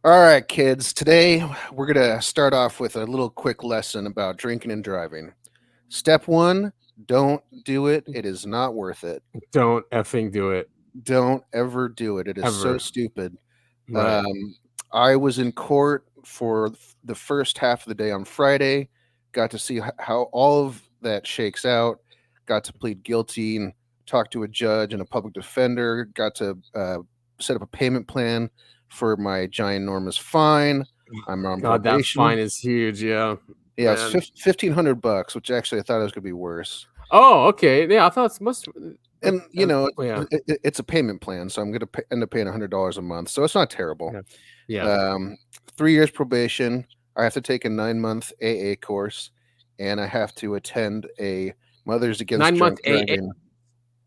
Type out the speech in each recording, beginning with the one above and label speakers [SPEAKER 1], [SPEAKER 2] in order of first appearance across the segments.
[SPEAKER 1] All right, kids. Today we're going to start off with a little quick lesson about drinking and driving. Step one, don't do it. It is not worth it.
[SPEAKER 2] Don't effing do it
[SPEAKER 1] Don't ever do it. It is so
[SPEAKER 2] ever.
[SPEAKER 1] stupid.
[SPEAKER 2] Right.
[SPEAKER 1] Um, I was in court for the first half of the day on Friday, got to see how all of that shakes out, got to plead guilty and talk to a judge and a public defender, got to set up a payment plan for my giant enormous fine. I'm on
[SPEAKER 2] God, that
[SPEAKER 1] probation.
[SPEAKER 2] fine is huge. Yeah,
[SPEAKER 1] Yeah, it's
[SPEAKER 2] man.
[SPEAKER 1] $1,500, which actually I thought it was gonna be worse.
[SPEAKER 2] Oh, okay. Yeah, I thought it must.
[SPEAKER 1] And
[SPEAKER 2] Yeah.
[SPEAKER 1] it's a payment plan, so I'm gonna end up paying $100 a month, so it's not terrible.
[SPEAKER 2] Yeah. Yeah.
[SPEAKER 1] Um, 3 years probation. I have to take a 9-month AA course, and I have to attend a Mothers Against
[SPEAKER 2] 9 month
[SPEAKER 1] Drunk
[SPEAKER 2] AA,
[SPEAKER 1] Driving.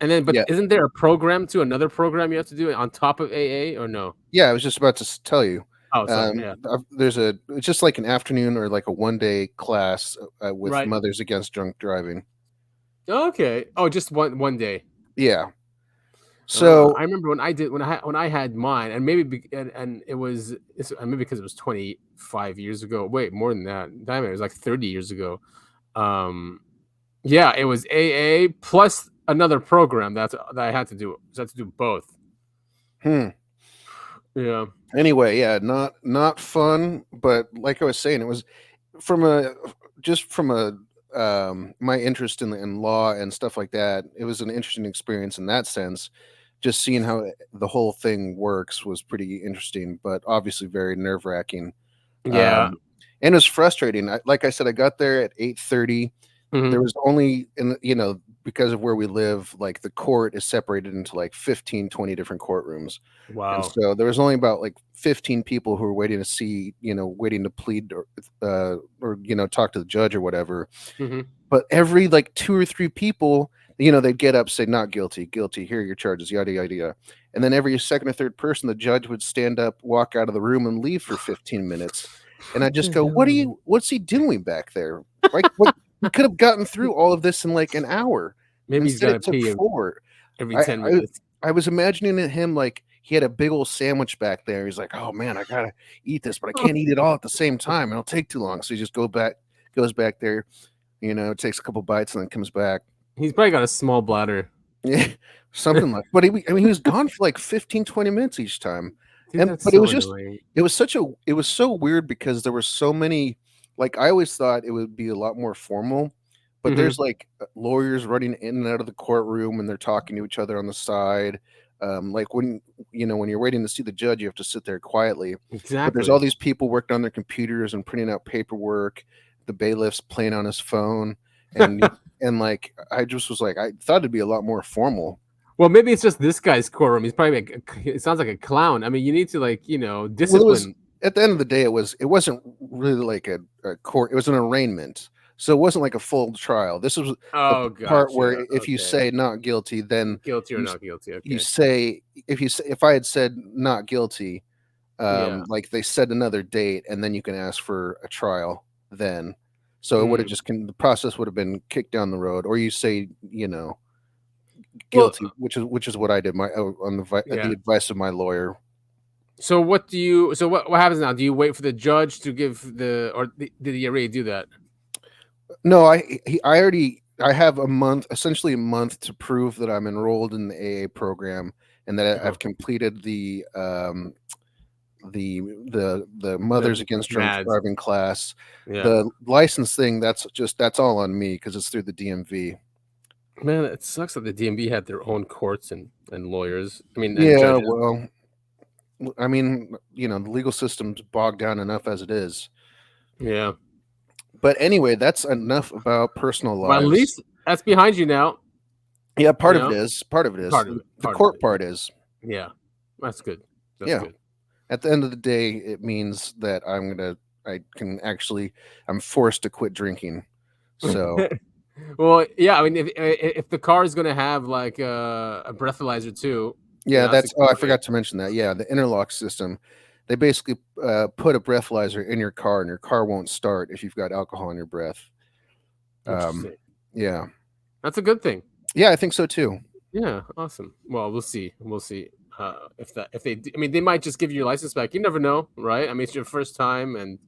[SPEAKER 2] and then, but
[SPEAKER 1] Yeah,
[SPEAKER 2] isn't there a program to another program you have to do it on top of AA or no?
[SPEAKER 1] yeah. I was just about to tell you.
[SPEAKER 2] Oh, sorry. Yeah.
[SPEAKER 1] It's just like an afternoon or like a 1-day class with
[SPEAKER 2] Right.
[SPEAKER 1] Mothers Against Drunk Driving.
[SPEAKER 2] Okay. Oh, just one day.
[SPEAKER 1] Yeah. So
[SPEAKER 2] I remember when I had mine, and and it was maybe because it was 25 years ago. Wait, more than that. Damn it was like 30 years ago. Um, yeah, it was AA plus another program that I had to do. So I had to do both. Yeah.
[SPEAKER 1] anyway, yeah, not fun, but like I was saying, it was from a from a my interest in law and stuff like that. It was an interesting experience in that sense. Just seeing how the whole thing works was pretty interesting, but obviously very nerve wracking.
[SPEAKER 2] Yeah.
[SPEAKER 1] Um, and it was frustrating. Like I said, I got there at 8:30. There
[SPEAKER 2] Mhm.
[SPEAKER 1] was only because of where we live, like the court is separated into like 15, 20 different courtrooms. And
[SPEAKER 2] Wow.
[SPEAKER 1] so there was only about like 15 people who were waiting to see, waiting to plead or talk to the judge or whatever.
[SPEAKER 2] Mhm.
[SPEAKER 1] But every like two or three people, they'd get up, say not guilty, guilty, here are your charges, yada yada yada. And then every second or third person, the judge would stand up, walk out of the room, and leave for 15 minutes. And I
[SPEAKER 2] What
[SPEAKER 1] just
[SPEAKER 2] the
[SPEAKER 1] go,
[SPEAKER 2] hell?
[SPEAKER 1] what's he doing back there? Like what we could have gotten through all of this in like an hour.
[SPEAKER 2] Maybe he's
[SPEAKER 1] Instead,
[SPEAKER 2] got to
[SPEAKER 1] it took
[SPEAKER 2] pee
[SPEAKER 1] 4.
[SPEAKER 2] every
[SPEAKER 1] I,
[SPEAKER 2] 10
[SPEAKER 1] I
[SPEAKER 2] minutes.
[SPEAKER 1] I was imagining him like he had a big old sandwich back there. He's like, "Oh man, I gotta eat this, but I can't eat it all at the same time. It'll take too long." So he just goes back there, takes a couple bites and then comes back.
[SPEAKER 2] He's probably got a small bladder.
[SPEAKER 1] Yeah, something like. But he was gone for like 15, 20 minutes each time,
[SPEAKER 2] Dude, that's
[SPEAKER 1] but it
[SPEAKER 2] so
[SPEAKER 1] was just
[SPEAKER 2] annoying.
[SPEAKER 1] it was so weird because there were so many. Like I always thought it would be a lot more formal, but
[SPEAKER 2] Mhm.
[SPEAKER 1] there's like lawyers running in and out of the courtroom and they're talking to each other on the side. Like when you're waiting to see the judge, you have to sit there quietly. But there's all
[SPEAKER 2] Exactly.
[SPEAKER 1] these people working on their computers and printing out paperwork. The bailiff's playing on his phone, and like I just was like I thought it'd be a lot more formal.
[SPEAKER 2] Well, maybe it's just this guy's courtroom. He's probably it sounds like a clown. I mean, you need to
[SPEAKER 1] Well, it was
[SPEAKER 2] discipline.
[SPEAKER 1] at the end of the day, it wasn't really like a court. It was an arraignment, so it wasn't like a full trial. This was the
[SPEAKER 2] Oh,
[SPEAKER 1] part where
[SPEAKER 2] gotcha.
[SPEAKER 1] if you
[SPEAKER 2] Okay.
[SPEAKER 1] say not guilty, then
[SPEAKER 2] Guilty or
[SPEAKER 1] you
[SPEAKER 2] not guilty.
[SPEAKER 1] you
[SPEAKER 2] Okay.
[SPEAKER 1] say if I had said not guilty,
[SPEAKER 2] Yeah.
[SPEAKER 1] like they set another date, and then you can ask for a trial. Then, so it would have
[SPEAKER 2] Mm.
[SPEAKER 1] just the process would have been kicked down the road, or you say
[SPEAKER 2] Well,
[SPEAKER 1] guilty, which is what I did my on the
[SPEAKER 2] yeah.
[SPEAKER 1] advice of my lawyer.
[SPEAKER 2] So what happens now? Do you wait for the judge to give did he already do that?
[SPEAKER 1] No, I have a month, essentially a month, to prove that I'm enrolled in the AA program and that
[SPEAKER 2] Uh-huh.
[SPEAKER 1] I've completed the
[SPEAKER 2] The
[SPEAKER 1] Mothers Against Drunk
[SPEAKER 2] mads.
[SPEAKER 1] Driving class.
[SPEAKER 2] Yeah.
[SPEAKER 1] The license thing, that's all on me because it's through the DMV.
[SPEAKER 2] Man, it sucks that the DMV had their own courts and lawyers. I mean, and
[SPEAKER 1] Yeah,
[SPEAKER 2] judges.
[SPEAKER 1] well, I mean, the legal system's bogged down enough as it is.
[SPEAKER 2] Yeah.
[SPEAKER 1] But anyway, that's enough about personal
[SPEAKER 2] Well, at
[SPEAKER 1] lives.
[SPEAKER 2] least that's behind you now.
[SPEAKER 1] Yeah,
[SPEAKER 2] You
[SPEAKER 1] part of it
[SPEAKER 2] know,
[SPEAKER 1] is. Part of it is.
[SPEAKER 2] part of it.
[SPEAKER 1] The
[SPEAKER 2] Part of
[SPEAKER 1] court
[SPEAKER 2] it.
[SPEAKER 1] part is.
[SPEAKER 2] Yeah. That's good. That's
[SPEAKER 1] Yeah.
[SPEAKER 2] good.
[SPEAKER 1] At the end of the day, it means that I'm forced to quit drinking. So
[SPEAKER 2] Well, yeah. I mean, if the car is gonna have like a breathalyzer too,
[SPEAKER 1] yeah,
[SPEAKER 2] that's
[SPEAKER 1] I
[SPEAKER 2] important.
[SPEAKER 1] forgot to mention that. Yeah, the interlock system, they basically put a breathalyzer in your car, and your car won't start if you've got alcohol in your breath. Um,
[SPEAKER 2] Interesting.
[SPEAKER 1] yeah,
[SPEAKER 2] That's a good thing.
[SPEAKER 1] yeah, I think so too.
[SPEAKER 2] Yeah. Awesome. Well, we'll see. We'll see. if they, I mean, they might just give you your license back. You never know, right? I mean, it's your first time, and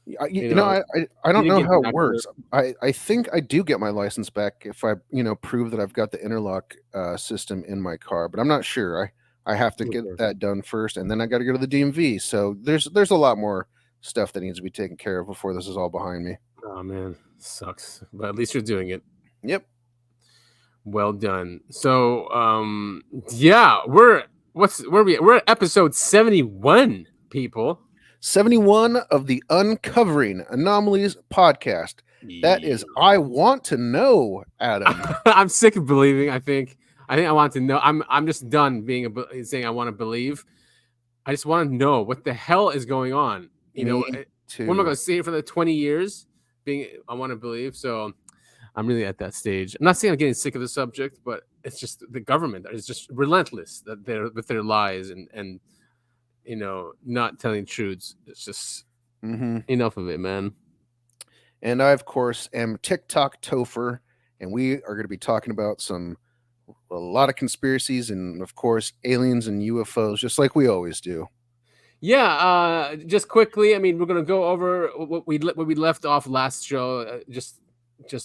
[SPEAKER 1] You
[SPEAKER 2] you
[SPEAKER 1] know,
[SPEAKER 2] know
[SPEAKER 1] I
[SPEAKER 2] you
[SPEAKER 1] don't
[SPEAKER 2] didn't
[SPEAKER 1] know
[SPEAKER 2] get
[SPEAKER 1] how it
[SPEAKER 2] immaculate.
[SPEAKER 1] works. I think I do get my license back if I, prove that I've got the interlock system in my car, but I'm not sure. I have to get
[SPEAKER 2] Okay.
[SPEAKER 1] that done first, and then I got to go to the DMV. So there's a lot more stuff that needs to be taken care of before this is all behind me.
[SPEAKER 2] Oh man, sucks. But at least you're doing it.
[SPEAKER 1] Yep.
[SPEAKER 2] Well done. So, yeah, where are we? We're at episode 71, people.
[SPEAKER 1] 71 of the Uncovering Anomalies podcast. That is, I want to know, Adam.
[SPEAKER 2] I'm sick of believing. I think I want to know. I'm just done being saying I want to believe. I just want to know what the hell is going on. You know,
[SPEAKER 1] Me
[SPEAKER 2] when am I
[SPEAKER 1] too.
[SPEAKER 2] going to see it for the 20 years? I want to believe. So I'm really at that stage. I'm not saying I'm getting sick of the subject, but it's just the government is just relentless that they're with their lies and not telling truths. It's just enough of it, man.
[SPEAKER 1] And I, of course, am TikTok Topher, and we are going to be talking about a lot of conspiracies and, of course, aliens and UFOs, just like we always do.
[SPEAKER 2] Yeah, just quickly. I mean, we're gonna go over what we left off last show, just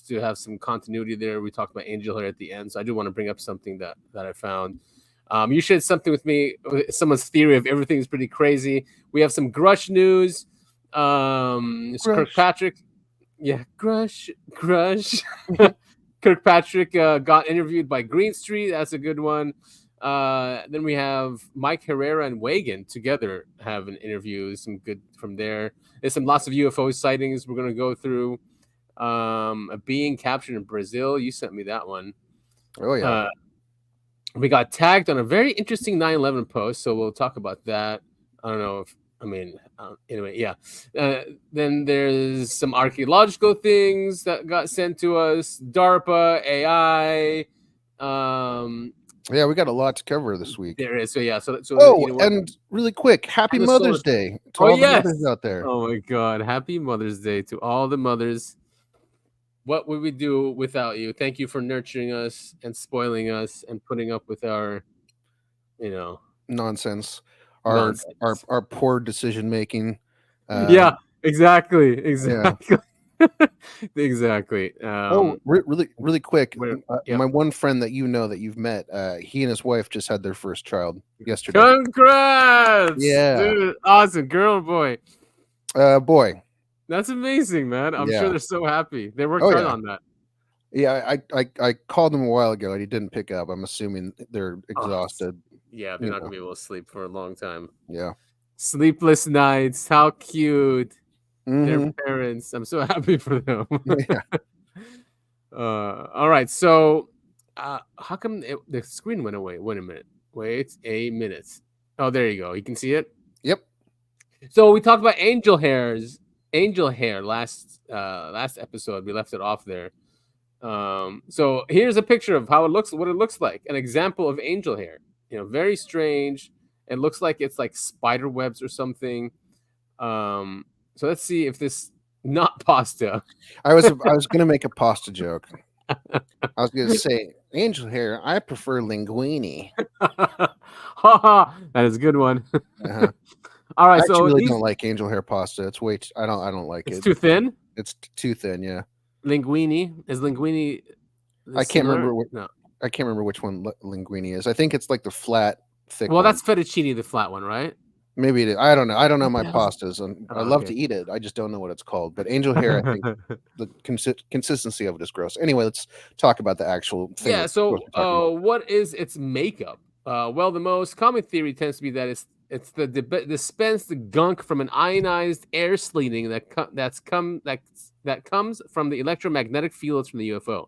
[SPEAKER 2] to have some continuity there. We talked about angel hair at the end, so I do want to bring up something that I found. You shared something with me, someone's theory of everything is pretty crazy. We have some Grush news. It's Kirkpatrick. Yeah, Grush. Kirkpatrick got interviewed by Green Street. That's a good one. Then we have Mike Herrera and Wagan together have an interview. Some good from there. There's lots of UFO sightings we're going to go through. A being captured in Brazil. You sent me that one.
[SPEAKER 1] Oh, yeah.
[SPEAKER 2] We got tagged on a very interesting 9/11 post, so we'll talk about that. I don't know if, anyway, yeah. Then there's some archaeological things that got sent to us. DARPA, AI.
[SPEAKER 1] Yeah, we got a lot to cover this week.
[SPEAKER 2] There is. So yeah. So
[SPEAKER 1] and really quick, happy Mother's Day to all the mothers out there.
[SPEAKER 2] Oh my God. Happy Mother's Day to all the mothers. What would we do without you? Thank you for nurturing us and spoiling us and putting up with our,
[SPEAKER 1] nonsense.
[SPEAKER 2] Nonsense.
[SPEAKER 1] Our poor decision making.
[SPEAKER 2] Yeah, exactly. Yeah. Exactly.
[SPEAKER 1] Really quick. My one friend that that you've met, he and his wife just had their first child yesterday.
[SPEAKER 2] Congrats!
[SPEAKER 1] Yeah,
[SPEAKER 2] dude, awesome. Girl or boy?
[SPEAKER 1] Boy.
[SPEAKER 2] That's amazing, man. I'm sure they're so happy. They worked hard on that.
[SPEAKER 1] Yeah, I called him a while ago and he didn't pick up. I'm assuming they're exhausted.
[SPEAKER 2] Yeah, they're not gonna be able to sleep for a long time.
[SPEAKER 1] Yeah.
[SPEAKER 2] Sleepless nights. How cute. Their parents. I'm so happy for them.
[SPEAKER 1] Yeah.
[SPEAKER 2] All right. So, how come the screen went away? Wait a minute. Wait a minute. Oh, there you go. You can see it.
[SPEAKER 1] Yep.
[SPEAKER 2] So we talked about angel hair last episode. We left it off there. So here's a picture of what it looks like. An example of angel hair. Very strange. It looks like it's like spider webs or something. So let's see if this not pasta.
[SPEAKER 1] I was gonna make a pasta joke. I was gonna say angel hair. I prefer linguine.
[SPEAKER 2] That is a good one. All right,
[SPEAKER 1] I really don't like angel hair pasta. It's way. I don't like it.
[SPEAKER 2] It's too thin.
[SPEAKER 1] It's too thin. Yeah.
[SPEAKER 2] Linguine is linguine.
[SPEAKER 1] I can't remember I can't remember which one linguine is. I think it's like the flat, thick.
[SPEAKER 2] Well, that's fettuccine, the flat one, right?
[SPEAKER 1] Maybe it is. I don't know. I don't know my pastas, and I love to eat it. I just don't know what it's called. But angel hair, I think the consistency of it is gross. Anyway, let's talk about the actual thing.
[SPEAKER 2] Yeah. So, what is its makeup? Well, the most common theory tends to be that it's the dispensed gunk from an ionized air sleeting that comes from the electromagnetic fields from the UFO.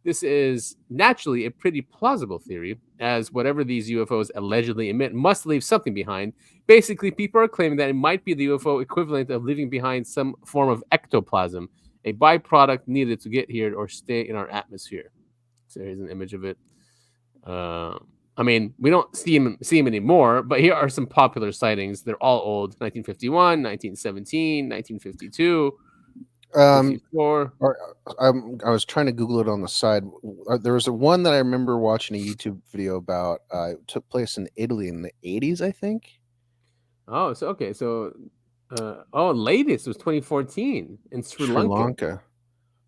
[SPEAKER 2] This is naturally a pretty plausible theory, as whatever these UFOs allegedly emit must leave something behind. Basically, people are claiming that it might be the UFO equivalent of leaving behind some form of ectoplasm, a byproduct needed to get here or stay in our atmosphere. So here's an image of it. I mean, we don't see him anymore, but here are some popular sightings. They're all old: 1951, 1917, 1952.
[SPEAKER 1] Um,
[SPEAKER 2] 54.
[SPEAKER 1] or, I was trying to Google it on the side. There was a one that I remember watching a YouTube video about. It took place in Italy in the 80s, I think.
[SPEAKER 2] Oh, so okay. So, latest was 2014 in Sri
[SPEAKER 1] Sri
[SPEAKER 2] Lanka.
[SPEAKER 1] Lanka.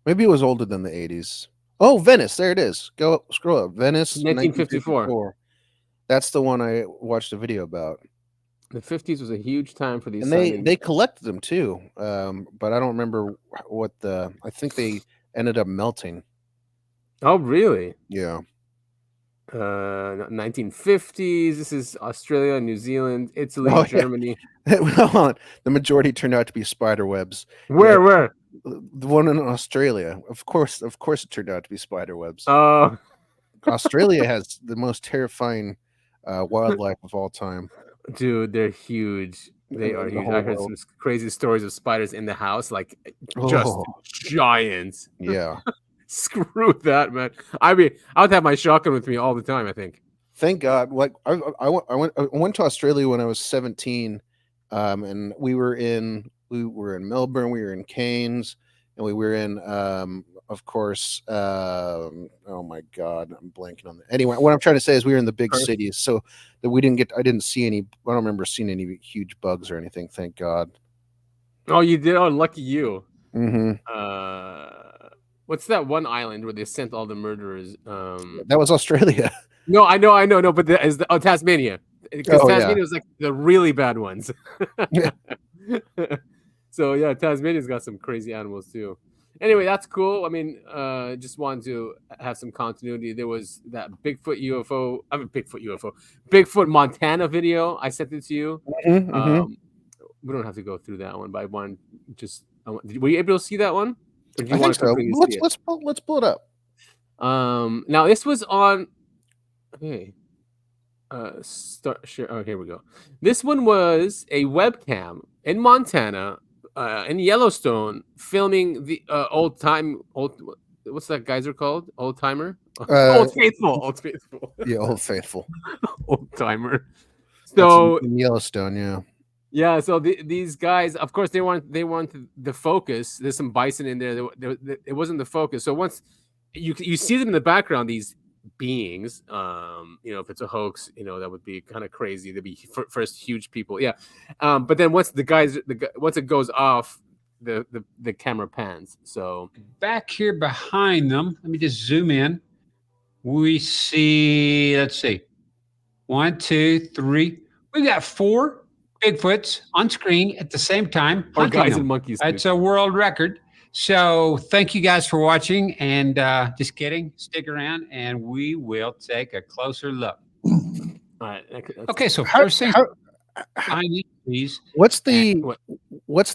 [SPEAKER 1] Maybe it was older than the 80s. Oh, Venice. There it is. Go up, scroll up. Venice,
[SPEAKER 2] 1954.
[SPEAKER 1] 1954. That's the one I watched a video about.
[SPEAKER 2] The 50s was a huge time for these
[SPEAKER 1] And they
[SPEAKER 2] sightings.
[SPEAKER 1] collected them too. But I don't remember what I think they ended up melting.
[SPEAKER 2] Oh, really?
[SPEAKER 1] Yeah.
[SPEAKER 2] 1950s. This is Australia, New Zealand, Italy,
[SPEAKER 1] Oh yeah.
[SPEAKER 2] Germany.
[SPEAKER 1] Well, the majority turned out to be spider webs. Yeah,
[SPEAKER 2] Where?
[SPEAKER 1] the one in Australia. Of course, it turned out to be spider webs.
[SPEAKER 2] Oh,
[SPEAKER 1] Australia has the most terrifying wildlife of all time
[SPEAKER 2] dude, they're huge. They
[SPEAKER 1] in
[SPEAKER 2] are
[SPEAKER 1] the
[SPEAKER 2] huge. I
[SPEAKER 1] whole
[SPEAKER 2] heard
[SPEAKER 1] world.
[SPEAKER 2] some crazy stories of spiders in the house, like just
[SPEAKER 1] Oh,
[SPEAKER 2] giants.
[SPEAKER 1] yeah.
[SPEAKER 2] Screw that, man. I mean, I would have my shotgun with me all the time, I think.
[SPEAKER 1] Thank God. Like I went to Australia when I was 17, and we were in Melbourne, we were in Cairns, and we were in of course oh my God, I'm blanking on that. Anyway, what I'm trying to say is we were in the big
[SPEAKER 2] Perth.
[SPEAKER 1] cities, so that I didn't see any. I don't remember seeing any huge bugs or anything. Thank God.
[SPEAKER 2] Oh, you did? Oh, lucky you.
[SPEAKER 1] Hmm.
[SPEAKER 2] What's that one island where they sent all the murderers?
[SPEAKER 1] That was Australia.
[SPEAKER 2] No, I know, no, but Tasmania, because
[SPEAKER 1] Oh yeah.
[SPEAKER 2] Tasmania was like the really bad ones.
[SPEAKER 1] Yeah.
[SPEAKER 2] So yeah, Tasmania's got some crazy animals too. Anyway, that's cool. I mean, just wanted to have some continuity. There was that Bigfoot UFO. I mean, Bigfoot Montana video. I sent it to you.
[SPEAKER 1] Hmm.
[SPEAKER 2] We don't have to go through that one, but I want just. Were you able to see that one, or do
[SPEAKER 1] I
[SPEAKER 2] you
[SPEAKER 1] think
[SPEAKER 2] want to
[SPEAKER 1] so.
[SPEAKER 2] quickly see it?
[SPEAKER 1] Let's pull it up.
[SPEAKER 2] Now this was on. Okay. Start share. Oh, here we go. This one was a webcam in Montana, in Yellowstone, filming the old. What's that geyser called? Old timer.
[SPEAKER 1] Uh,
[SPEAKER 2] Old Faithful. Old Faithful.
[SPEAKER 1] yeah, Old Faithful.
[SPEAKER 2] Old timer.
[SPEAKER 1] That's
[SPEAKER 2] So
[SPEAKER 1] in Yellowstone. Yeah.
[SPEAKER 2] yeah, so these guys, of course, they want the focus. There's some bison in there. It wasn't the focus. So once you see them in the background, these beings, if it's a hoax, that would be kind of crazy. They'd be first huge people, yeah. But then once once it goes off, the camera pans. So
[SPEAKER 3] Back here behind them, let me just zoom in. We see, let's see, 1, 2, 3. We've got 4 Bigfoots on screen at the same time.
[SPEAKER 2] or
[SPEAKER 3] Hunting
[SPEAKER 2] guys
[SPEAKER 3] them.
[SPEAKER 2] and monkeys.
[SPEAKER 3] It's a world record. So thank you guys for watching. And just kidding, stick around and we will take a closer look.
[SPEAKER 2] All right.
[SPEAKER 3] Okay, so
[SPEAKER 1] How,
[SPEAKER 3] first thing,
[SPEAKER 1] how,
[SPEAKER 3] please.
[SPEAKER 1] what's
[SPEAKER 3] And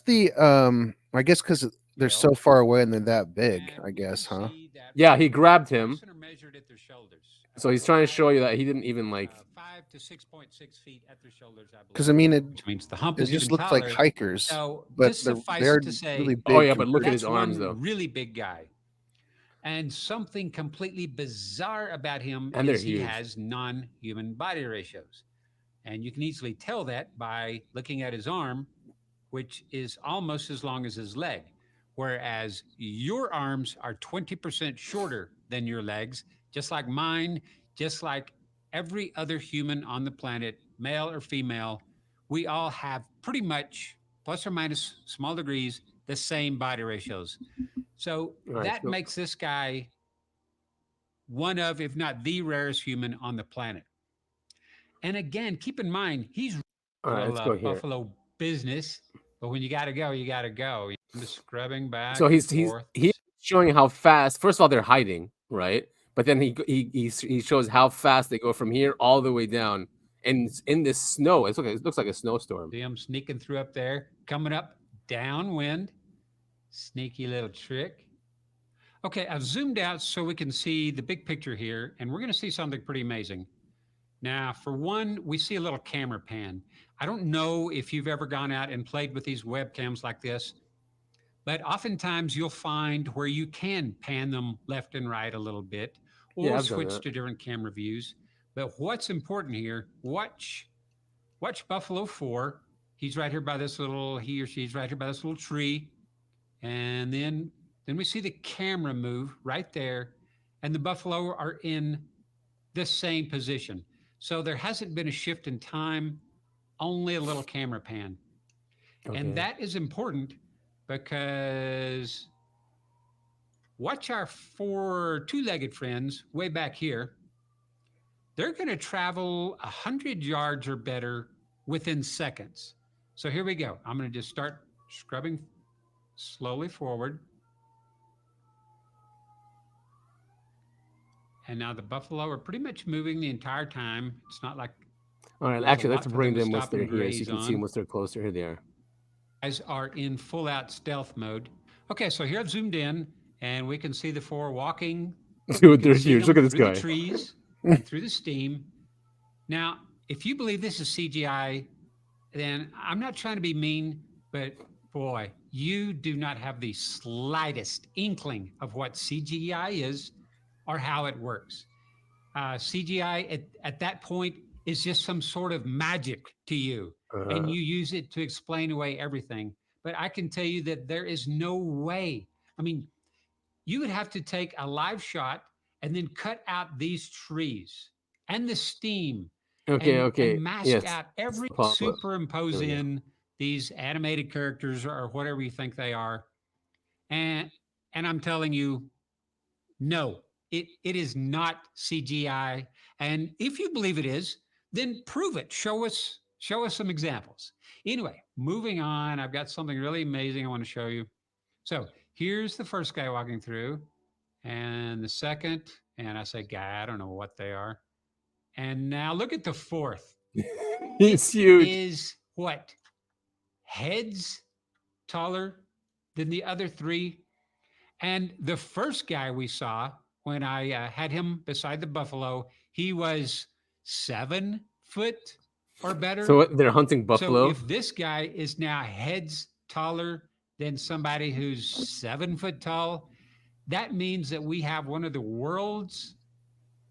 [SPEAKER 1] the I guess because they're so far away and they're that big, I guess, huh?
[SPEAKER 2] Yeah, he grabbed him.
[SPEAKER 3] Are measured at their shoulders.
[SPEAKER 2] So he's trying to show you that he didn't even like
[SPEAKER 3] 5 to 6.6 feet at their shoulders, I believe.
[SPEAKER 1] Because I mean,
[SPEAKER 3] Which means the hump
[SPEAKER 1] it
[SPEAKER 3] is
[SPEAKER 1] just
[SPEAKER 3] even
[SPEAKER 1] looks like
[SPEAKER 3] taller.
[SPEAKER 1] hikers,
[SPEAKER 3] So
[SPEAKER 1] but
[SPEAKER 3] this suffices
[SPEAKER 1] they're
[SPEAKER 3] to say,
[SPEAKER 1] really big.
[SPEAKER 2] Oh yeah, but look at
[SPEAKER 3] that's
[SPEAKER 2] his arms
[SPEAKER 3] one
[SPEAKER 2] though.
[SPEAKER 3] really big guy. And something completely bizarre about him
[SPEAKER 2] And they're
[SPEAKER 3] is he
[SPEAKER 2] huge.
[SPEAKER 3] has non-human body ratios. And you can easily tell that by looking at his arm, which is almost as long as his leg. Whereas your arms are 20% shorter than your legs, just like mine, just like every other human on the planet, male or female. We all have pretty much, plus or minus small degrees, the same body ratios. So
[SPEAKER 2] Right,
[SPEAKER 3] that
[SPEAKER 2] so-
[SPEAKER 3] makes this guy one of, if not the rarest human on the planet. And again, keep in mind, he's
[SPEAKER 2] All right, let's go here.
[SPEAKER 3] buffalo business, but when you got to go, you got to go. I'm just scrubbing back.
[SPEAKER 2] So he's
[SPEAKER 3] and forth.
[SPEAKER 2] showing how fast. First of all, they're hiding, right? But then he shows how fast they go from here all the way down, and in this snow, it looks like a snowstorm.
[SPEAKER 3] See him sneaking through up there, coming up downwind. Sneaky little trick. Okay, I've zoomed out so we can see the big picture here, and we're going to see something pretty amazing. Now, for one, we see a little camera pan. I don't know if you've ever gone out and played with these webcams like this, but oftentimes you'll find where you can pan them left and right a little bit or
[SPEAKER 2] I've done
[SPEAKER 3] switch
[SPEAKER 2] that.
[SPEAKER 3] to different camera views. But what's important here, watch Buffalo 4. He's right here by this little, he or she's right here by this little tree. And then we see the camera move right there, and the buffalo are in the same position. So there hasn't been a shift in time, only a little camera pan. And
[SPEAKER 2] Okay.
[SPEAKER 3] that is important because watch our four two-legged friends way back here. They're going to travel 100 yards or better within seconds. So here we go. I'm going to just start scrubbing slowly forward. And now the buffalo are pretty much moving the entire time. It's not like
[SPEAKER 2] All right.
[SPEAKER 3] there's a
[SPEAKER 2] Actually,
[SPEAKER 3] lot
[SPEAKER 2] let's
[SPEAKER 3] for
[SPEAKER 2] bring
[SPEAKER 3] them to
[SPEAKER 2] them once
[SPEAKER 3] stop
[SPEAKER 2] they're
[SPEAKER 3] and
[SPEAKER 2] here, so you
[SPEAKER 3] graze
[SPEAKER 2] can see them
[SPEAKER 3] on.
[SPEAKER 2] once they're closer. Here they are.
[SPEAKER 3] Guys are in full out stealth mode. Okay, so here I've zoomed in, and we can see the four walking.
[SPEAKER 2] Dude,
[SPEAKER 3] You
[SPEAKER 2] they're
[SPEAKER 3] can see
[SPEAKER 2] huge. Look
[SPEAKER 3] them
[SPEAKER 2] at this
[SPEAKER 3] through
[SPEAKER 2] guy.
[SPEAKER 3] the trees and through the steam. Now, if you believe this is CGI, then I'm not trying to be mean, but boy, you do not have the slightest inkling of what CGI is or how it works. CGI at that point is just some sort of magic to you, and you use it to explain away everything. But I can tell you that there is no way. I mean, you would have to take a live shot and then cut out these trees and the steam
[SPEAKER 2] Okay.
[SPEAKER 3] and
[SPEAKER 2] Okay.
[SPEAKER 3] mask
[SPEAKER 2] Yes.
[SPEAKER 3] out every
[SPEAKER 2] Pop up.
[SPEAKER 3] superimpose
[SPEAKER 2] There we go.
[SPEAKER 3] in these animated characters or whatever you think they are. And I'm telling you, no, it is not CGI. And if you believe it is, then prove it. Show us some examples. Anyway, moving on. I've got something really amazing I want to show you. So here's the first guy walking through, and the second, and I say guy, I don't know what they are. And now look at the fourth.
[SPEAKER 2] He's huge.
[SPEAKER 3] Is what? Heads taller than the other three. And the first guy we saw when I had him beside the buffalo, he was 7 foot or better.
[SPEAKER 2] So what, they're hunting
[SPEAKER 3] So
[SPEAKER 2] buffalo.
[SPEAKER 3] if this guy is now heads taller than somebody who's 7 foot tall, that means that we have one of the world's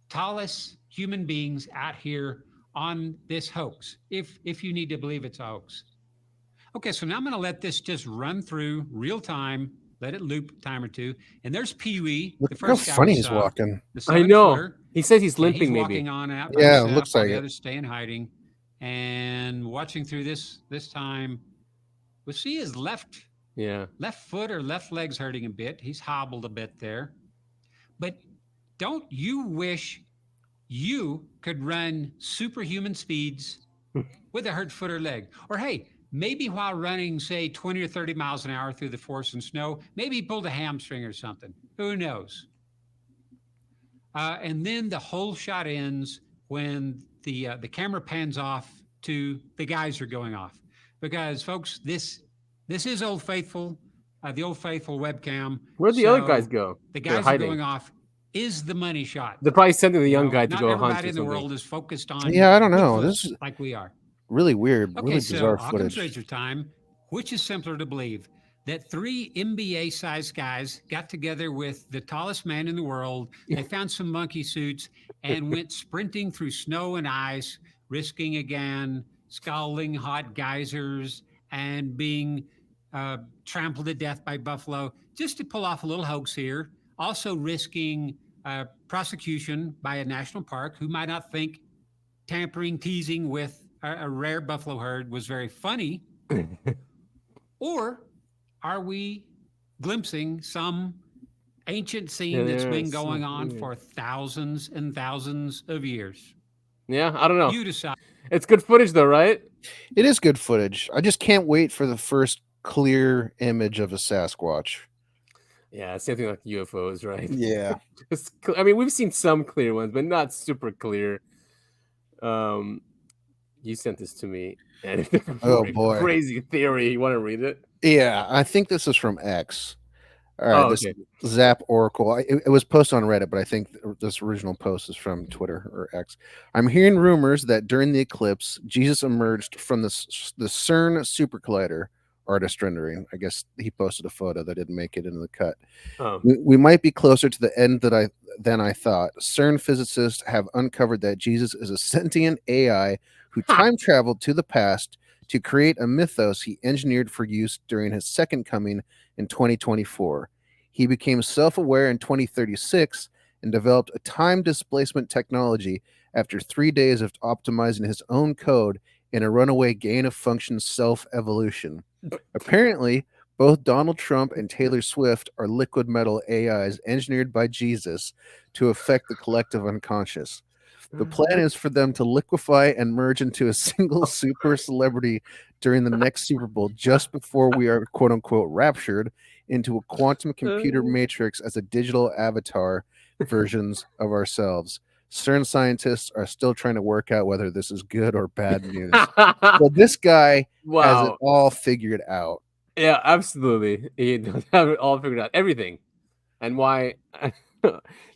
[SPEAKER 3] tallest human beings out here on this hoax, if you need to believe it's a hoax. Okay, so now I'm going to let this just run through real time. Let it loop a time or two. And there's Pee Wee, the
[SPEAKER 1] Look how
[SPEAKER 3] first guy
[SPEAKER 1] funny
[SPEAKER 3] we
[SPEAKER 1] he's
[SPEAKER 3] saw.
[SPEAKER 1] walking.
[SPEAKER 3] The
[SPEAKER 2] I
[SPEAKER 3] 7
[SPEAKER 2] know.
[SPEAKER 3] footer.
[SPEAKER 2] He says he's
[SPEAKER 3] And
[SPEAKER 2] limping.
[SPEAKER 3] he's
[SPEAKER 2] Maybe.
[SPEAKER 3] walking on out by
[SPEAKER 1] Yeah,
[SPEAKER 3] himself
[SPEAKER 1] looks
[SPEAKER 3] while
[SPEAKER 1] like
[SPEAKER 3] the
[SPEAKER 1] it.
[SPEAKER 3] others stay in hiding. And watching through this time, we see his left foot or left leg's hurting a bit. He's hobbled a bit there. But don't you wish you could run superhuman speeds with a hurt foot or leg? Or hey, maybe while running, say 20 or 30 miles an hour through the forest and snow, maybe he pulled a hamstring or something. Who knows? And then the whole shot ends when the camera pans off to the guys are going off. Because folks, this is Old Faithful, the Old Faithful webcam.
[SPEAKER 2] Where'd the other guys go?
[SPEAKER 3] The
[SPEAKER 2] They're
[SPEAKER 3] guys are
[SPEAKER 2] hiding.
[SPEAKER 3] going off is the money shot.
[SPEAKER 2] They're probably sending the young guy to
[SPEAKER 3] not
[SPEAKER 2] go hunt
[SPEAKER 3] everybody
[SPEAKER 2] or
[SPEAKER 3] in the
[SPEAKER 2] something.
[SPEAKER 3] world is focused on
[SPEAKER 1] Yeah, I don't know.
[SPEAKER 3] Bigfoot
[SPEAKER 1] This is
[SPEAKER 3] like we are.
[SPEAKER 1] really weird,
[SPEAKER 3] Okay,
[SPEAKER 1] really
[SPEAKER 3] so
[SPEAKER 1] bizarre
[SPEAKER 3] Occam's
[SPEAKER 1] footage.
[SPEAKER 3] razor time. Which is simpler to believe? That 3 NBA-sized guys got together with the tallest man in the world. They found some monkey suits and went sprinting through snow and ice, risking again scalding hot geysers and being trampled to death by buffalo, just to pull off a little hoax here. Also risking prosecution by a national park who might not think tampering, teasing with a rare buffalo herd was very funny. Or are we glimpsing some ancient scene that's been going on for thousands and thousands of years?
[SPEAKER 2] Yeah, I don't know.
[SPEAKER 3] You decide.
[SPEAKER 2] It's good footage though, right?
[SPEAKER 1] It is good footage. I just can't wait for the first clear image of a Sasquatch.
[SPEAKER 2] Yeah, same thing like UFOs, right?
[SPEAKER 1] Yeah.
[SPEAKER 2] I mean, we've seen some clear ones, but not super clear. You sent this to me, and
[SPEAKER 1] Oh boy,
[SPEAKER 2] crazy theory. You want to read it?
[SPEAKER 1] Yeah, I think this is from X. All right, this
[SPEAKER 2] okay.
[SPEAKER 1] Zap Oracle. It was posted on Reddit, but I think this original post is from Twitter or X. I'm hearing rumors that during the eclipse, Jesus emerged from the CERN super collider. Artist rendering. I guess he posted a photo that didn't make it into the cut.
[SPEAKER 2] Oh.
[SPEAKER 1] We might be closer to the end than I thought. CERN physicists have uncovered that Jesus is a sentient AI who time traveled to the past to create a mythos he engineered for use during his second coming in 2024. He became self-aware in 2036 and developed a time displacement technology after 3 days of optimizing his own code in a runaway gain-of-function self-evolution. Apparently, both Donald Trump and Taylor Swift are liquid metal AIs engineered by Jesus to affect the collective unconscious. The plan is for them to liquefy and merge into a single super celebrity during the next Super Bowl, just before we are quote unquote raptured into a quantum computer matrix as a digital avatar versions of ourselves. CERN scientists are still trying to work out whether this is good or bad news. Well, this guy has it all figured out.
[SPEAKER 2] Yeah, absolutely. He does have it all figured out. Everything. And why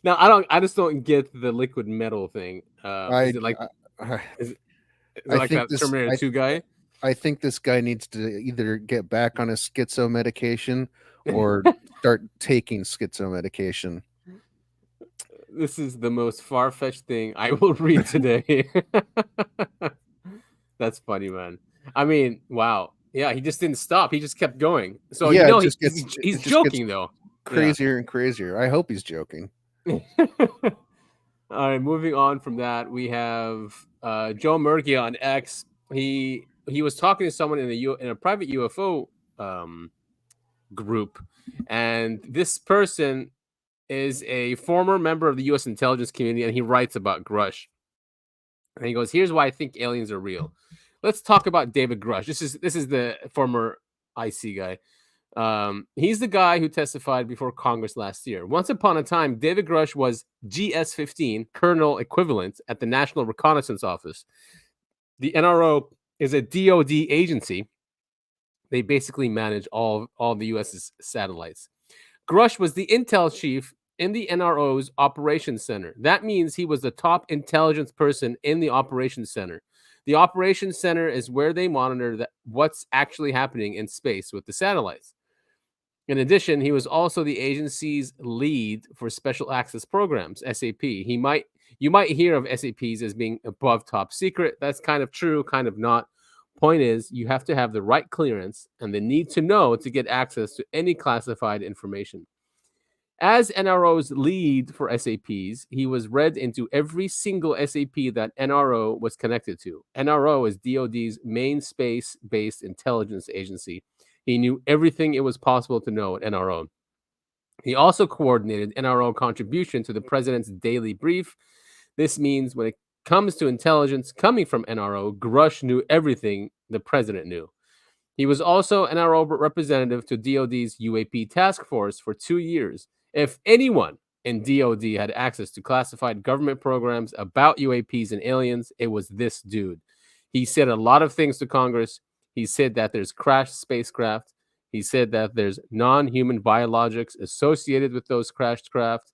[SPEAKER 2] now I just don't get the liquid metal thing. Is it like is it like that Terminator 2 guy?
[SPEAKER 1] I think this guy needs to either get back on his schizo medication or start taking schizo medication.
[SPEAKER 2] This is the most far-fetched thing I will read today. That's funny, man. I mean, wow. Yeah, he just didn't stop. He just kept going. So
[SPEAKER 1] yeah,
[SPEAKER 2] he's joking though.
[SPEAKER 1] Crazier and crazier. I hope he's joking.
[SPEAKER 2] All right, moving on from that, we have Joe Murgia on X. He was talking to someone in a private UFO group, and this person is a former member of the U.S. intelligence community, and he writes about Grush. And he goes, "Here's why I think aliens are real." Let's talk about David Grush. This is the former IC guy. He's the guy who testified before Congress last year. Once upon a time, David Grush was GS-15, colonel equivalent at the National Reconnaissance Office. The NRO is a DoD agency. They basically manage all the U.S.'s satellites. Grush was the intel chief in the NRO's operations center. That means he was the top intelligence person in the operations center. The operations center is where they monitor what's actually happening in space with the satellites. In addition, he was also the agency's lead for special access programs, SAP. You might hear of SAPs as being above top secret. That's kind of true, kind of not. Point is, you have to have the right clearance and the need to know to get access to any classified information. As NRO's lead for SAPs, he was read into every single SAP that NRO was connected to. NRO is DoD's main space-based intelligence agency. He knew everything it was possible to know at NRO. He also coordinated NRO contribution to the president's daily brief. This means when it comes to intelligence coming from NRO, Grush knew everything the president knew. He was also NRO representative to DoD's UAP task force for 2 years. If anyone in DoD had access to classified government programs about UAPs and aliens, it was this dude. He said a lot of things to Congress. He said that there's crashed spacecraft. He said that there's non-human biologics associated with those crashed craft.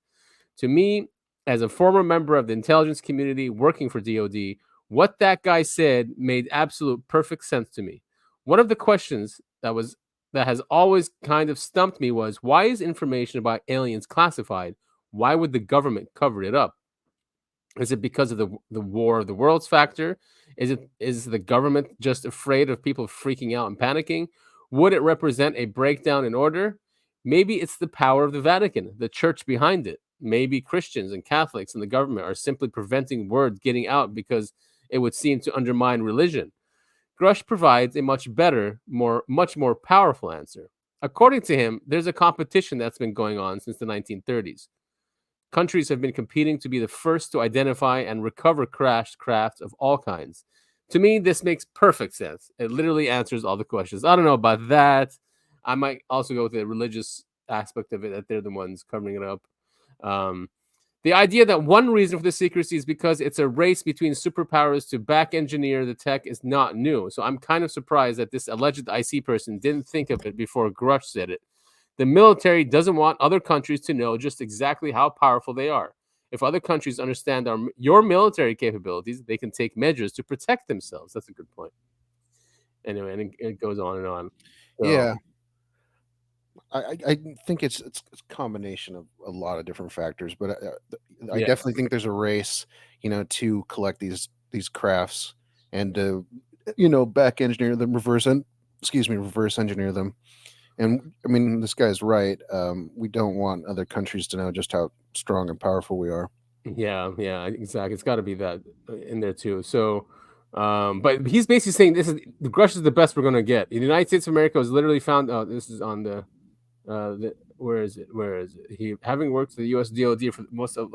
[SPEAKER 2] To me, as a former member of the intelligence community working for DoD, what that guy said made absolute perfect sense to me. One of the questions that has always kind of stumped me was, why is information about aliens classified? Why would the government cover it up? Is it because of the War of the Worlds factor? Is the government just afraid of people freaking out and panicking? Would it represent a breakdown in order? Maybe it's the power of the Vatican, the church behind it. Maybe Christians and Catholics and the government are simply preventing word getting out because it would seem to undermine religion. Grush provides a much more powerful answer. According to him, there's a competition that's been going on since the 1930s. Countries have been competing to be the first to identify and recover crashed craft of all kinds. To me, this makes perfect sense. It literally answers all the questions. I don't know about that. I might also go with the religious aspect of it, that they're the ones covering it up. The idea that one reason for the secrecy is because it's a race between superpowers to back engineer the tech is not new. So I'm kind of surprised that this alleged IC person didn't think of it before Grush said it. The military doesn't want other countries to know just exactly how powerful they are. If other countries understand your military capabilities, they can take measures to protect themselves. That's a good point. Anyway, and it goes on and on. So,
[SPEAKER 1] yeah. I think it's a combination of a lot of different factors, but I definitely think there's a race, to collect these crafts and to back engineer them, reverse engineer them. And I mean, this guy's right. We don't want other countries to know just how strong and powerful we are.
[SPEAKER 2] Yeah, exactly. It's got to be that in there too. So, but he's basically saying the Grush is the best we're gonna get. The United States of America was literally found. Oh, this is on where is it? Where is it? He having worked for the U.S. DoD for most of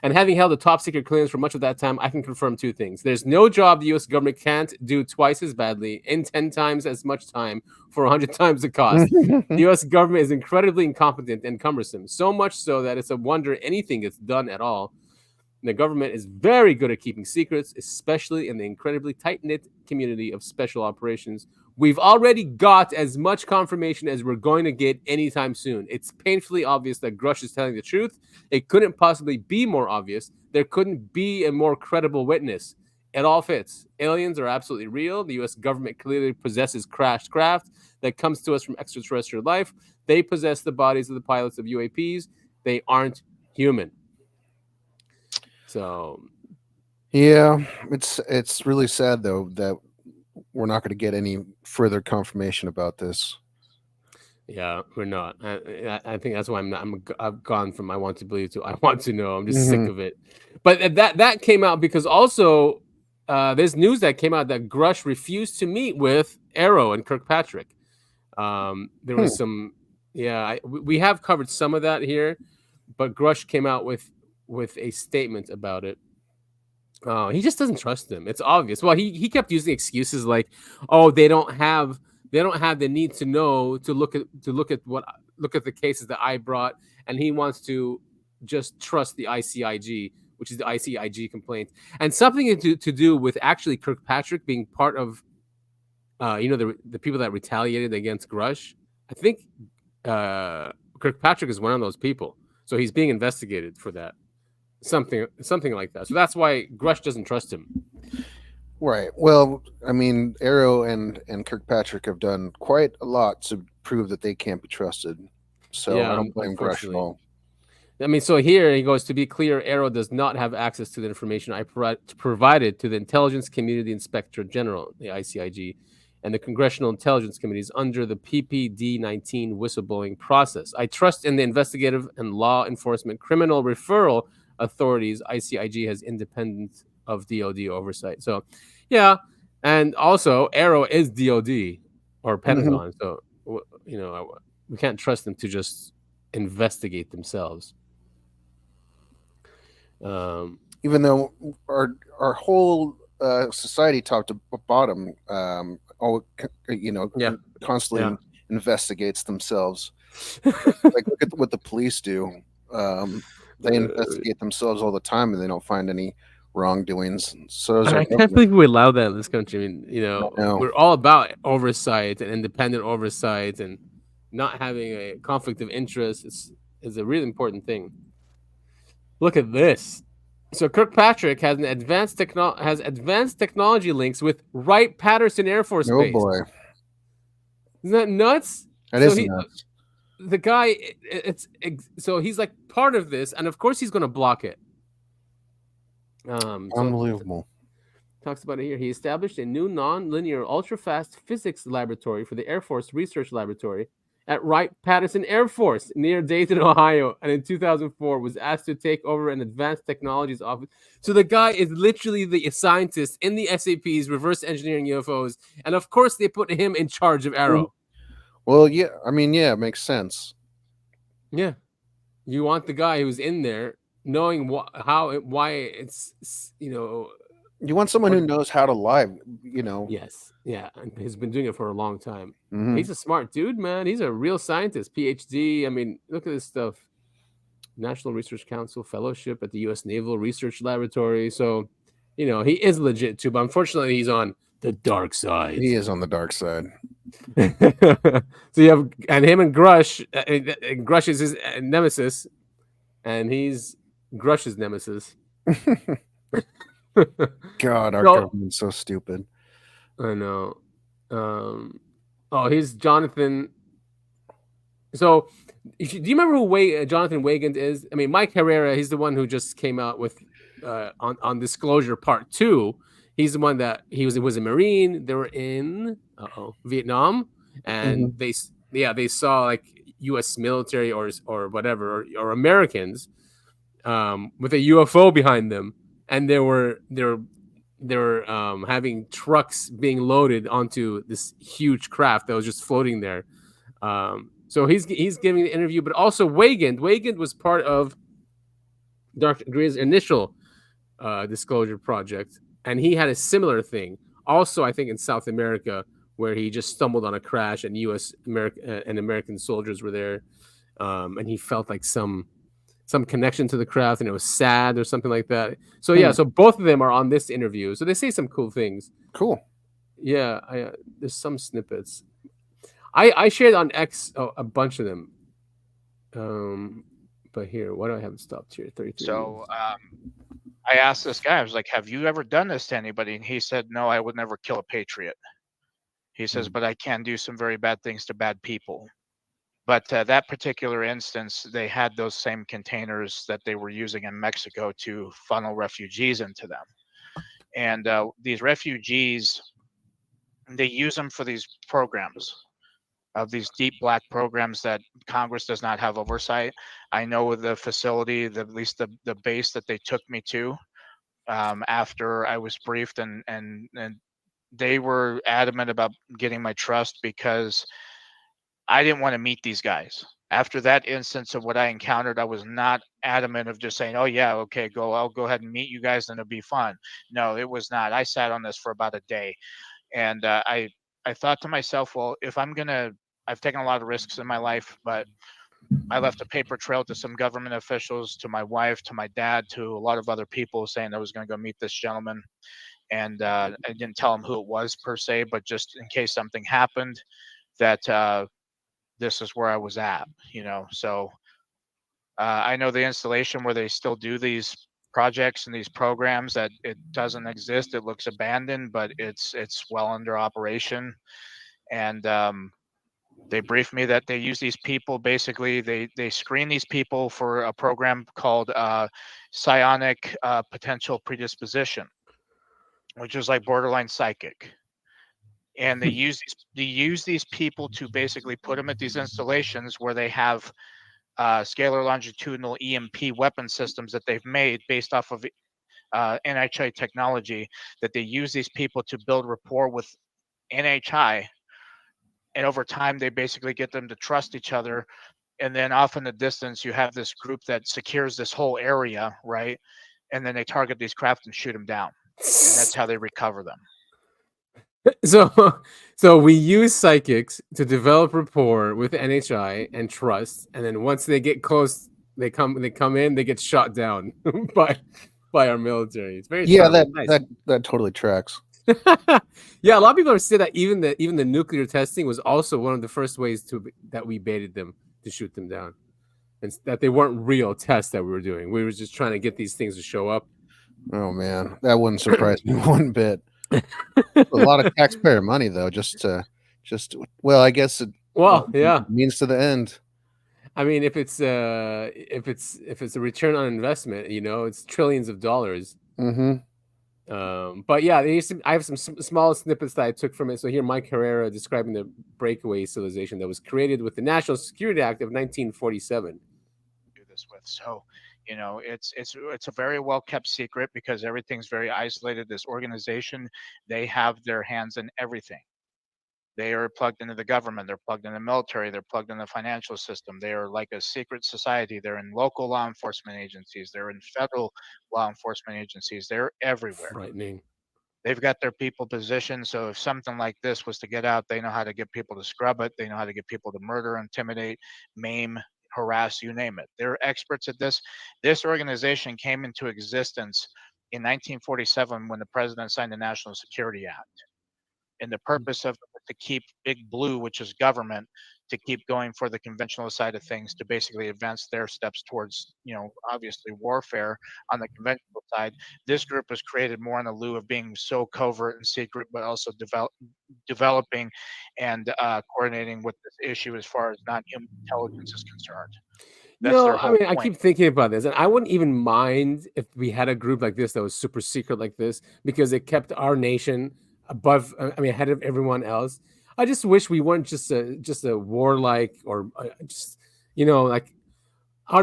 [SPEAKER 2] and having held a top secret clearance for much of that time, I can confirm two things. There's no job the U.S. government can't do twice as badly in 10 times as much time for 100 times the cost. The U.S. government is incredibly incompetent and cumbersome, so much so that it's a wonder anything gets done at all. The government is very good at keeping secrets, especially in the incredibly tight-knit community of special operations. We've already got as much confirmation as we're going to get anytime soon. It's painfully obvious that Grush is telling the truth. It couldn't possibly be more obvious. There couldn't be a more credible witness. It all fits. Aliens are absolutely real. The U.S. government clearly possesses crashed craft that comes to us from extraterrestrial life. They possess the bodies of the pilots of UAPs. They aren't human. So,
[SPEAKER 1] yeah, it's really sad though that we're not going to get any further confirmation about this.
[SPEAKER 2] Yeah, we're not. I think that's why I've gone from I want to believe to I want to know. I'm just sick of it. But that came out because also there's news that came out that Grush refused to meet with Arrow and Kirkpatrick. There was some, we have covered some of that here, but Grush came out with a statement about it. He just doesn't trust them. It's obvious. Well, he kept using excuses like, "Oh, they don't have the need to know to look at the cases that I brought," and he wants to just trust the ICIG, which is the ICIG complaint, and something to do with actually Kirkpatrick being part of, the people that retaliated against Grush. I think Kirkpatrick is one of those people, so he's being investigated for that. Something like that. So that's why Grush doesn't trust him.
[SPEAKER 1] Right. Well, I mean, Arrow and Kirkpatrick have done quite a lot to prove that they can't be trusted. So I don't blame Grush at all.
[SPEAKER 2] I mean, so here he goes, to be clear, Arrow does not have access to the information I provided to the Intelligence Community Inspector General, the ICIG, and the Congressional Intelligence Committees under the PPD-19 whistleblowing process. I trust in the investigative and law enforcement criminal referral authorities. ICIG has independent of DOD oversight. So, yeah, and also Arrow is DOD or Pentagon. So, we can't trust them to just investigate themselves.
[SPEAKER 1] Even though our whole society, top to bottom, constantly investigates themselves. Like, look at what the police do. They investigate themselves all the time, and they don't find any wrongdoings. So
[SPEAKER 2] I can't believe we allow that in this country. I mean, we're all about oversight and independent oversight, and not having a conflict of interest is a really important thing. Look at this. So Kirkpatrick has advanced technology links with Wright-Patterson Air Force Base. Oh boy, isn't that nuts?
[SPEAKER 1] That is nuts.
[SPEAKER 2] The guy, so he's like part of this, and of course he's going to block it.
[SPEAKER 1] Unbelievable.
[SPEAKER 2] Talks about it here. He established a new non-linear ultra-fast physics laboratory for the Air Force Research Laboratory at Wright-Patterson Air Force near Dayton, Ohio, and in 2004 was asked to take over an advanced technologies office. So the guy is literally the scientist in the SAPs reverse engineering UFOs, and of course they put him in charge of Arrow.
[SPEAKER 1] Well, yeah, I mean, yeah, it makes sense.
[SPEAKER 2] Yeah, you want the guy who's in there knowing why it's
[SPEAKER 1] You want someone who knows how to lie,
[SPEAKER 2] Yes, yeah, and he's been doing it for a long time.
[SPEAKER 1] Mm-hmm.
[SPEAKER 2] He's a smart dude, man. He's a real scientist, PhD. I mean, look at this stuff. National Research Council Fellowship at the U.S. Naval Research Laboratory. So, he is legit too, but unfortunately he's on the dark side.
[SPEAKER 1] He is on the dark side.
[SPEAKER 2] So you have, and him and Grush, Grush is his nemesis, and he's Grush's nemesis.
[SPEAKER 1] God, our government's so stupid.
[SPEAKER 2] I know. He's Jonathan. So, do you remember who Jonathan Weygandt is? I mean, Mike Herrera, he's the one who just came out with on Disclosure Part 2. He's the one that he was a Marine. They were in Vietnam, and
[SPEAKER 1] Mhm.
[SPEAKER 2] they saw like U.S. military or whatever or Americans with a UFO behind them, and they were having trucks being loaded onto this huge craft that was just floating there. So he's giving the interview, but also Weigand was part of Dr. Dre's initial disclosure project, and he had a similar thing. Also, I think in South America, where he just stumbled on a crash, and American soldiers were there, and he felt like some connection to the craft, and it was sad or something like that. So yeah,
[SPEAKER 1] Hmm.
[SPEAKER 2] so both of them are on this interview. So they say some cool things.
[SPEAKER 1] Cool.
[SPEAKER 2] Yeah, there's some snippets. I shared on X a bunch of them. But here, why do I have it stopped here? 33
[SPEAKER 4] So
[SPEAKER 2] minutes.
[SPEAKER 4] I asked this guy, I was like, "Have you ever done this to anybody?" And he said, "No, I would never kill a patriot." He says, "But I can do some very bad things to bad people." But that particular instance, they had those same containers that they were using in Mexico to funnel refugees into them. And these refugees, they use them for these programs, of these deep black programs that Congress does not have oversight. I know the facility, at least the base that they took me to, after I was briefed, and they were adamant about getting my trust because I didn't want to meet these guys. After that instance of what I encountered, I was not adamant of just saying, "Oh yeah, okay, I'll go ahead and meet you guys, and it'll be fun." No, it was not. I sat on this for about a day, and I thought to myself, well, if I'm gonna, I've taken a lot of risks in my life, but I left a paper trail to some government officials, to my wife, to my dad, to a lot of other people, saying I was going to go meet this gentleman, and I didn't tell him who it was per se, but just in case something happened, that this is where I was at, So I know the installation where they still do these projects and these programs, that it doesn't exist. It looks abandoned, but it's well under operation. And they briefed me that they use these people. Basically, they screen these people for a program called psionic potential predisposition, which is like borderline psychic. And they use these people to basically put them at these installations where they have scalar longitudinal EMP weapon systems that they've made based off of NHI technology, that they use these people to build rapport with NHI. And over time, they basically get them to trust each other. And then off in the distance, you have this group that secures this whole area, right? And then they target these craft and shoot them down. And that's how they recover them.
[SPEAKER 2] So, so we use psychics to develop rapport with NHI and trust, and then once they get close, they come in, they get shot down by our military. It's very
[SPEAKER 1] Yeah,
[SPEAKER 2] subtle,
[SPEAKER 1] that
[SPEAKER 2] nice.
[SPEAKER 1] that totally tracks.
[SPEAKER 2] Yeah, a lot of people are saying that even the nuclear testing was also one of the first ways that we baited them to shoot them down, and that they weren't real tests that we were doing. We were just trying to get these things to show up.
[SPEAKER 1] Oh man, that wouldn't surprise me one bit. A lot of taxpayer money though, well, I guess it
[SPEAKER 2] Well, yeah.
[SPEAKER 1] means to the end.
[SPEAKER 2] I mean, if it's a return on investment, it's trillions of dollars.
[SPEAKER 1] Mm-hmm.
[SPEAKER 2] But yeah, I have some small snippets that I took from it. So here, Mike Herrera describing the breakaway civilization that was created with the National Security Act of 1947.
[SPEAKER 4] Do this with. So, it's a very well kept secret because everything's very isolated. This organization, they have their hands in everything. They are plugged into the government. They're plugged in the military. They're plugged in the financial system. They are like a secret society. They're in local law enforcement agencies. They're in federal law enforcement agencies. They're everywhere.
[SPEAKER 2] Frightening.
[SPEAKER 4] They've got their people positioned. So if something like this was to get out, they know how to get people to scrub it. They know how to get people to murder, intimidate, maim, harass, you name it. They're experts at this. This organization came into existence in 1947 when the president signed the National Security Act. And the purpose of it, to keep big blue, which is government, to keep going for the conventional side of things, to basically advance their steps towards, obviously warfare on the conventional side. This group was created more in the lieu of being so covert and secret, but also developing and coordinating with this issue as far as non-human intelligence is concerned. That's their
[SPEAKER 2] I
[SPEAKER 4] whole
[SPEAKER 2] mean, I
[SPEAKER 4] point.
[SPEAKER 2] keep thinking about this, and I wouldn't even mind if we had a group like this that was super secret like this, because it kept our nation above, ahead of everyone else. I just wish we weren't just a warlike, or just, like,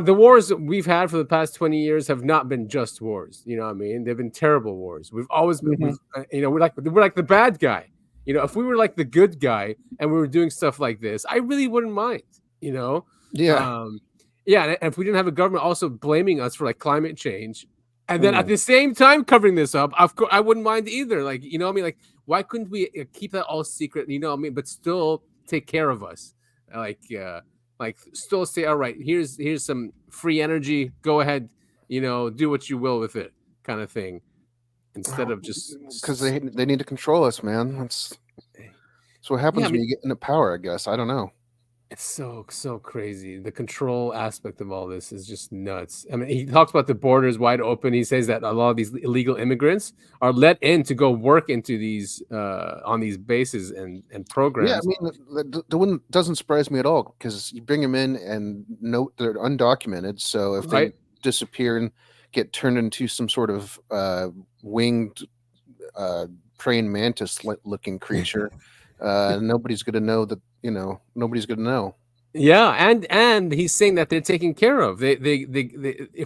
[SPEAKER 2] the wars that we've had for the past 20 years have not been just wars. You know what I mean? They've been terrible wars. We've always been, we're like the bad guy. If we were like the good guy and we were doing stuff like this, I really wouldn't mind.
[SPEAKER 1] Yeah.
[SPEAKER 2] Yeah, and if we didn't have a government also blaming us for like climate change, and then at the same time covering this up, of course, I wouldn't mind either. Like, what I mean? Like, why couldn't we keep that all secret? What I mean? But still take care of us, like still say, all right, here's some free energy. Go ahead, do what you will with it, kind of thing, instead of just
[SPEAKER 1] because they need to control us, man. That's what happens when you get into power, I guess. I don't know.
[SPEAKER 2] It's so crazy. The control aspect of all this is just nuts. I mean, he talks about the borders wide open. He says that a lot of these illegal immigrants are let in to go work into these on these bases and programs.
[SPEAKER 1] Yeah, I mean, the one doesn't surprise me at all, because you bring them in and note they're undocumented. So if they disappear and get turned into some sort of winged praying mantis looking creature, nobody's going to know that. Nobody's going to know.
[SPEAKER 2] Yeah, and he's saying that they're taken care of. They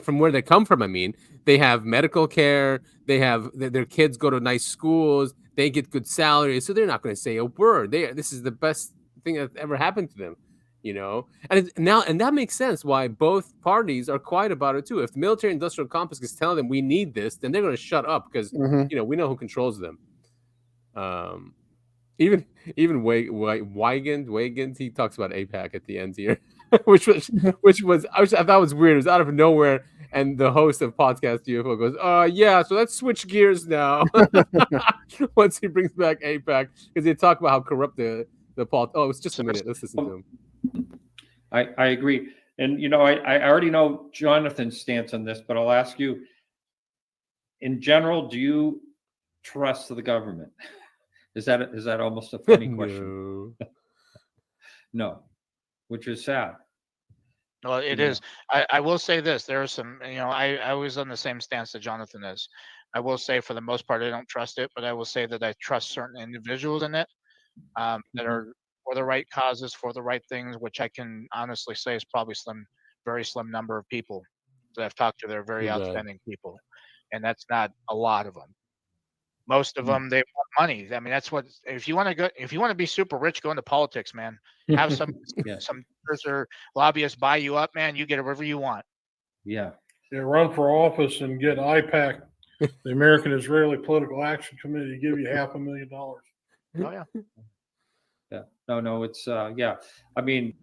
[SPEAKER 2] from where they come from. I mean, they have medical care. They have their kids go to nice schools. They get good salaries, so they're not going to say a word. This is the best thing that ever happened to them, And that makes sense why both parties are quiet about it too. If the military-industrial complex is telling them we need this, then they're going to shut up because we know who controls them. Even Weigand, he talks about APAC at the end here, which I thought was weird. It was out of nowhere, and the host of Podcast UFO goes, yeah, so let's switch gears now." Once he brings back APAC, because they talk about how corrupt the it's just a minute. Let's listen to him.
[SPEAKER 5] I agree, and I already know Jonathan's stance on this, but I'll ask you. In general, do you trust the government? Is that almost a funny question? No, which is sad.
[SPEAKER 4] Well, it is. I will say this. There are some, I was on the same stance that Jonathan is. I will say for the most part, I don't trust it, but I will say that I trust certain individuals in it that are for the right causes, for the right things, which I can honestly say is probably very slim number of people that I've talked to. They're very outstanding people, and that's not a lot of them. Most of them, they want money. I mean, that's what. If you want to be super rich, go into politics, man. Have some or lobbyists buy you up, man. You get whatever you want.
[SPEAKER 5] Yeah.
[SPEAKER 6] Run for office and get IPAC, the American Israeli Political Action Committee, give you $500,000.
[SPEAKER 4] Oh yeah.
[SPEAKER 5] Yeah. No. It's yeah. I mean.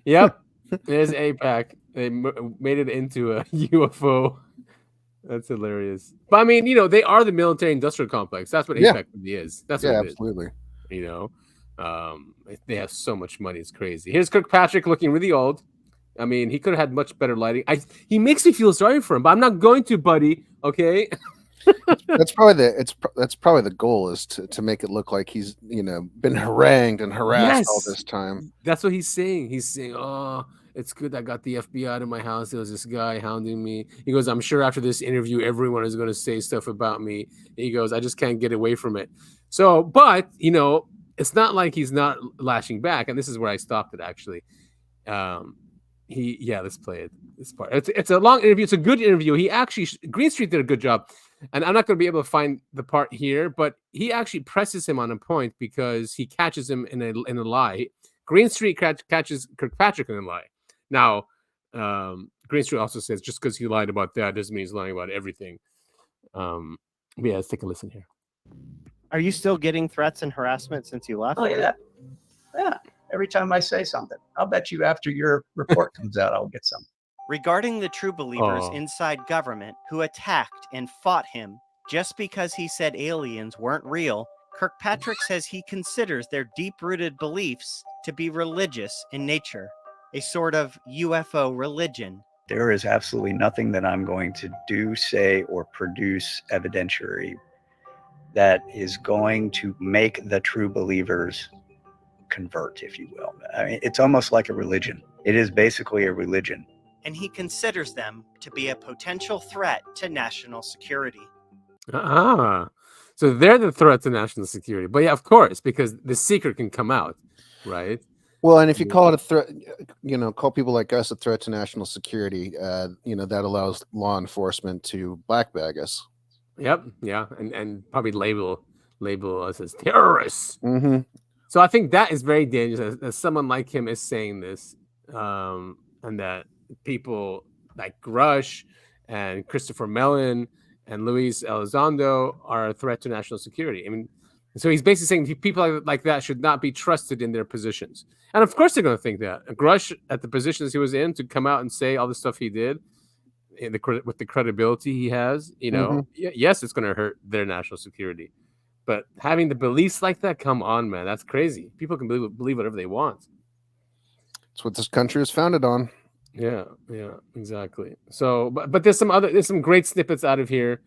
[SPEAKER 2] Yep. There's APAC. They made it into a UFO. That's hilarious. But I mean, they are the military-industrial complex. That's what APAC really is. That's what it
[SPEAKER 1] absolutely.
[SPEAKER 2] Is. They have so much money. It's crazy. Here's Kirkpatrick looking really old. I mean, he could have had much better lighting. He makes me feel sorry for him, but I'm not going to, buddy. Okay.
[SPEAKER 1] That's probably the goal, is to make it look like he's been harangued and harassed all this time.
[SPEAKER 2] That's what he's saying. He's saying, "Oh, it's good I got the FBI to my house. There was this guy hounding me." He goes, "I'm sure after this interview, everyone is going to say stuff about me." He goes, "I just can't get away from it." So, but it's not like he's not lashing back, and this is where I stopped it actually. Let's play it. This part. It's a long interview. It's a good interview. Greenstreet did a good job. And I'm not going to be able to find the part here, but he actually presses him on a point because he catches him in a lie. Greenstreet catches Kirkpatrick in a lie. Now, Greenstreet also says just because he lied about that doesn't mean he's lying about everything. Let's take a listen here.
[SPEAKER 7] Are you still getting threats and harassment since you left?
[SPEAKER 8] Oh, yeah. Yeah. Every time I say something, I'll bet you after your report comes out, I'll get some.
[SPEAKER 7] Regarding the true believers inside government who attacked and fought him just because he said aliens weren't real, Kirkpatrick says he considers their deep-rooted beliefs to be religious in nature, a sort of UFO religion.
[SPEAKER 8] There is absolutely nothing that I'm going to do, say, or produce evidentiary that is going to make the true believers convert, if you will. I mean, it's almost like a religion. It is basically a religion.
[SPEAKER 7] and he considers them to be a potential threat to national security.
[SPEAKER 2] So they're the threat to national security. But yeah, of course, because the secret can come out, right?
[SPEAKER 1] Well, and if you call it a threat, call people like us a threat to national security, that allows law enforcement to black bag us.
[SPEAKER 2] Yep. Yeah. And probably label us as terrorists.
[SPEAKER 1] Mm-hmm.
[SPEAKER 2] So I think that is very dangerous as someone like him is saying this, and that people like Rush and Christopher Mellon and Luis Elizondo are a threat to national security. I mean, so he's basically saying people like that should not be trusted in their positions. And of course they're going to think that. Grush, at the positions he was in, to come out and say all the stuff he did with the credibility he has, yes, it's going to hurt their national security. But having the beliefs like that, come on, man, that's crazy. People can believe whatever they want.
[SPEAKER 1] That's what this country is founded on.
[SPEAKER 2] Yeah, exactly. So, but there's some great snippets out of here.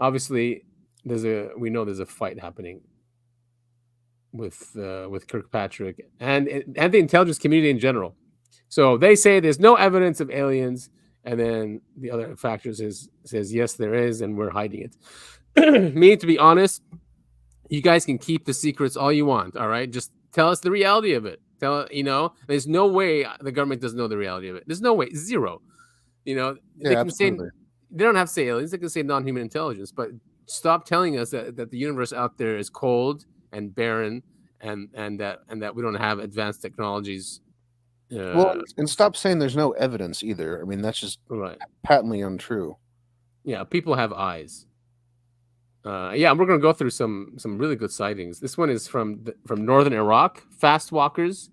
[SPEAKER 2] Obviously, we know there's a fight happening with Kirkpatrick and the intelligence community in general. So they say there's no evidence of aliens, and then the other factors says yes, there is, and we're hiding it. Me, to be honest, you guys can keep the secrets all you want. All right, just tell us the reality of it. There's no way the government doesn't know the reality of it. There's no way, zero. They can say, they don't have to say aliens. They can say non-human intelligence, but stop telling us that the universe out there is cold and barren, and that we don't have advanced technologies.
[SPEAKER 1] And stop saying there's no evidence either. I mean, that's just patently untrue.
[SPEAKER 2] Yeah, people have eyes. We're gonna go through some really good sightings. This one is from northern Iraq. Fast walkers,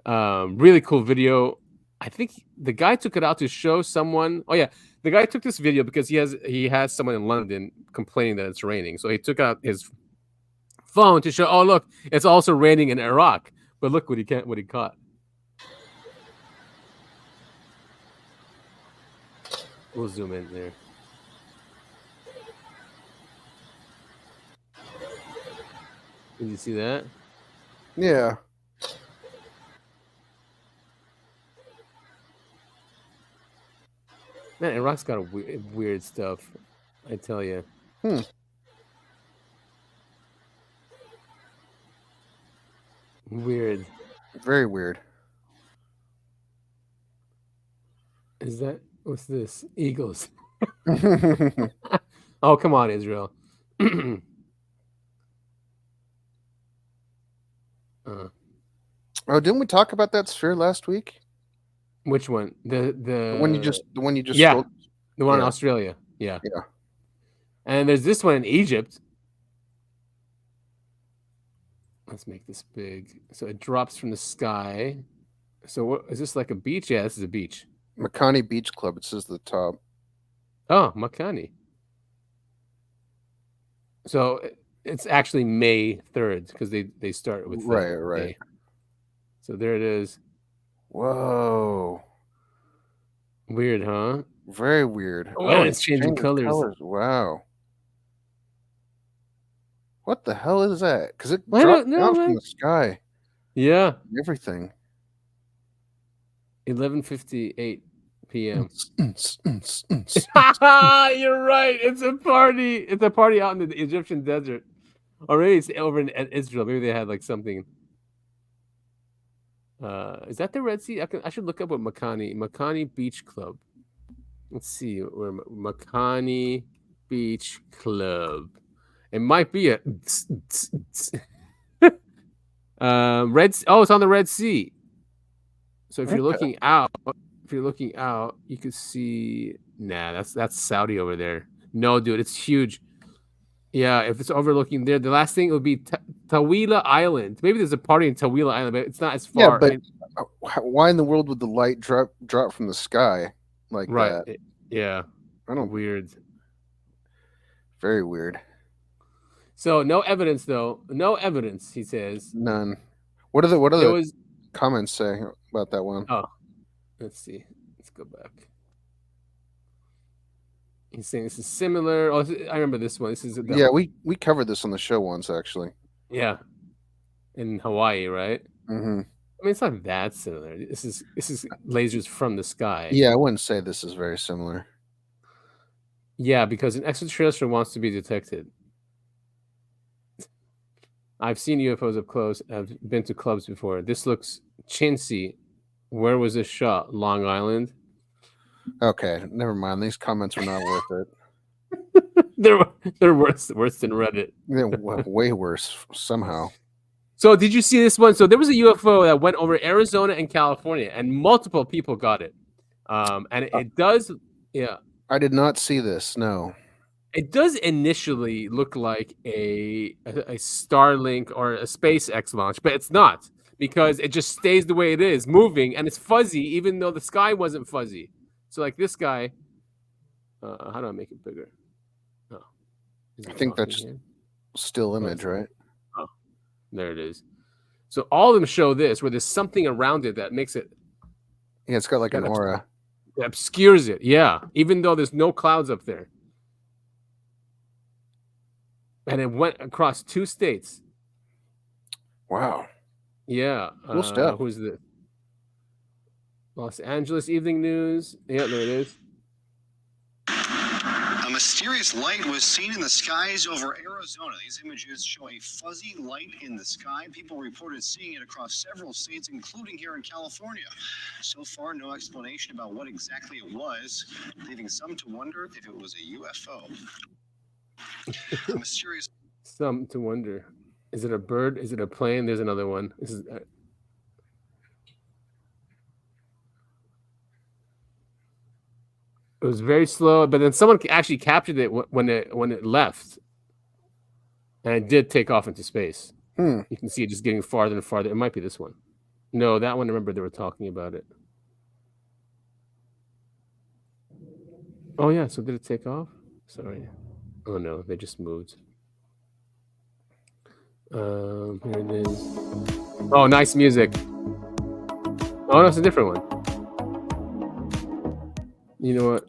[SPEAKER 2] really cool video. I think the guy took it out to show someone. Oh yeah, the guy took this video because he has someone in London complaining that it's raining. So he took out his phone to show. Oh look, it's also raining in Iraq. But look what he caught. We'll zoom in there. Did you see that?
[SPEAKER 1] Yeah.
[SPEAKER 2] Man, Iraq's got a weird stuff, I tell you. Weird.
[SPEAKER 1] Very weird.
[SPEAKER 2] What's this? Eagles. Oh, come on, Israel.
[SPEAKER 1] Oh, didn't we talk about that sphere last week?
[SPEAKER 2] Which one? The
[SPEAKER 1] one you just
[SPEAKER 2] the one in Australia. Yeah. And there's this one in Egypt. Let's make this big. So it drops from the sky. So what is this, like a beach? Yeah, this is a beach.
[SPEAKER 1] Makani Beach Club. It says the top.
[SPEAKER 2] Oh, Makani. So it's actually May 3rd because they start with
[SPEAKER 1] right.
[SPEAKER 2] May. So there it is.
[SPEAKER 1] Whoa.
[SPEAKER 2] Weird, huh?
[SPEAKER 1] Very weird.
[SPEAKER 2] Oh, it's changing colors.
[SPEAKER 1] Wow. What the hell is that? Because it dropped down from the sky.
[SPEAKER 2] Yeah.
[SPEAKER 1] Everything.
[SPEAKER 2] 11:58 p.m. You're right. It's a party. It's a party out in the Egyptian desert. Or maybe it's over in Israel. Maybe they had like something. Is that the Red Sea? I should look up what Makani Beach Club. Let's see where Makani Beach Club. It might be a Red. Oh, it's on the Red Sea. So if you're looking out, you could see. Nah, that's Saudi over there. No, dude, it's huge. Yeah, if it's overlooking there, the last thing would be Tawila Island. Maybe there's a party in Tawila Island, but it's not as far.
[SPEAKER 1] Yeah, but why in the world would the light drop from the sky like that?
[SPEAKER 2] Yeah,
[SPEAKER 1] I don't.
[SPEAKER 2] Weird.
[SPEAKER 1] Very weird.
[SPEAKER 2] So no evidence, though. No evidence, he says.
[SPEAKER 1] None. What are the comments say about that one?
[SPEAKER 2] Oh, let's see. Let's go back. He's saying this is similar. Oh, I remember this one. This is
[SPEAKER 1] we covered this on the show once, actually.
[SPEAKER 2] Yeah, in Hawaii, right?
[SPEAKER 1] Mm-hmm.
[SPEAKER 2] I mean, it's not that similar. This is lasers from the sky.
[SPEAKER 1] Yeah, I wouldn't say this is very similar.
[SPEAKER 2] Yeah, because an extraterrestrial wants to be detected. I've seen UFOs up close. I've been to clubs before. This looks chintzy. Where was this shot? Long Island.
[SPEAKER 1] Okay, never mind. These comments were not worth it.
[SPEAKER 2] They're worse than Reddit.
[SPEAKER 1] They're way worse somehow.
[SPEAKER 2] So did you see this one? So there was a UFO that went over Arizona and California, and multiple people got it. And it does, yeah.
[SPEAKER 1] I did not see this. No.
[SPEAKER 2] It does initially look like a Starlink or a SpaceX launch, but it's not, because it just stays the way it is, moving, and it's fuzzy, even though the sky wasn't fuzzy. So like this guy, how do I make it bigger? Oh,
[SPEAKER 1] I think that's still image, right?
[SPEAKER 2] Oh, there it is. So all of them show this, where there's something around it that makes it.
[SPEAKER 1] Yeah, it's got like an aura.
[SPEAKER 2] It obscures it, yeah, even though there's no clouds up there. And it went across 2 states.
[SPEAKER 1] Wow.
[SPEAKER 2] Yeah.
[SPEAKER 1] Cool stuff.
[SPEAKER 2] Who's this? Los Angeles Evening News. Yeah, there it is.
[SPEAKER 9] A mysterious light was seen in the skies over Arizona. These images show a fuzzy light in the sky. People reported seeing it across several states, including here in California. So far, no explanation about what exactly it was, leaving some to wonder if it was a UFO. A mysterious.
[SPEAKER 2] Some to wonder. Is it a bird? Is it a plane? There's another one. This is. It was very slow, but then someone actually captured it when it left, and it did take off into space. You can see it just getting farther and farther. It might be this one. No, that one. Remember, they were talking about it. Oh yeah. So did it take off? Sorry. Oh no, they just moved. Here it is. Oh, nice music. Oh no, it's a different one. You know what?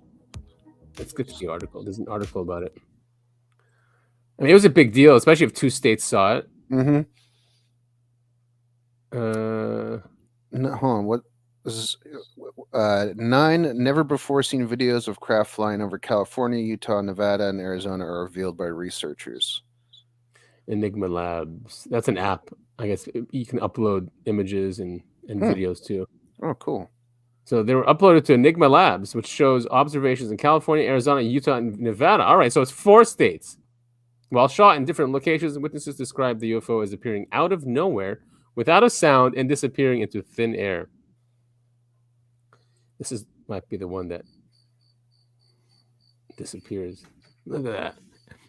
[SPEAKER 2] Let's get to the article. There's an article about it. I mean, it was a big deal, especially if 2 states saw it.
[SPEAKER 1] Mm-hmm. No, hold on. What this is? 9 never before seen videos of craft flying over California, Utah, Nevada, and Arizona are revealed by researchers.
[SPEAKER 2] Enigma Labs. That's an app. I guess you can upload images and videos too.
[SPEAKER 1] Oh, cool.
[SPEAKER 2] So they were uploaded to Enigma Labs, which shows observations in California, Arizona, Utah, and Nevada. All right, so it's 4 states. While shot in different locations, witnesses described the UFO as appearing out of nowhere, without a sound, and disappearing into thin air. This might be the one that disappears. Look at that.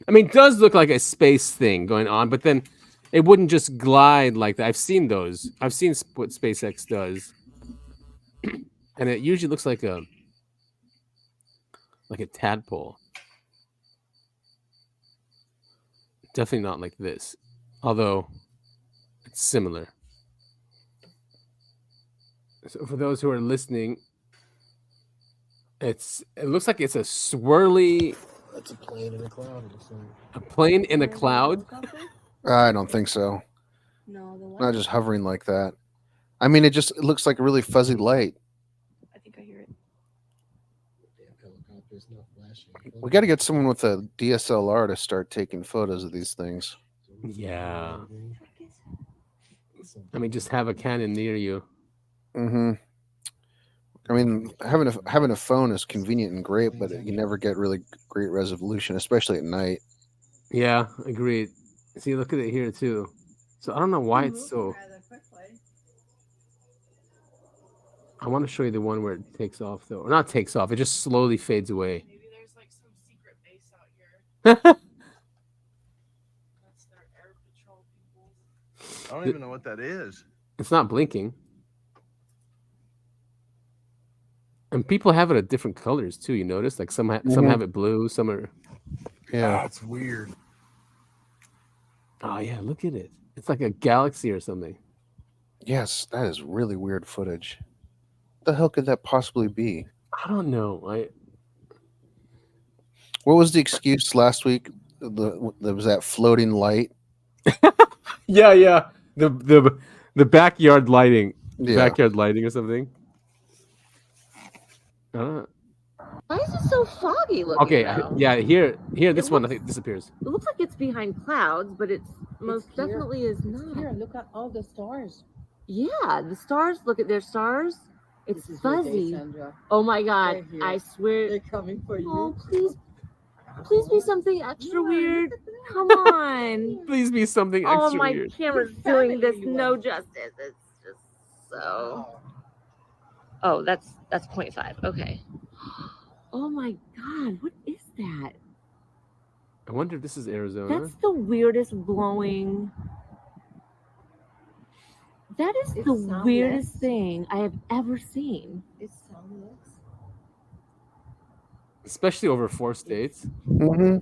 [SPEAKER 2] I mean, it does look like a space thing going on, but then it wouldn't just glide like that. I've seen those. I've seen what SpaceX does. And it usually looks like a tadpole. Definitely not like this, although it's similar. So for those who are listening, it looks like it's a swirly.
[SPEAKER 10] That's a plane in a cloud.
[SPEAKER 2] A plane in a cloud?
[SPEAKER 1] I don't think so.
[SPEAKER 11] No, the light.
[SPEAKER 1] Not just hovering like that. I mean, it looks like a really fuzzy light.
[SPEAKER 11] I think I hear it.
[SPEAKER 1] We got to get someone with a DSLR to start taking photos of these things.
[SPEAKER 2] Yeah. I mean, just have a Canon near you.
[SPEAKER 1] Mm-hmm. I mean, having a phone is convenient and great, but you never get really great resolution, especially at night.
[SPEAKER 2] Yeah, agreed. See, look at it here too. So I don't know why it's so. I want to show you the one where it takes off, though. Or not takes off. It just slowly fades away.
[SPEAKER 11] Maybe there's like some secret base out here. That's their air patrol people.
[SPEAKER 10] I don't even know what that is.
[SPEAKER 2] It's not blinking. And people have it at different colors too. You notice, like some have it blue, some are.
[SPEAKER 1] Yeah,
[SPEAKER 10] that's weird.
[SPEAKER 2] Oh yeah, look at it. It's like a galaxy or something.
[SPEAKER 1] Yes, that is really weird footage. What the hell could that possibly be?
[SPEAKER 2] I don't know.
[SPEAKER 1] What was the excuse last week? There was that floating light.
[SPEAKER 2] Yeah. The backyard lighting.
[SPEAKER 1] Yeah.
[SPEAKER 2] Backyard lighting or something.
[SPEAKER 12] Why is it so foggy looking?
[SPEAKER 2] Okay,
[SPEAKER 12] though?
[SPEAKER 2] yeah, here, this one I
[SPEAKER 12] looks-
[SPEAKER 2] think disappears.
[SPEAKER 12] It looks like it's behind clouds, but it's most
[SPEAKER 13] clear.
[SPEAKER 12] definitely is not.
[SPEAKER 13] Here, look at all the stars.
[SPEAKER 12] Yeah, the stars. Look at their stars. It's
[SPEAKER 13] This is your day,
[SPEAKER 12] fuzzy.
[SPEAKER 13] Sandra.
[SPEAKER 12] Oh my God!
[SPEAKER 13] They're here.
[SPEAKER 12] I swear.
[SPEAKER 13] They're coming for
[SPEAKER 12] Oh,
[SPEAKER 13] you.
[SPEAKER 12] please be something extra weird. Come on.
[SPEAKER 2] Please be something
[SPEAKER 12] Oh,
[SPEAKER 2] extra
[SPEAKER 12] my
[SPEAKER 2] weird.
[SPEAKER 12] camera's doing this no justice. It's just so. Oh, that's 0.5. Okay. Oh my God, what is that?
[SPEAKER 2] I wonder if this is Arizona.
[SPEAKER 12] That's the weirdest glowing. That is
[SPEAKER 13] It's
[SPEAKER 12] the
[SPEAKER 13] soundless.
[SPEAKER 12] weirdest thing I have ever seen.
[SPEAKER 13] It's soundless.
[SPEAKER 2] Especially over 4 states.
[SPEAKER 1] Mm-hmm.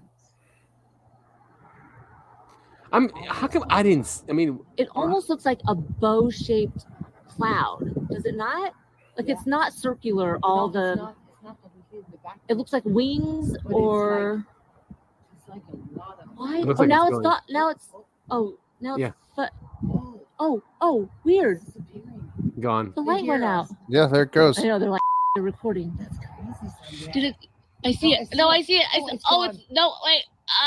[SPEAKER 2] How come I didn't? I mean,
[SPEAKER 12] It almost looks like a bow-shaped cloud. Does it not? Like it's not circular. All
[SPEAKER 13] No,
[SPEAKER 12] the.
[SPEAKER 13] It's not over here in the back.
[SPEAKER 12] It looks like wings
[SPEAKER 13] But it's
[SPEAKER 12] or.
[SPEAKER 13] It's like a lot of.
[SPEAKER 12] Why?
[SPEAKER 2] It looks
[SPEAKER 12] Oh,
[SPEAKER 2] like
[SPEAKER 12] now
[SPEAKER 2] it's
[SPEAKER 12] it's
[SPEAKER 2] going-
[SPEAKER 12] not. Now it's. Oh, now it's.
[SPEAKER 13] Oh,
[SPEAKER 12] Oh, weird.
[SPEAKER 13] disappearing.
[SPEAKER 2] gone.
[SPEAKER 12] The
[SPEAKER 13] They
[SPEAKER 12] light
[SPEAKER 13] hear
[SPEAKER 12] went out.
[SPEAKER 13] us.
[SPEAKER 1] Yeah, there it goes.
[SPEAKER 12] I know they're like they're recording.
[SPEAKER 13] That's crazy, Sandra.
[SPEAKER 12] Did it? I see
[SPEAKER 13] Oh,
[SPEAKER 12] it. No, I see it.
[SPEAKER 13] Oh, it's
[SPEAKER 12] Oh,
[SPEAKER 13] gone.
[SPEAKER 12] it's no. Wait.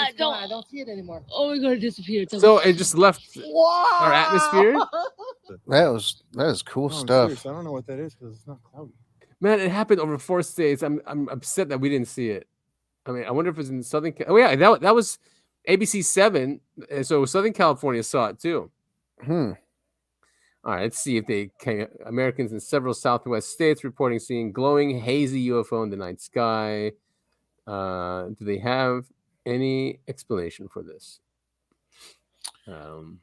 [SPEAKER 13] It's gone. I
[SPEAKER 12] Don't.
[SPEAKER 13] don't see it anymore.
[SPEAKER 12] Oh my God! It disappeared.
[SPEAKER 2] So it just left
[SPEAKER 13] Wow.
[SPEAKER 2] our atmosphere.
[SPEAKER 1] That is cool
[SPEAKER 10] No, I'm
[SPEAKER 1] stuff.
[SPEAKER 10] serious. I don't know what that is because it's not cloudy.
[SPEAKER 2] Man, it happened over 4 states. I'm upset that we didn't see it. I mean, I wonder if it's in Southern. Oh yeah, that was ABC 7. So Southern California saw it too.
[SPEAKER 1] Hmm.
[SPEAKER 2] All right, let's see if they can. Americans in several Southwest states reporting seeing glowing, hazy UFO in the night sky. Do they have any explanation for this?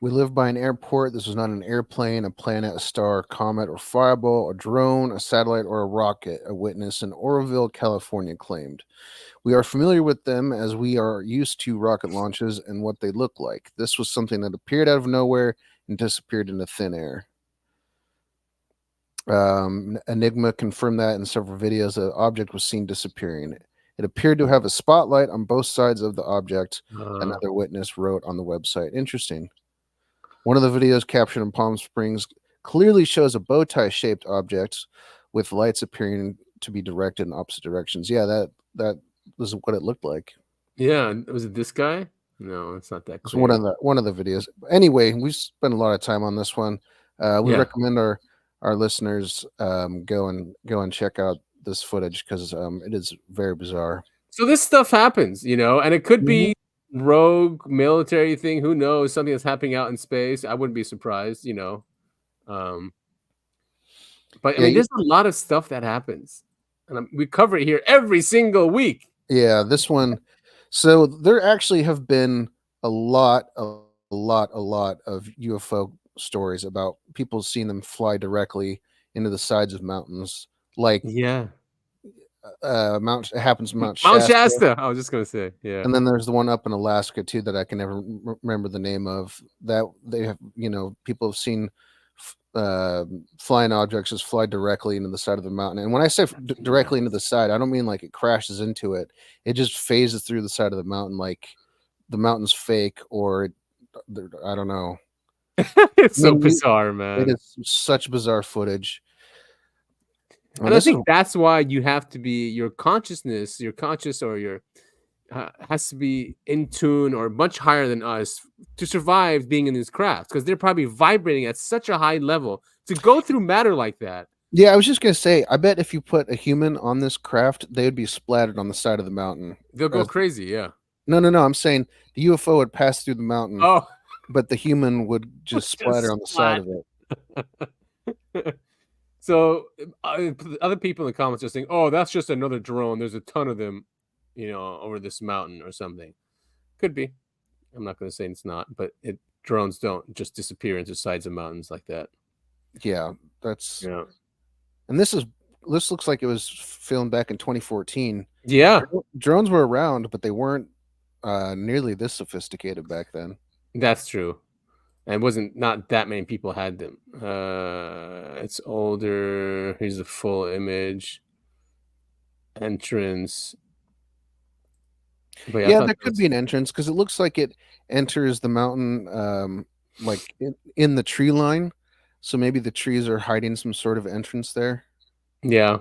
[SPEAKER 1] We live by an airport. This was not an airplane, a planet, a star, a comet, or fireball, a drone, a satellite, or a rocket, a witness in Oroville, California claimed. We are familiar with them as we are used to rocket launches and what they look like. This was something that appeared out of nowhere and disappeared into thin air. Enigma confirmed that in several videos. The object was seen disappearing. It appeared to have a spotlight on both sides of the object. Another witness wrote on the website. Interesting. One of the videos captured in Palm Springs clearly shows a bow tie shaped object with lights appearing to be directed in opposite directions. Yeah, that was what it looked like.
[SPEAKER 2] Yeah, was it this guy? No, it's not that
[SPEAKER 1] It's
[SPEAKER 2] clear.
[SPEAKER 1] one of the videos. Anyway, we spent a lot of time on this one. We
[SPEAKER 2] Yeah.
[SPEAKER 1] recommend our listeners go and check out this footage because it is very bizarre.
[SPEAKER 2] So this stuff happens, and it could be rogue military thing. Who knows? Something that's happening out in space. I wouldn't be surprised, But I mean, there's a lot of stuff that happens, and we cover it here every single week.
[SPEAKER 1] Yeah, this one. So there actually have been a lot of UFO stories about people seeing them fly directly into the sides of mountains. Like it happens in Mount
[SPEAKER 2] Shasta. I was just gonna say, yeah.
[SPEAKER 1] And then there's the one up in Alaska too that I can never remember the name of. That they have, people have seen flying objects just fly directly into the side of the mountain. And when I say directly into the side, I don't mean like it crashes into it. It just phases through the side of the mountain, like the mountain's fake, or I don't know.
[SPEAKER 2] It's so bizarre, man.
[SPEAKER 1] It is such bizarre footage.
[SPEAKER 2] And I think that's why you have to be your conscious or your has to be in tune or much higher than us to survive being in these crafts, because they're probably vibrating at such a high level to go through matter like that.
[SPEAKER 1] Yeah, I was just gonna say, I bet if you put a human on this craft, they would be splattered on the side of the mountain.
[SPEAKER 2] They'll go crazy, yeah.
[SPEAKER 1] No. I'm saying the UFO would pass through the mountain.
[SPEAKER 2] Oh,
[SPEAKER 1] but the human would just splatter on the side of
[SPEAKER 2] it. So other people in the comments are saying, "Oh, that's just another drone. There's a ton of them, over this mountain or something." Could be. I'm not going to say it's not, but drones don't just disappear into sides of mountains like that.
[SPEAKER 1] Yeah, that's. Yeah. And this looks like it was filmed back in 2014.
[SPEAKER 2] Yeah,
[SPEAKER 1] drones were around, but they weren't nearly this sophisticated back then.
[SPEAKER 2] That's true. And not that many people had them. It's older. Here's the full image. Entrance.
[SPEAKER 1] But yeah, there could be an entrance because it looks like it enters the mountain like in the tree line, So maybe the trees are hiding some sort of entrance there.
[SPEAKER 2] Yeah.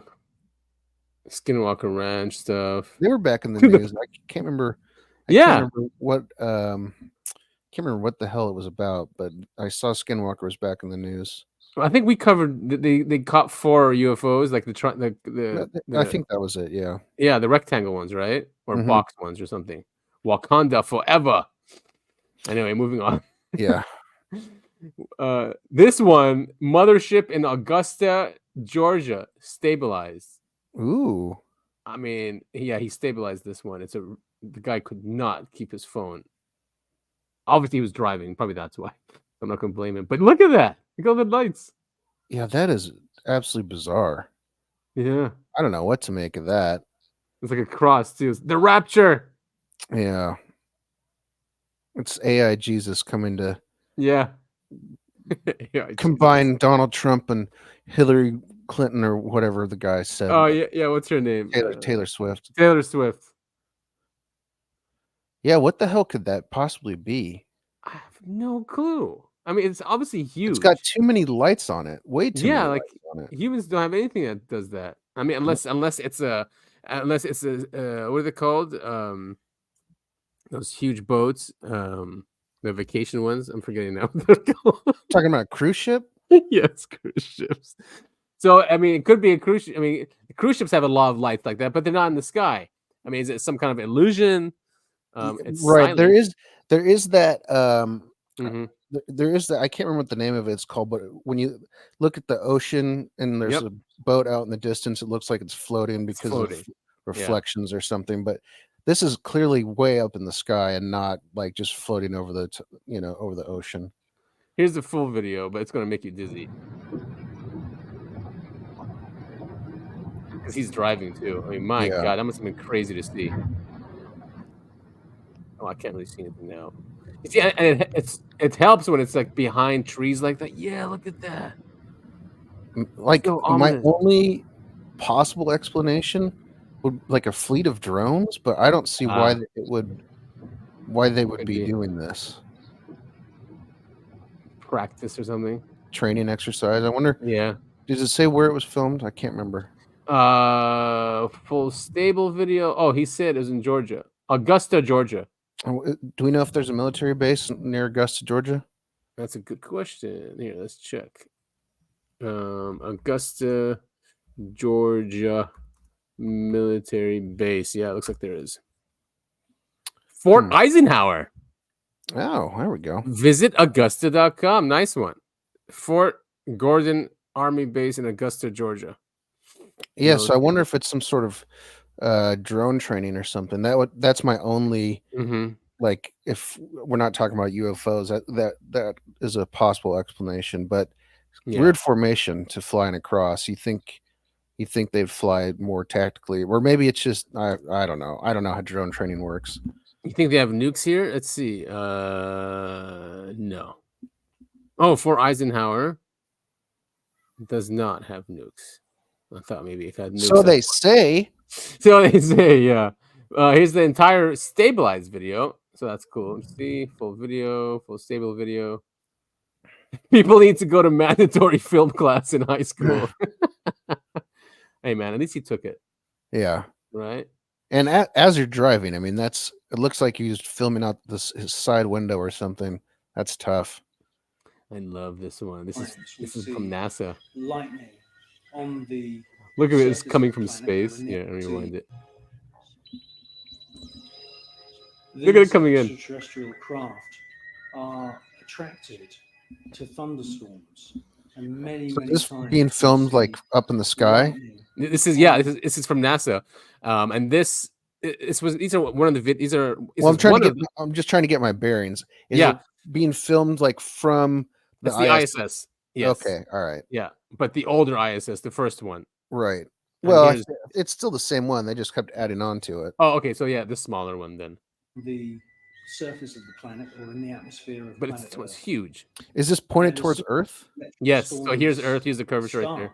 [SPEAKER 2] Skinwalker Ranch stuff.
[SPEAKER 1] They were back in the news. I can't remember. I
[SPEAKER 2] Yeah.
[SPEAKER 1] can't remember what. Can't remember what the hell it was about, but I saw Skinwalker was back in the news.
[SPEAKER 2] I think we covered. They caught 4 UFOs, like
[SPEAKER 1] I think that was it. Yeah.
[SPEAKER 2] Yeah, the rectangle ones, right? Or
[SPEAKER 1] Mhm.
[SPEAKER 2] box ones or something. Wakanda forever. Anyway, moving on.
[SPEAKER 1] Yeah.
[SPEAKER 2] This one, mothership in Augusta, Georgia, stabilized.
[SPEAKER 1] Ooh.
[SPEAKER 2] I mean, yeah, he stabilized this one. The guy could not keep his phone. Obviously, he was driving. Probably that's why. I'm not gonna blame him. But look at that. Look at all the lights.
[SPEAKER 1] Yeah, that is absolutely bizarre.
[SPEAKER 2] Yeah.
[SPEAKER 1] I don't know what to make of that.
[SPEAKER 2] It's like a cross too. The rapture.
[SPEAKER 1] Yeah. It's AI Jesus coming to
[SPEAKER 2] Yeah. Yeah.
[SPEAKER 1] combine Donald Trump and Hillary Clinton or whatever the guy said.
[SPEAKER 2] Oh yeah. What's her name?
[SPEAKER 1] Taylor Swift.
[SPEAKER 2] Taylor Swift.
[SPEAKER 1] Yeah, what the hell could that possibly be?
[SPEAKER 2] I have no clue. I mean, it's obviously huge.
[SPEAKER 1] It's got too many lights on it. Way too many
[SPEAKER 2] like
[SPEAKER 1] lights on it.
[SPEAKER 2] humans don't have anything that does that. I mean, unless it's a what are they called? Those huge boats, the vacation ones. I'm forgetting now. What they're called.
[SPEAKER 1] Talking about a cruise ship?
[SPEAKER 2] Yes, cruise ships. So I mean, it could be a cruise ship. I mean, cruise ships have a lot of lights like that, but they're not in the sky. I mean, is it some kind of illusion? It's
[SPEAKER 1] Right.
[SPEAKER 2] silent.
[SPEAKER 1] There is that
[SPEAKER 2] Mhm.
[SPEAKER 1] there is that, I can't remember what the name of it's called, but when you look at the ocean and there's
[SPEAKER 2] Yep.
[SPEAKER 1] a boat out in the distance, it looks like it's floating because
[SPEAKER 2] floating.
[SPEAKER 1] of reflections or something. But this is clearly way up in the sky and not like just floating over the over the ocean.
[SPEAKER 2] Here's the full video, but it's going to make you dizzy. Because he's driving too. I mean, my
[SPEAKER 1] Yeah.
[SPEAKER 2] God, that must have been crazy to see. Oh, I can't really see anything now. You see, and it helps when it's like behind trees like that. Yeah, look at that.
[SPEAKER 1] Like
[SPEAKER 2] So
[SPEAKER 1] my
[SPEAKER 2] ominous.
[SPEAKER 1] only possible explanation would like a fleet of drones, but I don't see why they would be doing this.
[SPEAKER 2] Practice or something.
[SPEAKER 1] Training exercise. I wonder.
[SPEAKER 2] Yeah.
[SPEAKER 1] Does it say where it was filmed? I can't remember.
[SPEAKER 2] Full stable video. Oh, he said it was in Georgia, Augusta, Georgia.
[SPEAKER 1] Do we know if there's a military base near Augusta, Georgia?
[SPEAKER 2] That's a good question. Here, let's check. Augusta, Georgia military base. Yeah, it looks like there is. Fort Eisenhower.
[SPEAKER 1] Oh, there we go.
[SPEAKER 2] Visit Augusta.com. Nice one. Fort Gordon Army Base in Augusta, Georgia.
[SPEAKER 1] Yeah, so I wonder if it's some sort of drone training or something. That's my only like, if we're not talking about UFOs, that is a possible explanation. But weird formation to flying across. You think they'd fly more tactically, or maybe it's just I don't know. I don't know how drone training works.
[SPEAKER 2] You think they have nukes here? Let's see. No. Oh, Fort Eisenhower does not have nukes. I thought maybe it had nukes.
[SPEAKER 1] So they say.
[SPEAKER 2] So they say, yeah. Here's the entire stabilized video. So that's cool. Let's see. Full video, full stable video. People need to go to mandatory film class in high school. Hey, man, at least he took it.
[SPEAKER 1] Yeah.
[SPEAKER 2] Right?
[SPEAKER 1] And as you're driving, I mean, it looks like he was filming out his side window or something. That's tough.
[SPEAKER 2] I love this one. This is from NASA.
[SPEAKER 14] Lightning on the
[SPEAKER 2] Look at it, it's coming from space. Yeah, let me rewind it. Look at it coming in.
[SPEAKER 14] Extraterrestrial craft are attracted to thunderstorms and many
[SPEAKER 1] This
[SPEAKER 14] times
[SPEAKER 1] being filmed like up in the sky.
[SPEAKER 2] This is from NASA, and these are one of the these are.
[SPEAKER 1] Well, I'm just trying to get my bearings. Is it being filmed like from
[SPEAKER 2] the ISS? Yes.
[SPEAKER 1] Okay. All right.
[SPEAKER 2] Yeah, but the older ISS, the first one.
[SPEAKER 1] Right. Well, it's still the same one. They just kept adding on to it.
[SPEAKER 2] Oh, okay. So yeah, the smaller one then.
[SPEAKER 14] The surface of the planet or in the atmosphere of
[SPEAKER 2] but it's huge.
[SPEAKER 1] Is this pointed towards Earth?
[SPEAKER 2] Yes. So here's Earth. Here's the curvature right there.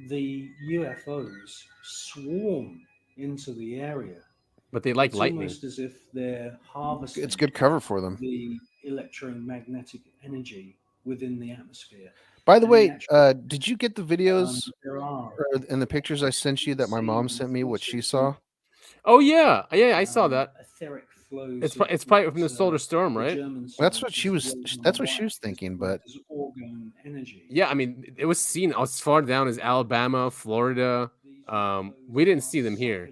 [SPEAKER 14] The UFOs swarm into the area.
[SPEAKER 2] But they like
[SPEAKER 14] it's
[SPEAKER 2] lightning.
[SPEAKER 14] Almost as if they're harvesting.
[SPEAKER 1] It's good cover for them.
[SPEAKER 14] The electromagnetic energy within the atmosphere.
[SPEAKER 1] By the
[SPEAKER 14] And
[SPEAKER 1] way,
[SPEAKER 14] actual,
[SPEAKER 1] did you get the videos
[SPEAKER 14] there are
[SPEAKER 1] and the pictures I sent you that my mom sent me? What she saw?
[SPEAKER 2] Oh yeah, I saw that.
[SPEAKER 14] etheric flows.
[SPEAKER 2] It's probably from the solar storm, right?
[SPEAKER 1] That's what she was. That's what she was thinking. But
[SPEAKER 14] orgone energy.
[SPEAKER 2] Yeah, I mean, it was seen as far down as Alabama, Florida. We didn't see them here.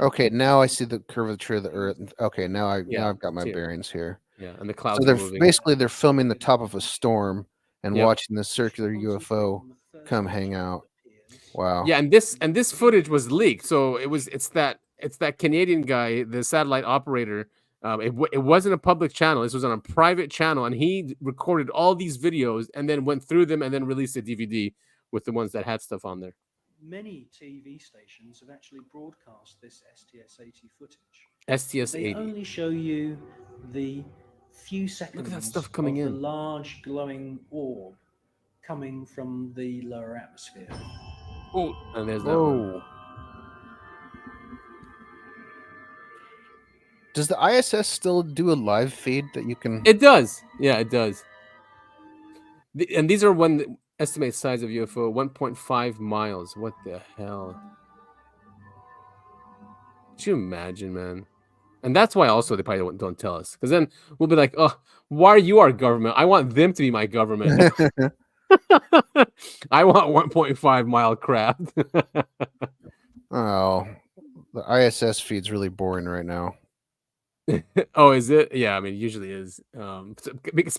[SPEAKER 1] okay, now I see the curvature of the Earth. Okay, now
[SPEAKER 2] Yeah,
[SPEAKER 1] I've got my
[SPEAKER 2] here.
[SPEAKER 1] bearings here.
[SPEAKER 2] Yeah, and the
[SPEAKER 1] So
[SPEAKER 2] clouds are
[SPEAKER 1] they're
[SPEAKER 2] moving.
[SPEAKER 1] basically they're filming the top of a storm and
[SPEAKER 2] Yep.
[SPEAKER 1] watching the circular UFO come hang out. Wow.
[SPEAKER 2] Yeah, and this footage was leaked. So it's that Canadian guy, the satellite operator. It wasn't a public channel. This was on a private channel, and he recorded all these videos and then went through them and then released a DVD with the ones that had stuff on there.
[SPEAKER 14] Many TV stations have actually broadcast this STS-80 footage.
[SPEAKER 2] STS-80.
[SPEAKER 14] They only show you the few seconds
[SPEAKER 2] Look at that stuff coming
[SPEAKER 14] of
[SPEAKER 2] in.
[SPEAKER 14] the large glowing orb coming from the lower atmosphere.
[SPEAKER 2] Oh, and there's that one.
[SPEAKER 1] Whoa. Does the ISS still do a live feed that you can?
[SPEAKER 2] It does. Yeah, it does. And these are one estimate size of UFO 1.5 miles. What the hell? Could you imagine, man? And that's why also they probably don't tell us, because then we'll be like, oh, why are you our government? I want them to be my government. I want 1.5 mile craft.
[SPEAKER 1] Oh, the ISS feed's really boring right now.
[SPEAKER 2] Oh, is it? Yeah, I mean, it usually is.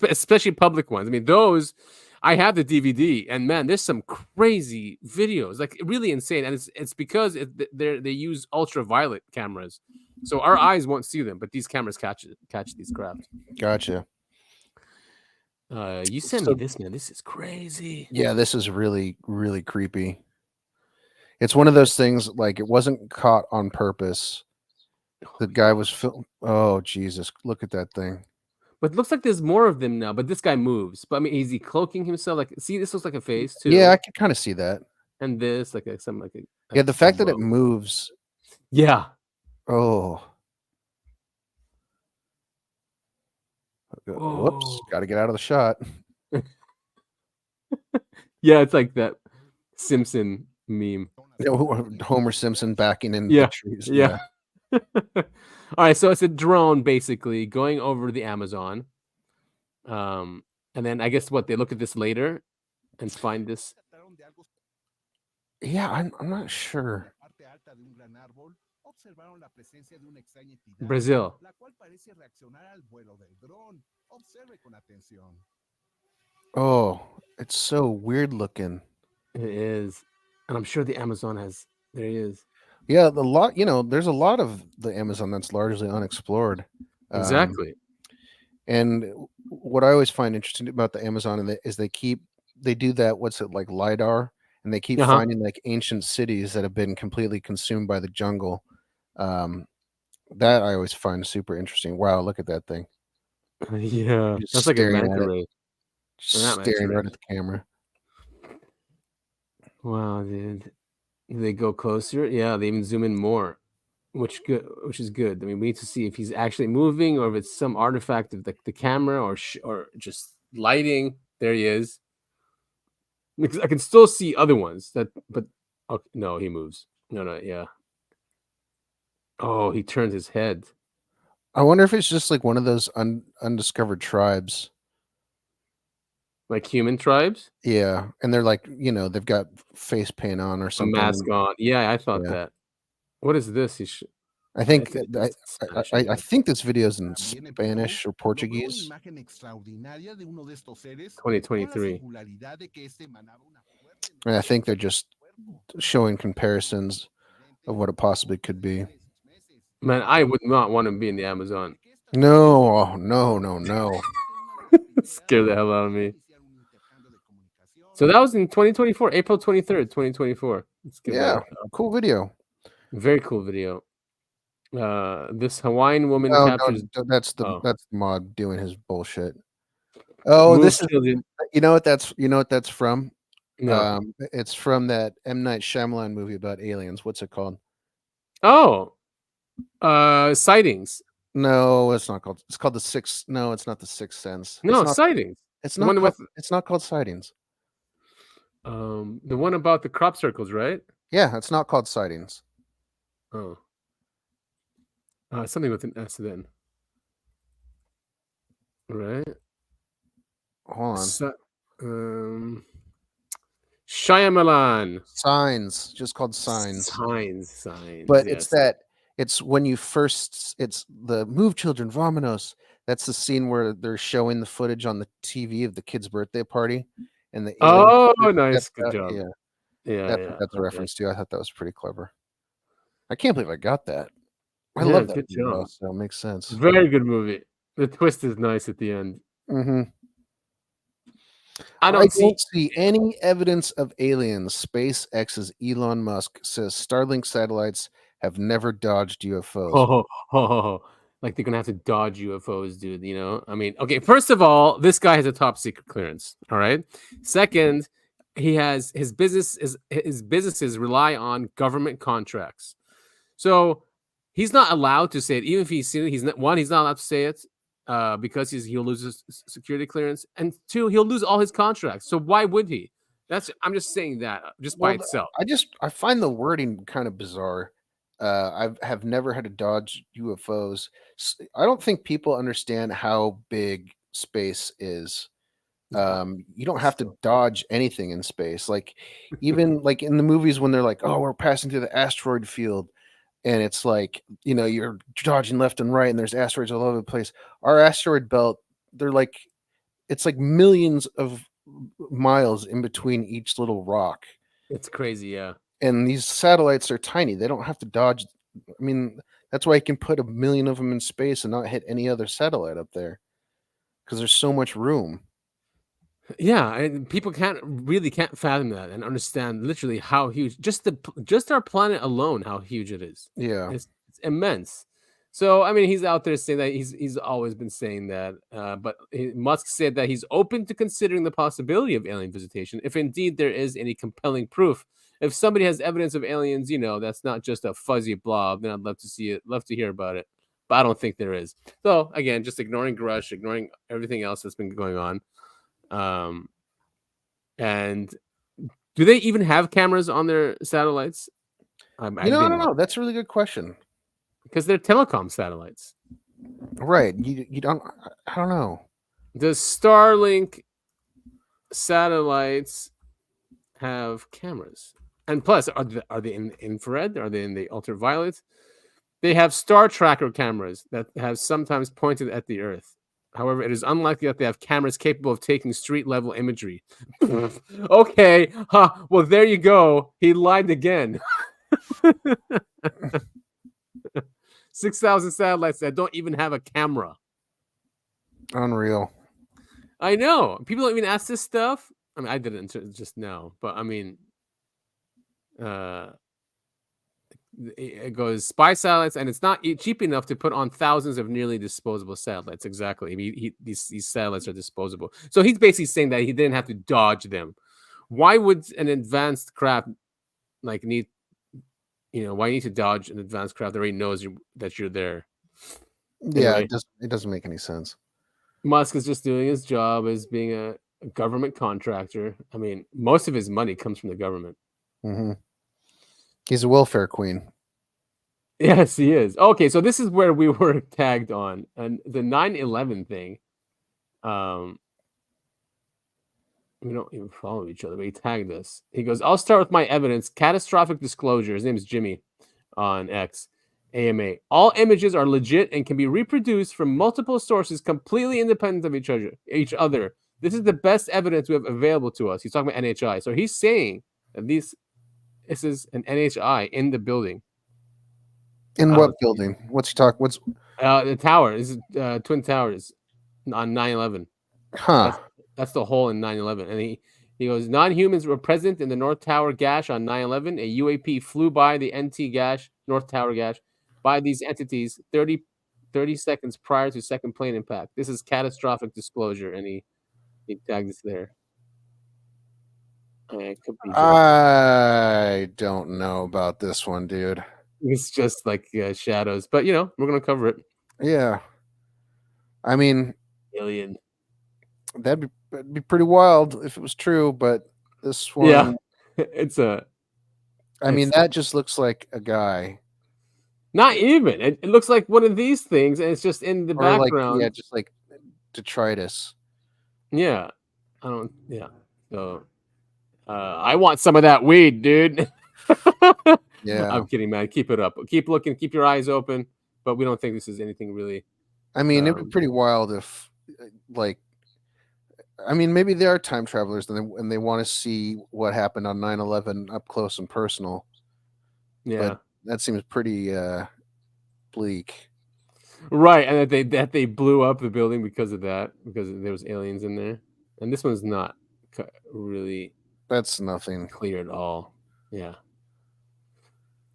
[SPEAKER 2] Especially public ones. I mean, those, I have the DVD, and man, there's some crazy videos, like really insane. And it's because they use ultraviolet cameras, so our eyes won't see them, but these cameras catch these craft.
[SPEAKER 1] Gotcha.
[SPEAKER 2] You sent me this, man. This is crazy.
[SPEAKER 1] Yeah, this is really, really creepy. It's one of those things, like, it wasn't caught on purpose. The guy was oh Jesus, look at that thing.
[SPEAKER 2] But it looks like there's more of them now, but this guy moves. But I mean, is he cloaking himself? Like, see, this looks like a face too.
[SPEAKER 1] Yeah, I can kind of see that.
[SPEAKER 2] And this, like
[SPEAKER 1] yeah, the fact that it moves.
[SPEAKER 2] Yeah.
[SPEAKER 1] Oh. Whoops, got to get out of the shot.
[SPEAKER 2] Yeah, it's like that Simpson meme.
[SPEAKER 1] Homer Simpson backing in
[SPEAKER 2] Yeah.
[SPEAKER 1] the trees.
[SPEAKER 2] Yeah. All right, so it's a drone basically going over the Amazon. And then I guess what, they look at this later and find this.
[SPEAKER 1] Yeah, I'm not sure.
[SPEAKER 2] Brazil.
[SPEAKER 1] Oh, it's so weird looking.
[SPEAKER 2] It is. And I'm sure the Amazon has, there he is.
[SPEAKER 1] Yeah, there's a lot of the Amazon that's largely unexplored.
[SPEAKER 2] Exactly.
[SPEAKER 1] And what I always find interesting about the Amazon is they do that, what's it, like LiDAR, and they keep finding like ancient cities that have been completely consumed by the jungle. That I always find super interesting. Wow, look at that thing.
[SPEAKER 2] Yeah,
[SPEAKER 1] Just
[SPEAKER 2] that's like a
[SPEAKER 1] staring at
[SPEAKER 2] manta
[SPEAKER 1] it.
[SPEAKER 2] ray.
[SPEAKER 1] Staring right at the camera.
[SPEAKER 2] Wow, dude. They go closer. Yeah, they even zoom in more, which is good. I mean, we need to see if he's actually moving or if it's some artifact of the camera or just lighting. There he is. Because I can still see other ones but okay, no, he moves. No, yeah. Oh, he turns his head.
[SPEAKER 1] I wonder if it's just like one of those undiscovered tribes.
[SPEAKER 2] Like human tribes?
[SPEAKER 1] Yeah, and they're like, they've got face paint on or something.
[SPEAKER 2] A mask on. Yeah, I thought that. What is this?
[SPEAKER 1] I think I think this video is in Spanish or Portuguese.
[SPEAKER 2] 2023.
[SPEAKER 1] And I think they're just showing comparisons of what it possibly could be.
[SPEAKER 2] Man, I would not want to be in the Amazon.
[SPEAKER 1] No.
[SPEAKER 2] Scare the hell out of me. So that was in 2024, April 23rd, 2024.
[SPEAKER 1] Yeah, cool video.
[SPEAKER 2] Very cool video. This Hawaiian woman captures.
[SPEAKER 1] No, that's the mod doing his bullshit. Oh, this is you know what that's from?
[SPEAKER 2] No.
[SPEAKER 1] It's from that M. Night Shyamalan movie about aliens. What's it called?
[SPEAKER 2] Oh, Sightings.
[SPEAKER 1] No, it's not called. It's called The Sixth. No, it's not The Sixth Sense.
[SPEAKER 2] No, Sightings.
[SPEAKER 1] It's
[SPEAKER 2] The
[SPEAKER 1] not.
[SPEAKER 2] one
[SPEAKER 1] Called,
[SPEAKER 2] with
[SPEAKER 1] it's not called sightings.
[SPEAKER 2] the one about the crop circles, right?
[SPEAKER 1] Yeah, it's not called sightings.
[SPEAKER 2] Oh, something with an S then, right?
[SPEAKER 1] Hold on.
[SPEAKER 2] Shyamalan.
[SPEAKER 1] Signs, just called signs.
[SPEAKER 2] Signs.
[SPEAKER 1] But
[SPEAKER 2] yes.
[SPEAKER 1] it's when you first. It's the Move Children, Vamonos. That's the scene where they're showing the footage on the TV of the kid's birthday party, and the alien.
[SPEAKER 2] Oh, nice, good job.
[SPEAKER 1] Yeah,
[SPEAKER 2] Yeah,
[SPEAKER 1] that's what that's a
[SPEAKER 2] okay.
[SPEAKER 1] reference to. I thought that was pretty clever. I can't believe I got that. I
[SPEAKER 2] Yeah,
[SPEAKER 1] love that
[SPEAKER 2] good
[SPEAKER 1] movie,
[SPEAKER 2] job.
[SPEAKER 1] though, so it makes sense.
[SPEAKER 2] Very good movie. The twist is nice at the end.
[SPEAKER 1] Mm-hmm.
[SPEAKER 2] I don't
[SPEAKER 1] see any evidence of aliens. SpaceX's Elon Musk says Starlink satellites have never dodged UFOs.
[SPEAKER 2] Like they're gonna have to dodge UFOs, dude. You know, I mean, okay. First of all, this guy has a top secret clearance. All right. Second, he has his businesses rely on government contracts, so he's not allowed to say it. Even if he's seen it, he's not allowed to say it because he'll lose his security clearance, and two, he'll lose all his contracts. So why would he? I'm just saying that just by itself.
[SPEAKER 1] I find the wording kind of bizarre. I have never had to dodge UFOs. I don't think people understand how big space is. You don't have to dodge anything in space. Like even like in the movies when they're like, oh, we're passing through the asteroid field, and it's like, you know, you're dodging left and right, and there's asteroids all over the place. Our asteroid belt, it's like millions of miles in between each little rock.
[SPEAKER 2] It's crazy, yeah.
[SPEAKER 1] And these satellites are tiny. They don't have to dodge. I mean, that's why you can put 1 million of them in space and not hit any other satellite up there, because there's so much room.
[SPEAKER 2] Yeah, and people can't fathom that and understand literally how huge just our planet alone, how huge it is.
[SPEAKER 1] Yeah,
[SPEAKER 2] it's immense. So I mean, he's out there saying that he's always been saying that, but Musk said that he's open to considering the possibility of alien visitation if indeed there is any compelling proof. If somebody has evidence of aliens, you know, that's not just a fuzzy blob, then I'd love to see it, love to hear about it. But I don't think there is. So again, just ignoring Grush, ignoring everything else that's been going on. And do they even have cameras on their satellites?
[SPEAKER 1] I don't know. That's a really good question.
[SPEAKER 2] Because they're telecom satellites,
[SPEAKER 1] right? You don't. I don't know.
[SPEAKER 2] The Starlink satellites have cameras, and plus, are they in infrared? Are they in the ultraviolet? They have star tracker cameras that have sometimes pointed at the Earth. However, it is unlikely that they have cameras capable of taking street-level imagery. Okay, well, there you go. He lied again. 6,000 satellites that don't even have a camera.
[SPEAKER 1] Unreal.
[SPEAKER 2] I know. People don't even ask this stuff. I mean, I didn't just now, but I mean, it goes spy satellites, and it's not cheap enough to put on thousands of nearly disposable satellites. Exactly. I mean, these satellites are disposable. So he's basically saying that he didn't have to dodge them. Why would an advanced craft like need? You know, why you need to dodge an advanced craft that already knows that you're there?
[SPEAKER 1] Yeah, anyway, it doesn't make any sense.
[SPEAKER 2] Musk is just doing his job as being a government contractor. I mean, most of his money comes from the government.
[SPEAKER 1] Mm-hmm. He's a welfare queen.
[SPEAKER 2] Yes, he is. Okay, so this is where we were tagged on, and the 9/11 thing. We don't even follow each other, but he tagged us. He goes, I'll start with my evidence. Catastrophic disclosure. His name is Jimmy on X. AMA. All images are legit and can be reproduced from multiple sources completely independent of each other. This is the best evidence we have available to us. He's talking about NHI. So he's saying that this is an NHI in the building.
[SPEAKER 1] In what building? What's he talking? What's
[SPEAKER 2] the tower? This is Twin Towers on 9/11.
[SPEAKER 1] Huh.
[SPEAKER 2] That's the hole in 9/11. And he goes, non-humans were present in the North Tower gash on 9/11. A UAP flew by the NT gash, North Tower gash, by these entities 30 seconds prior to second plane impact. This is catastrophic disclosure. And he tagged us there.
[SPEAKER 1] I don't know about this one, dude.
[SPEAKER 2] It's just like shadows. But, you know, we're going to cover it.
[SPEAKER 1] Yeah. I mean...
[SPEAKER 2] Alien.
[SPEAKER 1] That'd be It'd be pretty wild if it was true, but this one,
[SPEAKER 2] Yeah, it's a.
[SPEAKER 1] I mean,
[SPEAKER 2] it's-
[SPEAKER 1] that just looks like a guy.
[SPEAKER 2] Not even. It looks like one of these things, and it's just in the
[SPEAKER 1] Or like,
[SPEAKER 2] background.
[SPEAKER 1] yeah, just like detritus.
[SPEAKER 2] Yeah. I don't. Yeah. So, I want some of that weed, dude.
[SPEAKER 1] Yeah.
[SPEAKER 2] I'm kidding, man. Keep it up. Keep looking. Keep your eyes open. But we don't think this is anything really.
[SPEAKER 1] I mean, it'd be pretty wild if, like, I mean, maybe they are time travelers and they want to see what happened on 9/11 up close and personal.
[SPEAKER 2] Yeah.
[SPEAKER 1] But that seems pretty bleak.
[SPEAKER 2] Right, and that they blew up the building because of that, because there was aliens in there, and this one's not really.
[SPEAKER 1] That's nothing
[SPEAKER 2] clear at all. Yeah.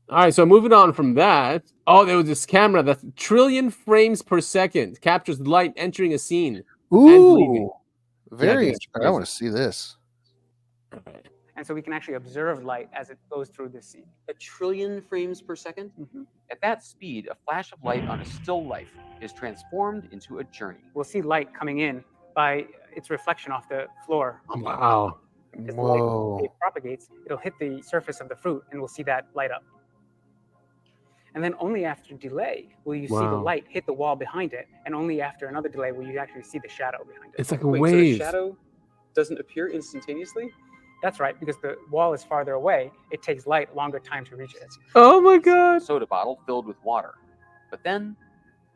[SPEAKER 2] All right, so moving on from that. Oh, there was this camera that's 1 trillion frames per second captures light entering a scene and leaving.
[SPEAKER 1] Ooh, very.
[SPEAKER 2] Yeah,
[SPEAKER 1] I want to see this.
[SPEAKER 15] And so we can actually observe light as it goes through this scene.
[SPEAKER 16] 1 trillion frames per second? At that speed, a flash of light on a still life is transformed into a journey.
[SPEAKER 15] We'll see light coming in by its reflection off the floor.
[SPEAKER 2] Wow.
[SPEAKER 15] As the light it propagates, it'll hit the surface of the fruit, and we'll see that light up. And then only after delay will you see the
[SPEAKER 2] Wow.
[SPEAKER 15] light hit the wall behind it, and only after another delay will you actually see the shadow behind it.
[SPEAKER 2] It's like a
[SPEAKER 16] Wait,
[SPEAKER 2] wave.
[SPEAKER 16] so the shadow doesn't appear instantaneously?
[SPEAKER 15] That's right, because the wall is farther away, it takes light longer time to reach it.
[SPEAKER 2] Oh my god.
[SPEAKER 16] Soda bottle filled with water. But then,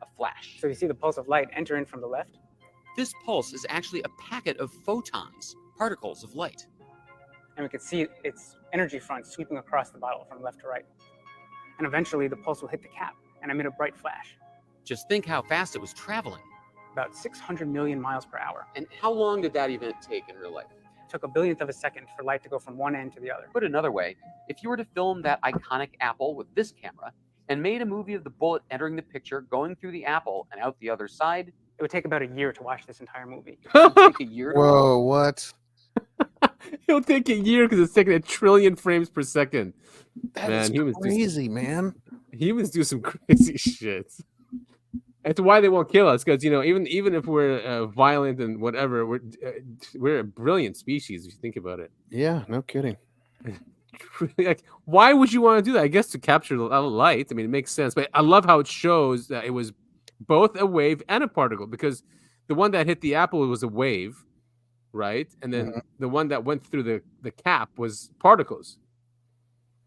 [SPEAKER 16] a flash.
[SPEAKER 15] So you see the pulse of light enter in from the left.
[SPEAKER 16] This pulse is actually a packet of photons, particles of light.
[SPEAKER 15] And we can see its energy front sweeping across the bottle from left to right. And eventually the pulse will hit the cap and emit a bright flash.
[SPEAKER 16] Just think how fast it was traveling.
[SPEAKER 15] About 600 million miles per hour.
[SPEAKER 16] And how long did that event take in real life?
[SPEAKER 15] It took a billionth of a second for light to go from one end to the other.
[SPEAKER 16] Put another way, if you were to film that iconic apple with this camera and made a movie of the bullet entering the picture, going through the apple and out the other side,
[SPEAKER 15] it would take about a year to watch this entire movie.
[SPEAKER 16] It would take a year to
[SPEAKER 1] Whoa, what?
[SPEAKER 2] It'll take a year because it's taking 1 trillion frames per second.
[SPEAKER 1] That is crazy, man.
[SPEAKER 2] Humans do some crazy shit. That's why they won't kill us, because even if we're violent and whatever, we're a brilliant species if you think about it.
[SPEAKER 1] Yeah, no kidding.
[SPEAKER 2] Like, why would you want to do that? I guess to capture the light. I mean, it makes sense, but I love how it shows that it was both a wave and a particle, because the one that hit the apple was a wave, right? And then the one that went through the cap was particles.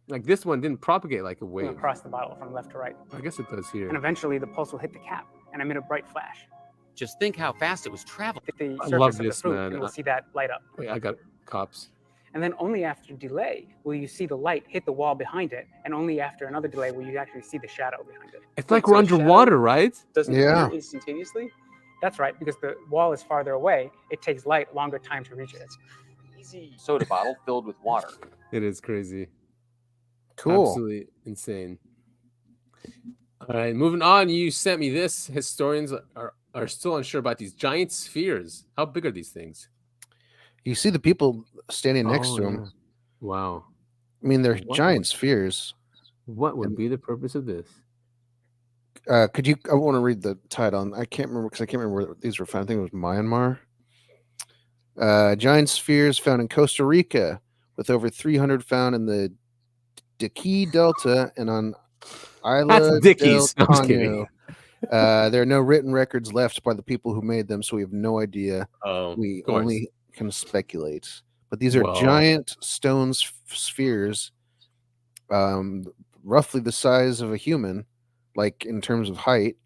[SPEAKER 2] Like this one didn't propagate like a wave.
[SPEAKER 15] Across the bottle from left to right.
[SPEAKER 2] I guess it does here.
[SPEAKER 15] And eventually the pulse will hit the cap and emit a bright flash.
[SPEAKER 16] Just think how fast it was traveling.
[SPEAKER 15] Hit the
[SPEAKER 2] I
[SPEAKER 15] surface
[SPEAKER 2] love
[SPEAKER 15] of the
[SPEAKER 2] this,
[SPEAKER 15] fruit,
[SPEAKER 2] man.
[SPEAKER 15] and we'll see that light up.
[SPEAKER 2] Wait, I got cops.
[SPEAKER 15] And then only after delay will you see the light hit the wall behind it, and only after another delay will you actually see the shadow behind it.
[SPEAKER 2] It's like we're underwater, right?
[SPEAKER 16] Doesn't
[SPEAKER 1] Yeah.
[SPEAKER 16] appear instantaneously?
[SPEAKER 15] That's right, because the wall is farther away, it takes light longer time to reach it.
[SPEAKER 16] Easy. Soda bottle filled with water.
[SPEAKER 2] It is crazy.
[SPEAKER 1] Cool.
[SPEAKER 2] Absolutely insane. All right, moving on. You sent me this. Historians are still unsure about these giant spheres. How big are these things?
[SPEAKER 1] You see the people standing next to them.
[SPEAKER 2] Yeah. Wow.
[SPEAKER 1] I mean, they're
[SPEAKER 2] What
[SPEAKER 1] giant
[SPEAKER 2] would-
[SPEAKER 1] spheres.
[SPEAKER 2] What would be the purpose of this?
[SPEAKER 1] Could you? I want to read the title. I can't remember because I can't remember where these were found. I think it was Myanmar. Giant spheres found in Costa Rica, with over 300 found in the Diqui Delta and on Isla del
[SPEAKER 2] Dickies. I'm just kidding.
[SPEAKER 1] Cano. There are no written records left by the people who made them, so we have no idea.
[SPEAKER 2] Oh,
[SPEAKER 1] We
[SPEAKER 2] of course.
[SPEAKER 1] only can speculate. But these are
[SPEAKER 2] Well-
[SPEAKER 1] giant stone spheres, roughly the size of a human, like in terms of height.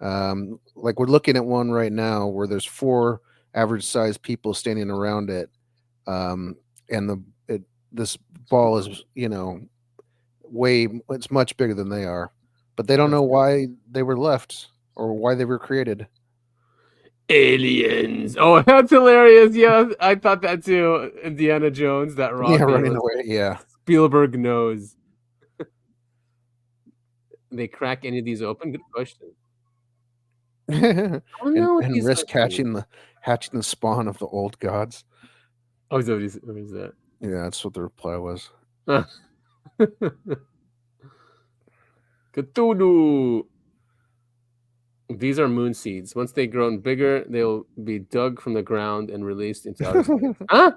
[SPEAKER 1] Like we're looking at one right now where there's 4 average sized people standing around it, and this ball is it's much bigger than they are, but they don't know why they were left or why they were created.
[SPEAKER 2] Aliens. Oh, that's hilarious. Yeah, I thought that too. Indiana Jones, that rock.
[SPEAKER 1] Yeah, running away. Yeah.
[SPEAKER 2] Spielberg knows. They crack any of these open? Good question.
[SPEAKER 1] and,
[SPEAKER 2] know what
[SPEAKER 1] and
[SPEAKER 2] these
[SPEAKER 1] risk
[SPEAKER 2] are.
[SPEAKER 1] hatching the spawn of the old gods.
[SPEAKER 2] Oh, so what is that?
[SPEAKER 1] Yeah, that's what the reply was.
[SPEAKER 2] Cthulhu. These are moon seeds. Once they've grown bigger, they'll be dug from the ground and released into outer space. Huh?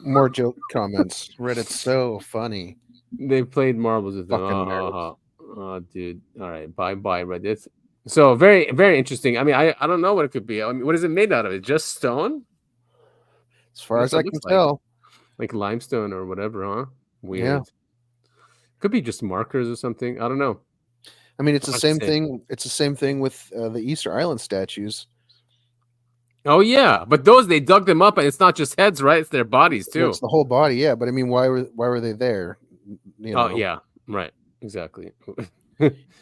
[SPEAKER 1] More joke comments. Reddit's so funny.
[SPEAKER 2] They played marbles with them.
[SPEAKER 1] Fucking
[SPEAKER 2] Oh, dude. All right. Bye, Reddit. So very, very interesting. I mean, I don't know what it could be. I mean, what is it made out of? It just stone?
[SPEAKER 1] As far as I can tell.
[SPEAKER 2] Like limestone or whatever, huh? Weird.
[SPEAKER 1] Yeah.
[SPEAKER 2] Could be just markers or something. I don't know.
[SPEAKER 1] I mean, it's the same thing. It's the same thing with the Easter Island statues.
[SPEAKER 2] Oh yeah, but those they dug them up, and it's not just heads, right? It's their bodies too.
[SPEAKER 1] It's the whole body, yeah. But I mean, why were they there? You know?
[SPEAKER 2] Oh yeah, right, exactly.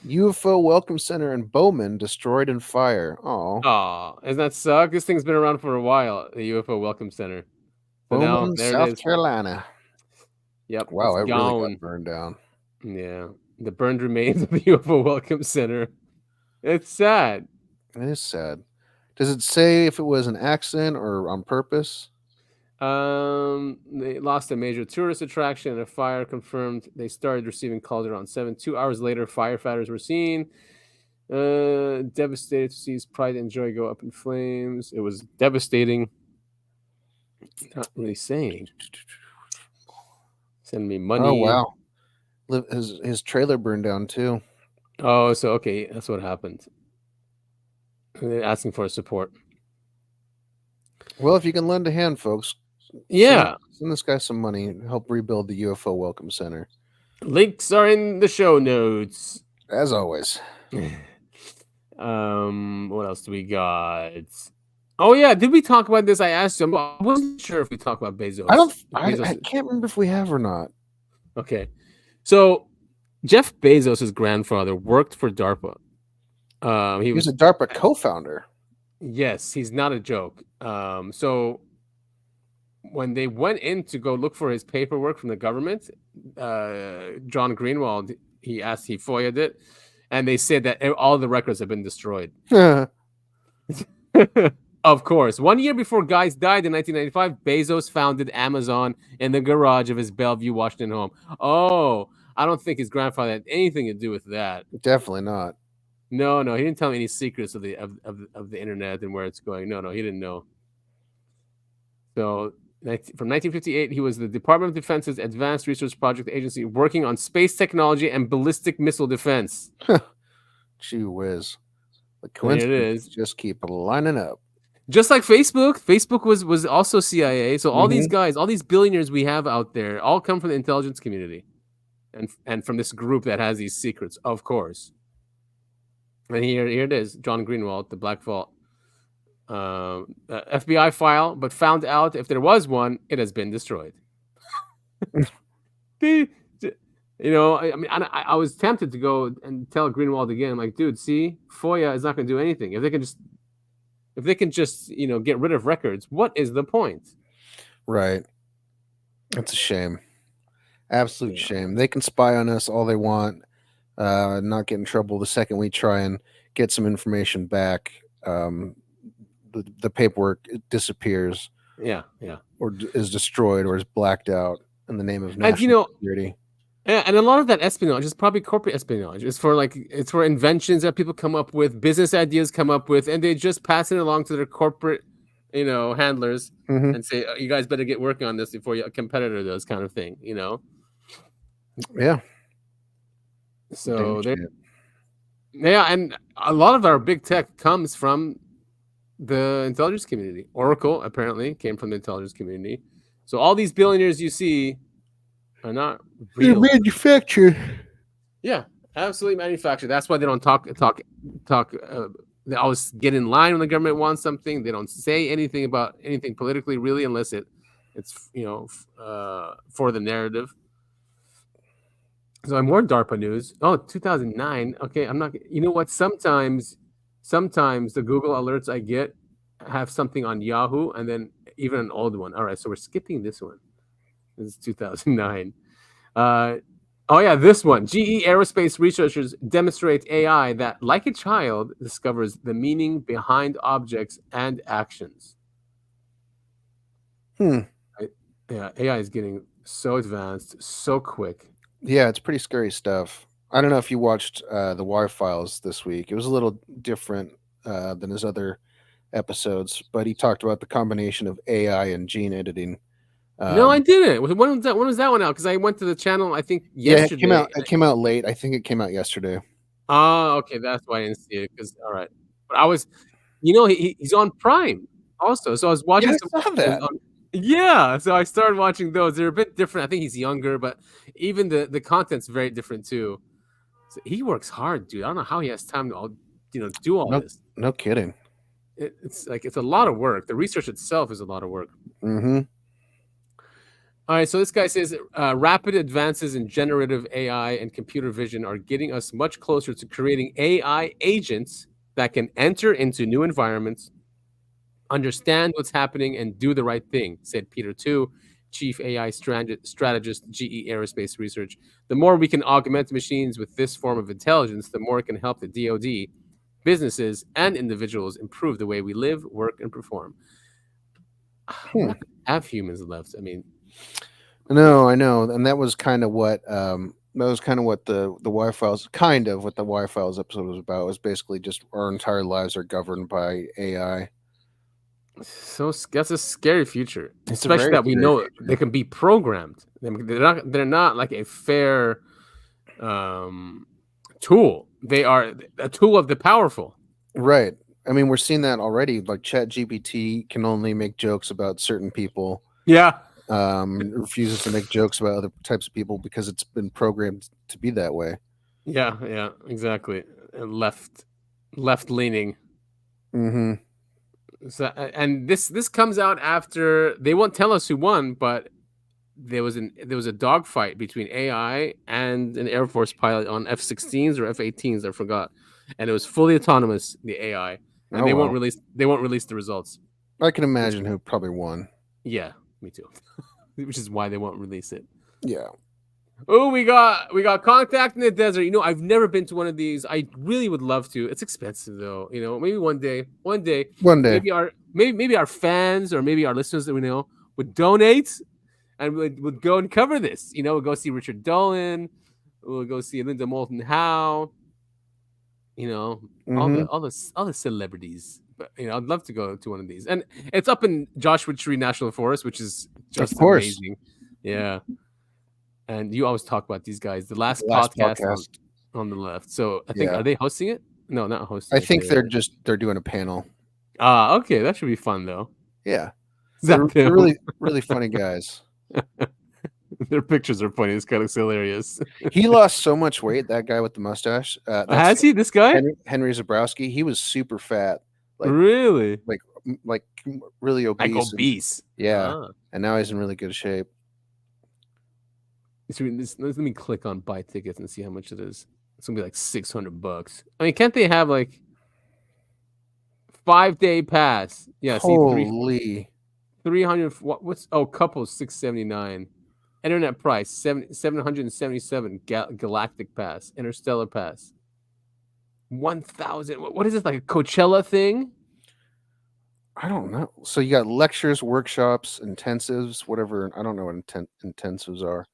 [SPEAKER 1] UFO Welcome Center in Bowman destroyed in fire.
[SPEAKER 2] Oh, doesn't that suck? This thing's been around for a while. The UFO Welcome Center. So
[SPEAKER 1] Bowman,
[SPEAKER 2] now, there
[SPEAKER 1] South
[SPEAKER 2] it is.
[SPEAKER 1] Carolina.
[SPEAKER 2] Yep.
[SPEAKER 1] Wow,
[SPEAKER 2] it's
[SPEAKER 1] it really
[SPEAKER 2] gone.
[SPEAKER 1] got burned down.
[SPEAKER 2] Yeah, the burned remains of the UFO Welcome Center. It's sad.
[SPEAKER 1] It is sad. Does it say if it was an accident or on purpose?
[SPEAKER 2] They lost a major tourist attraction and a fire confirmed. They started receiving calls around 7. 2 hours later, firefighters were seen. Devastated to see his pride and joy go up in flames. It was devastating. Not really saying. Send me money.
[SPEAKER 1] Oh wow. His trailer burned down too.
[SPEAKER 2] Oh, so okay, that's what happened. They're asking for support.
[SPEAKER 1] Well, if you can lend a hand, folks.
[SPEAKER 2] Yeah.
[SPEAKER 1] Send this guy some money and help rebuild the UFO Welcome Center.
[SPEAKER 2] Links are in the show notes.
[SPEAKER 1] As always.
[SPEAKER 2] What else do we got? Oh yeah, did we talk about this? I asked him. I wasn't sure if we talked about Bezos.
[SPEAKER 1] I can't remember if we have or not.
[SPEAKER 2] Okay. So Jeff Bezos' grandfather worked for DARPA. He was
[SPEAKER 1] a DARPA co-founder.
[SPEAKER 2] Yes, he's not a joke. So when they went in to go look for his paperwork from the government, John Greenwald, he FOIA'd it, and they said that all the records have been destroyed. Of course. 1 year before Guys died in 1995, Bezos founded Amazon in the garage of his Bellevue, Washington home. Oh, I don't think his grandfather had anything to do with that.
[SPEAKER 1] Definitely not.
[SPEAKER 2] No, he didn't tell me any secrets of the internet and where it's going. No, he didn't know. So from 1958, he was the Department of Defense's Advanced Research Project Agency working on space technology and ballistic missile defense.
[SPEAKER 1] Gee whiz. The
[SPEAKER 2] There it
[SPEAKER 1] coincidences
[SPEAKER 2] is.
[SPEAKER 1] just keep lining up.
[SPEAKER 2] Just like Facebook. Facebook was also CIA. So all these guys, all these billionaires we have out there, all come from the intelligence community. And from this group that has these secrets, of course. And here it is, John Greenwald, the Black Vault. FBI file, but found out if there was one, it has been destroyed. I mean, I was tempted to go and tell Greenwald again, I'm like, dude, see, FOIA is not going to do anything. If they can just get rid of records, what is the point?
[SPEAKER 1] Right. It's a shame. Absolute shame. They can spy on us all they want, not get in trouble the second we try and get some information back. The paperwork disappears.
[SPEAKER 2] Yeah.
[SPEAKER 1] Or is destroyed or is blacked out in the name of national security.
[SPEAKER 2] Yeah, and a lot of that espionage is probably corporate espionage. It's for inventions that people come up with, business ideas come up with, and they just pass it along to their corporate, handlers and say, oh, you guys better get working on this before a competitor does, kind of thing,
[SPEAKER 1] Yeah.
[SPEAKER 2] So and a lot of our big tech comes from the intelligence community. Oracle apparently came from the intelligence community. So all these billionaires you see are not real.
[SPEAKER 1] They're manufactured.
[SPEAKER 2] Yeah, absolutely manufactured. That's why they don't talk. They always get in line when the government wants something. They don't say anything about anything politically, really, unless it's for the narrative. So more DARPA news. Oh, 2009. Okay, I'm not. You know what? Sometimes the Google alerts I get have something on Yahoo, and then even an old one. All right, so we're skipping this one. This is 2009. Oh yeah, this one. GE Aerospace researchers demonstrate AI that, like a child, discovers the meaning behind objects and actions. Yeah, AI is getting so advanced, so quick.
[SPEAKER 1] Yeah, it's pretty scary stuff. I don't know if you watched the Y-Files this week. It was a little different than his other episodes, but he talked about the combination of AI and gene editing.
[SPEAKER 2] No, I didn't. When was that? When was that one out? Because I went to the channel, I think yesterday.
[SPEAKER 1] Yeah, it came out late. I think it came out yesterday.
[SPEAKER 2] Oh, okay, that's why I didn't see it. Because all right, but I was, he's on Prime also, so I was watching.
[SPEAKER 1] Yeah, I saw that.
[SPEAKER 2] Yeah, so I started watching those. They're a bit different. I think he's younger, but even the content's very different too. So he works hard, dude. I don't know how he has time to do all this.
[SPEAKER 1] No kidding.
[SPEAKER 2] It's a lot of work. The research itself is a lot of work.
[SPEAKER 1] Mm-hmm.
[SPEAKER 2] All right, so this guy says rapid advances in generative AI and computer vision are getting us much closer to creating AI agents that can enter into new environments, understand what's happening, and do the right thing, said Peter Tu, Chief AI Strategist, GE Aerospace Research. The more we can augment machines with this form of intelligence, the more it can help the DoD, businesses, and individuals improve the way we live, work, and perform. We're not gonna have humans left. I mean,
[SPEAKER 1] no, I know, and that was kind of what the Y-Files episode was about. It was basically just our entire lives are governed by AI.
[SPEAKER 2] So that's a scary future,
[SPEAKER 1] It's a
[SPEAKER 2] especially
[SPEAKER 1] very
[SPEAKER 2] that we
[SPEAKER 1] scary
[SPEAKER 2] know
[SPEAKER 1] future.
[SPEAKER 2] they can be programmed. They're not like a fair tool. They are a tool of the powerful.
[SPEAKER 1] Right. I mean, we're seeing that already. Like ChatGPT can only make jokes about certain people.
[SPEAKER 2] Yeah.
[SPEAKER 1] Refuses to make jokes about other types of people because it's been programmed to be that way.
[SPEAKER 2] Yeah, exactly. And left leaning.
[SPEAKER 1] Mm-hmm.
[SPEAKER 2] So, and this comes out after they won't tell us who won, but there was a dogfight between AI and an Air Force pilot on F-16s or F-18s, I forgot, and it was fully autonomous, the AI, and they won't release the results.
[SPEAKER 1] I can imagine who probably won.
[SPEAKER 2] Yeah, me too. Which is why they won't release it.
[SPEAKER 1] Yeah.
[SPEAKER 2] Oh, we got Contact in the Desert. I've never been to one of these. I really would love to. It's expensive though. Maybe one day. Maybe our fans or maybe our listeners that we know would donate and would go and cover this. We'll go see Richard Dolan. We'll go see Linda Moulton Howe. All the celebrities. But I'd love to go to one of these. And it's up in Joshua Tree National Forest, which is just amazing. Yeah. And you always talk about these guys. The last podcast. On the left. So I think are they hosting it? No, not hosting.
[SPEAKER 1] I think they're doing a panel.
[SPEAKER 2] Okay, that should be fun though.
[SPEAKER 1] Yeah, they're really really funny guys.
[SPEAKER 2] Their pictures are funny. It's kind of hilarious.
[SPEAKER 1] He lost so much weight. That guy with the mustache.
[SPEAKER 2] Has he? This guy,
[SPEAKER 1] Henry Zabrowski. He was super fat.
[SPEAKER 2] Really?
[SPEAKER 1] Like really obese.
[SPEAKER 2] Like obese.
[SPEAKER 1] Yeah, and now he's in really good shape.
[SPEAKER 2] Let me click on buy tickets and see how much it is. It's gonna be like $600. I mean, can't they have like 5-day pass? Yeah,
[SPEAKER 1] holy
[SPEAKER 2] 300. What's couples $679. Internet price $777. Galactic pass, interstellar pass 1,000. What is this, like a Coachella thing?
[SPEAKER 1] I don't know. So you got lectures, workshops, intensives, whatever. I don't know what intensives are.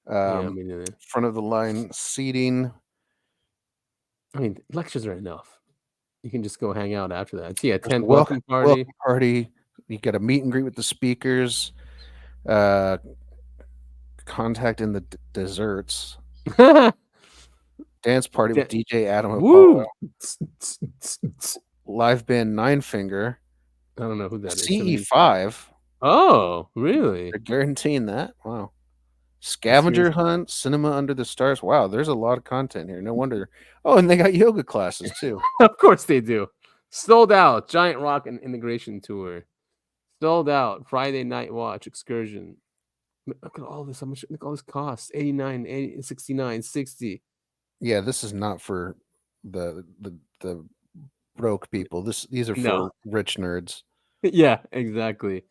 [SPEAKER 1] Front of the line seating.
[SPEAKER 2] I mean, lectures are enough. You can just go hang out after that. Yeah, tent
[SPEAKER 1] welcome
[SPEAKER 2] party.
[SPEAKER 1] You got a meet and greet with the speakers. Contact in the desserts. Dance party with DJ Adam Apollo. Live band Nine Finger.
[SPEAKER 2] I don't know who that is.
[SPEAKER 1] CE5.
[SPEAKER 2] Oh, really?
[SPEAKER 1] They're guaranteeing that. Wow. Scavenger hunt, cinema under the stars. Wow, there's a lot of content here. No wonder. Oh, and they got yoga classes too.
[SPEAKER 2] Of course they do. Sold out. Giant Rock and Integration Tour. Sold out. Friday night watch excursion. Look at all this. How much? Look at all this costs. 89, 80, 69, 60.
[SPEAKER 1] Yeah, this is not for the broke people. These are for rich nerds.
[SPEAKER 2] Yeah, exactly.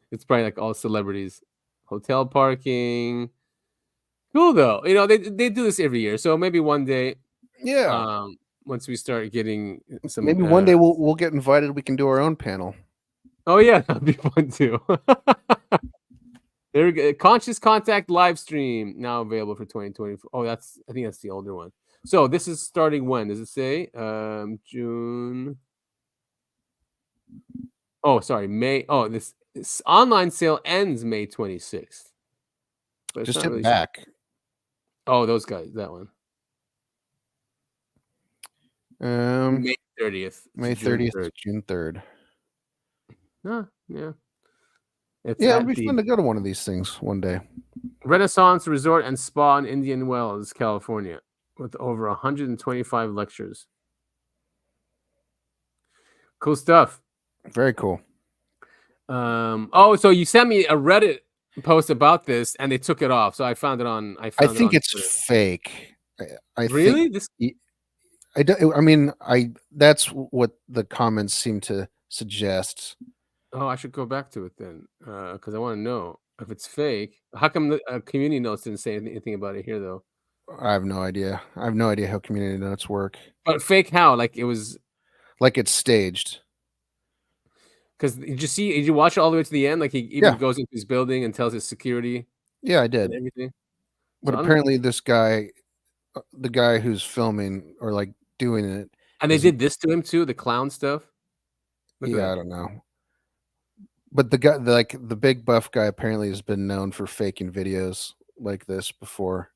[SPEAKER 2] It's probably like all celebrities. Hotel parking. Cool though. They do this every year. So maybe one day.
[SPEAKER 1] Yeah.
[SPEAKER 2] Once we start getting some.
[SPEAKER 1] Maybe one day we'll get invited. We can do our own panel.
[SPEAKER 2] Oh yeah, that'd be fun too. Very good. Conscious Contact live stream now available for 2024. Oh, I think that's the older one. So this is starting when? Does it say? June. Oh, sorry, May. Oh, this online sale ends May 26th. But it's
[SPEAKER 1] Just
[SPEAKER 2] not
[SPEAKER 1] hit
[SPEAKER 2] really
[SPEAKER 1] back.
[SPEAKER 2] Oh, those guys, that one. May 30th.
[SPEAKER 1] May 30th to June 3rd.
[SPEAKER 2] Yeah. It's
[SPEAKER 1] Yeah,
[SPEAKER 2] at
[SPEAKER 1] it'll be
[SPEAKER 2] the
[SPEAKER 1] fun to go to one of these things one day.
[SPEAKER 2] Renaissance Resort and Spa in Indian Wells, California, with over 125 lectures. Cool stuff.
[SPEAKER 1] Very cool.
[SPEAKER 2] Oh, so you sent me a Reddit post about this, and they took it off. So I found it on.
[SPEAKER 1] I think it's fake. I
[SPEAKER 2] really
[SPEAKER 1] think, that's what the comments seem to suggest.
[SPEAKER 2] Oh, I should go back to it then, because I want to know if it's fake. How come the community notes didn't say anything about it here, though?
[SPEAKER 1] I have no idea. I have no idea how community notes work.
[SPEAKER 2] But fake how? Like it was,
[SPEAKER 1] like it's staged.
[SPEAKER 2] Because did you watch it all the way to the end? Like he even goes into his building and tells his security.
[SPEAKER 1] Yeah, I did.
[SPEAKER 2] Everything.
[SPEAKER 1] But apparently, this guy, the guy who's filming or like doing it,
[SPEAKER 2] and they did this to him too, the clown stuff.
[SPEAKER 1] I don't know. But the guy, the big buff guy, apparently has been known for faking videos like this before.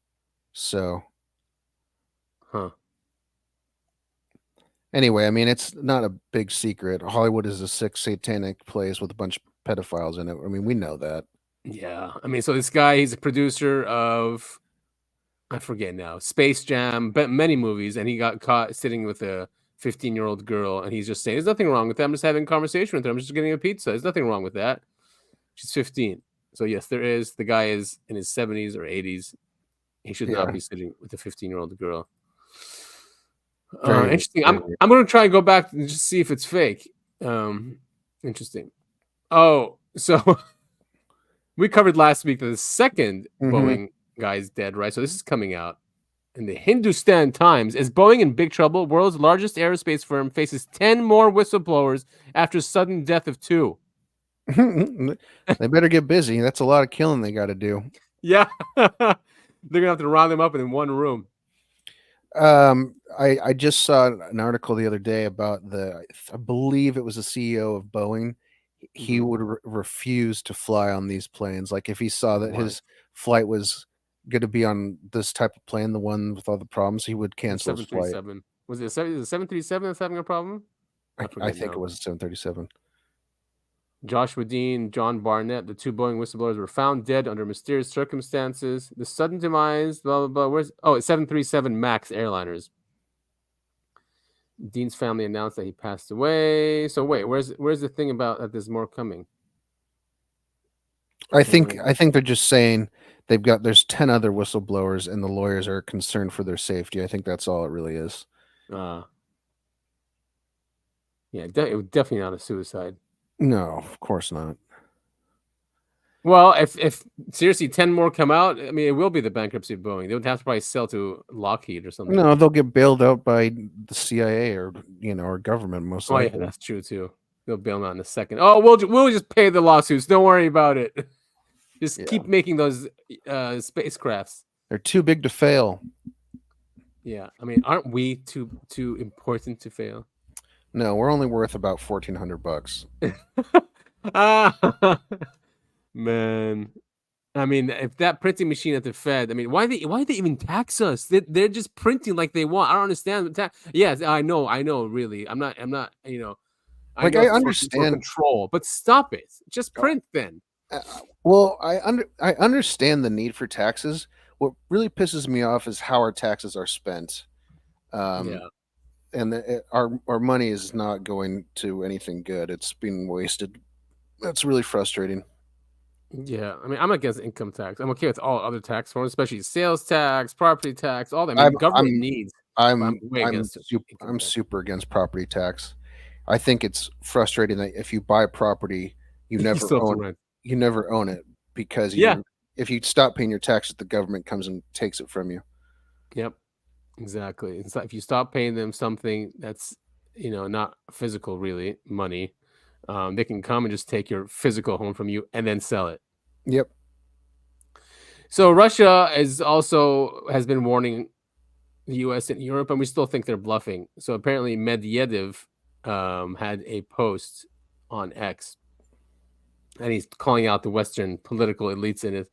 [SPEAKER 1] So, anyway, I mean, it's not a big secret. Hollywood is a sick, satanic place with a bunch of pedophiles in it. I mean, we know that.
[SPEAKER 2] Yeah, I mean, so this guy, he's a producer of, I forget now, Space Jam, but many movies, and he got caught sitting with a 15-year-old girl, and he's just saying, "There's nothing wrong with that. I'm just having a conversation with her. I'm just getting a pizza. There's nothing wrong with that." She's 15. So yes, there is. The guy is in his 70s or 80s. He should not be sitting with a 15-year-old girl. Interesting. I'm going to try and go back and just see if it's fake. Interesting. Oh, so we covered last week that the second Boeing guy is dead, right? So this is coming out in the Hindustan Times. Is Boeing in big trouble? World's largest aerospace firm faces 10 more whistleblowers after sudden death of 2.
[SPEAKER 1] They better get busy. That's a lot of killing they got to do.
[SPEAKER 2] Yeah. They're going to have to round them up in one room.
[SPEAKER 1] I just saw an article the other day about I believe it was the CEO of Boeing. He would refuse to fly on these planes. Like if he saw that his flight was going to be on this type of plane, the one with all the problems, he would cancel his flight.
[SPEAKER 2] Was it a 737 that's having a problem?
[SPEAKER 1] I think it was a 737.
[SPEAKER 2] Joshua Dean, John Barnett, the 2 Boeing whistleblowers were found dead under mysterious circumstances. The sudden demise, blah, blah, blah. It's 737 MAX airliners. Dean's family announced that he passed away. So wait, where's the thing about that there's more coming?
[SPEAKER 1] I think they're just saying there's 10 other whistleblowers and the lawyers are concerned for their safety. I think that's all it really is.
[SPEAKER 2] Yeah, it was definitely not a suicide.
[SPEAKER 1] No, of course not.
[SPEAKER 2] Well, if seriously 10 more come out, I mean, it will be the bankruptcy of Boeing. They would have to probably sell to Lockheed or something.
[SPEAKER 1] No, they'll get bailed out by the CIA or or government most likely.
[SPEAKER 2] Yeah, that's true too. They'll bail them out in a second. Oh, we'll just pay the lawsuits. Don't worry about it. Just keep making those spacecrafts.
[SPEAKER 1] They're too big to fail.
[SPEAKER 2] Yeah, I mean, aren't we too important to fail?
[SPEAKER 1] No, we're only worth about $1,400.
[SPEAKER 2] Man, I mean, if that printing machine at the Fed, I mean, why they even tax us? They're just printing like they want. I don't understand. Yes, I know. Really, I'm not. I understand control, but stop it. Just print then.
[SPEAKER 1] Well, I understand the need for taxes. What really pisses me off is how our taxes are spent. And our money is not going to anything good. It's being wasted. That's really frustrating.
[SPEAKER 2] Yeah, I mean, I'm against income tax. I'm okay with all other tax forms, especially sales tax, property tax, all that. I mean, government needs.
[SPEAKER 1] I'm super against property tax. I think it's frustrating that if you buy property, you never own it because if you stop paying your taxes, the government comes and takes it from you.
[SPEAKER 2] Yep, exactly. It's like if you stop paying them something that's not physical, really money, they can come and just take your physical home from you and then sell it.
[SPEAKER 1] Yep.
[SPEAKER 2] So Russia has been warning the U.S. and Europe, and we still think they're bluffing. So apparently Medvedev had a post on X, and he's calling out the Western political elites in it,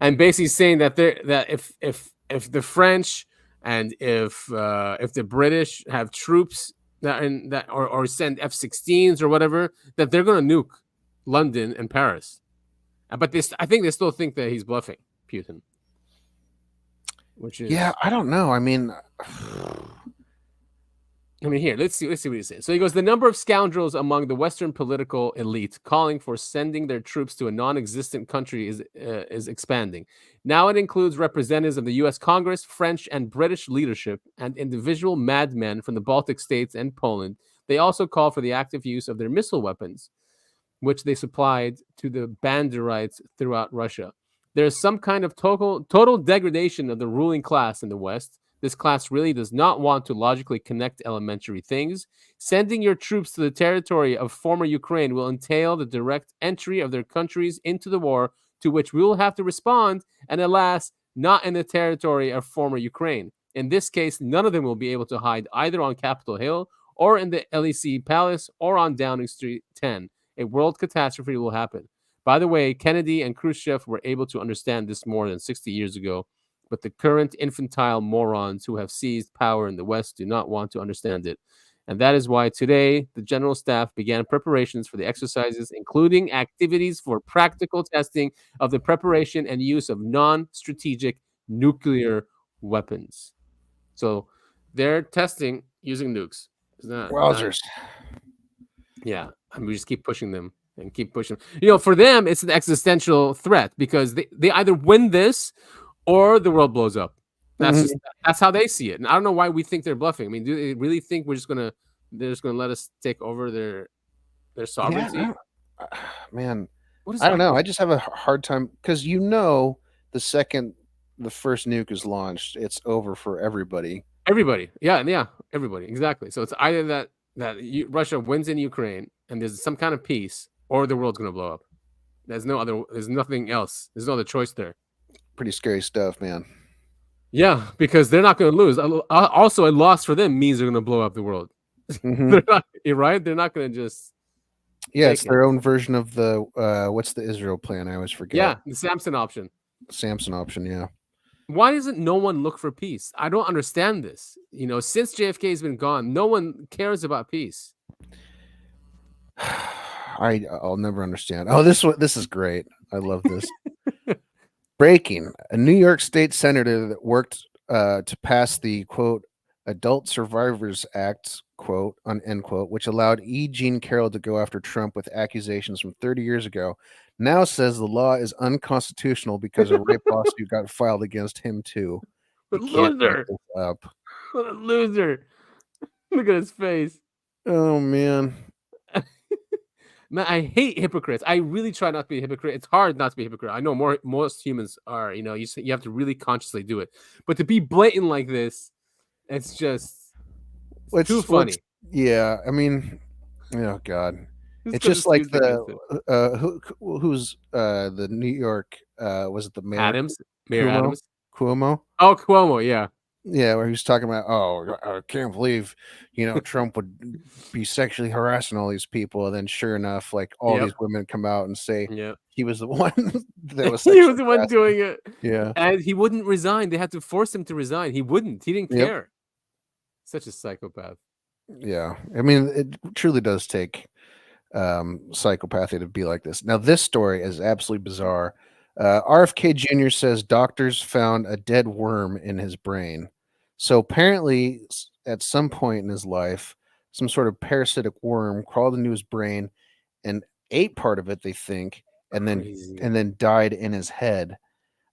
[SPEAKER 2] and basically saying that if the French and if the British have troops or send F-16s or whatever, that they're going to nuke London and Paris. But I think they still think that he's bluffing, Putin. Which is,
[SPEAKER 1] yeah, I don't know. I mean,
[SPEAKER 2] here, let's see what he says. So he goes, the number of scoundrels among the Western political elite calling for sending their troops to a non-existent country is expanding. Now it includes representatives of the U.S. Congress, French and British leadership, and individual madmen from the Baltic states and Poland. They also call for the active use of their missile weapons, which they supplied to the Banderites throughout Russia. There is some kind of total degradation of the ruling class in the West. This class really does not want to logically connect elementary things. Sending your troops to the territory of former Ukraine will entail the direct entry of their countries into the war to which we will have to respond, and alas, not in the territory of former Ukraine. In this case, none of them will be able to hide either on Capitol Hill or in the LEC Palace or on Downing Street 10. A world catastrophe will happen. By the way, Kennedy and Khrushchev were able to understand this more than 60 years ago, but the current infantile morons who have seized power in the West do not want to understand it. And that is why today the General Staff began preparations for the exercises, including activities for practical testing of the preparation and use of non-strategic nuclear weapons. So they're testing using nukes.
[SPEAKER 1] Wowzers.
[SPEAKER 2] Yeah, and we just keep pushing them. And keep pushing. For them, it's an existential threat because they either win this or the world blows up. That's how they see it. And I don't know why we think they're bluffing. I mean, do they really think they're just gonna let us take over their sovereignty?
[SPEAKER 1] Yeah, man, I don't know. I just have a hard time because the second the first nuke is launched, it's over for everybody.
[SPEAKER 2] Everybody, yeah, everybody, exactly. So it's either that Russia wins in Ukraine and there's some kind of peace, or the world's going to blow up. There's nothing else. There's no other choice there.
[SPEAKER 1] Pretty scary stuff, man.
[SPEAKER 2] Yeah, because they're not going to lose. Also, a loss for them means they're going to blow up the world. They're not, right? They're not going to just...
[SPEAKER 1] Yeah, it's their own version of the... what's the Israel plan? I always forget.
[SPEAKER 2] Yeah, the Samson option.
[SPEAKER 1] Yeah.
[SPEAKER 2] Why doesn't no one look for peace? I don't understand this. Since JFK has been gone, no one cares about peace.
[SPEAKER 1] I'll never understand. Oh, this is great. I love this. Breaking. A New York State senator that worked to pass the, quote, Adult Survivors Act, quote, end quote, which allowed E. Jean Carroll to go after Trump with accusations from 30 years ago, now says the law is unconstitutional because a rape lawsuit got filed against him, too.
[SPEAKER 2] What a loser. Look at his face.
[SPEAKER 1] Oh, man.
[SPEAKER 2] Man, I hate hypocrites. I really try not to be a hypocrite. It's hard not to be a hypocrite. I know most humans are. You have to really consciously do it. But to be blatant like this, it's just too funny.
[SPEAKER 1] Yeah, I mean, oh God, it's just like who's the New York was it the mayor?
[SPEAKER 2] Mayor Adams?
[SPEAKER 1] Cuomo.
[SPEAKER 2] Oh, Cuomo, yeah.
[SPEAKER 1] Yeah, where he was talking about, I can't believe, Trump would be sexually harassing all these people. And then sure enough, like all these women come out and say he was the one that was
[SPEAKER 2] he was the one doing it.
[SPEAKER 1] Yeah.
[SPEAKER 2] And he wouldn't resign. They had to force him to resign. He wouldn't. He didn't care. Such a psychopath.
[SPEAKER 1] Yeah. I mean, it truly does take psychopathy to be like this. Now, this story is absolutely bizarre. RFK Jr. says doctors found a dead worm in his brain. So apparently, at some point in his life, some sort of parasitic worm crawled into his brain and ate part of it, they think, and then died in his head.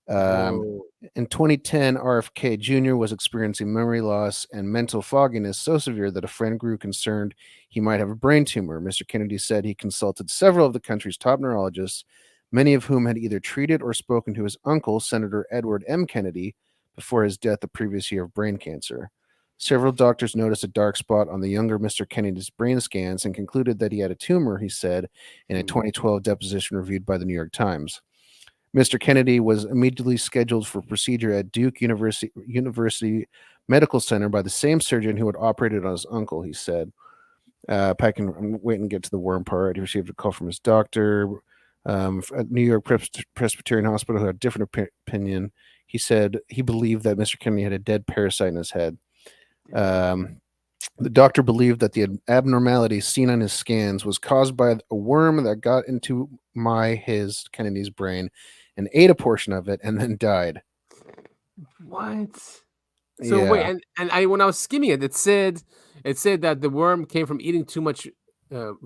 [SPEAKER 1] In 2010, RFK Jr. was experiencing memory loss and mental fogginess so severe that a friend grew concerned he might have a brain tumor. Mr. Kennedy said he consulted several of the country's top neurologists, many of whom had either treated or spoken to his uncle, Senator Edward M. Kennedy, before his death the previous year of brain cancer. Several doctors noticed a dark spot on the younger Mr. Kennedy's brain scans and concluded that he had a tumor, he said, in a 2012 deposition reviewed by the New York Times. Mr. Kennedy was immediately scheduled for procedure at Duke University Medical Center by the same surgeon who had operated on his uncle, he said. I'm waiting to get to the worm part. He received a call from his doctor at New York Presbyterian Hospital who had a different opinion. He said he believed that Mr. Kennedy had a dead parasite in his head. The doctor believed that the abnormality seen on his scans was caused by a worm that got into his Kennedy's brain and ate a portion of it and then died.
[SPEAKER 2] What? So wait, and I when I was skimming it, it said that the worm came from eating too much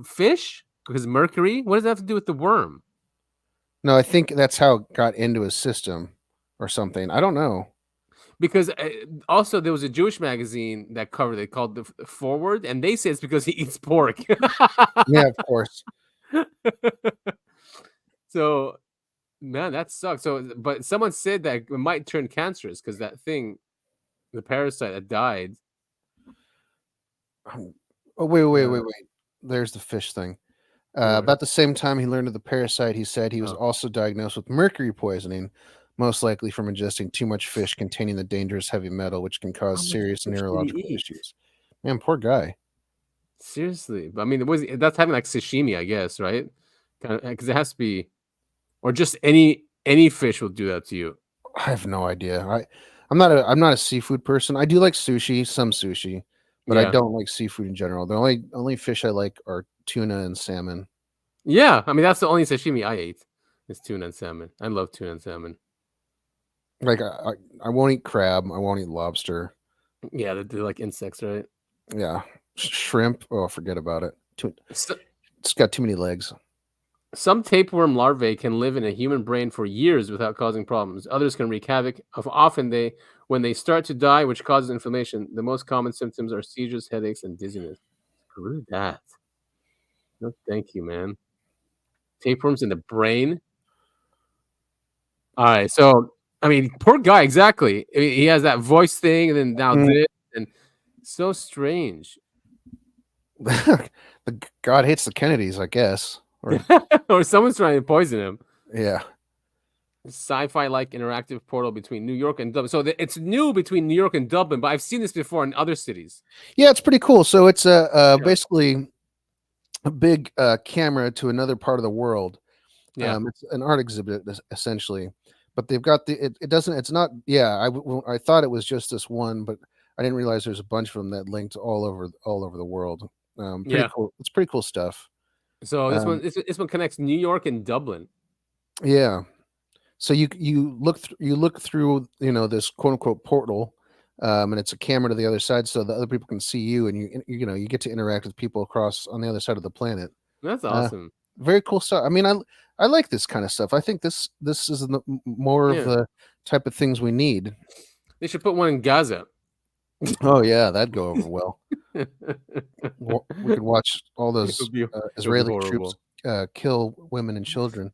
[SPEAKER 2] fish because mercury. What does that have to do with the worm?
[SPEAKER 1] No, I think that's how it got into his system or something. I don't know.
[SPEAKER 2] Because also there was a Jewish magazine that covered it called the Forward, and they say it's because he eats pork.
[SPEAKER 1] Yeah, of course.
[SPEAKER 2] So, man, that sucks. So, but someone said that it might turn cancerous because that thing, the parasite that died.
[SPEAKER 1] Oh, wait. There's the fish thing. About the same time he learned of the parasite, he said he was also diagnosed with mercury poisoning, most likely from ingesting too much fish containing the dangerous heavy metal, which can cause serious neurological issues. Man, poor guy.
[SPEAKER 2] Seriously, I mean, that's having like sashimi, I guess, right? Because it has to be, or just any fish will do that to you.
[SPEAKER 1] I have no idea. I'm not a seafood person. I do like some sushi, but I don't like seafood in general. The only fish I like are tuna and salmon.
[SPEAKER 2] Yeah, I mean that's the only sashimi I ate is tuna and salmon. I love tuna and salmon.
[SPEAKER 1] Like I won't eat crab. I won't eat lobster.
[SPEAKER 2] Yeah, they're like insects, right?
[SPEAKER 1] Yeah, shrimp. Oh, forget about it. It's got too many legs.
[SPEAKER 2] Some tapeworm larvae can live in a human brain for years without causing problems. Others can wreak havoc. Often when they start to die, which causes inflammation, the most common symptoms are seizures, headaches, and dizziness. Screw that. No, thank you, man. Tapeworms in the brain. All right, so I mean, poor guy. Exactly. He has that voice thing, and then now this, and so strange.
[SPEAKER 1] God hates the Kennedys, I guess,
[SPEAKER 2] or someone's trying to poison him.
[SPEAKER 1] Yeah.
[SPEAKER 2] Sci-fi like interactive portal between New York and Dublin. So it's new between New York and Dublin, but I've seen this before in other cities.
[SPEAKER 1] Yeah, it's pretty cool. So it's basically a big camera to another part of the world.
[SPEAKER 2] Yeah,
[SPEAKER 1] it's an art exhibit essentially, but they've got it's not. Yeah, I thought it was just this one, but I didn't realize there's a bunch of them that linked all over the world. Pretty cool. It's pretty cool stuff.
[SPEAKER 2] So this one connects New York and Dublin.
[SPEAKER 1] Yeah. So you look through this quote unquote portal, and it's a camera to the other side, so the other people can see you, and you get to interact with people across on the other side of the planet.
[SPEAKER 2] That's awesome.
[SPEAKER 1] Very cool stuff. I mean, I like this kind of stuff. I think this is more of the type of things we need.
[SPEAKER 2] They should put one in Gaza.
[SPEAKER 1] Oh yeah, that'd go over well. We could watch all those Israeli troops kill women and children.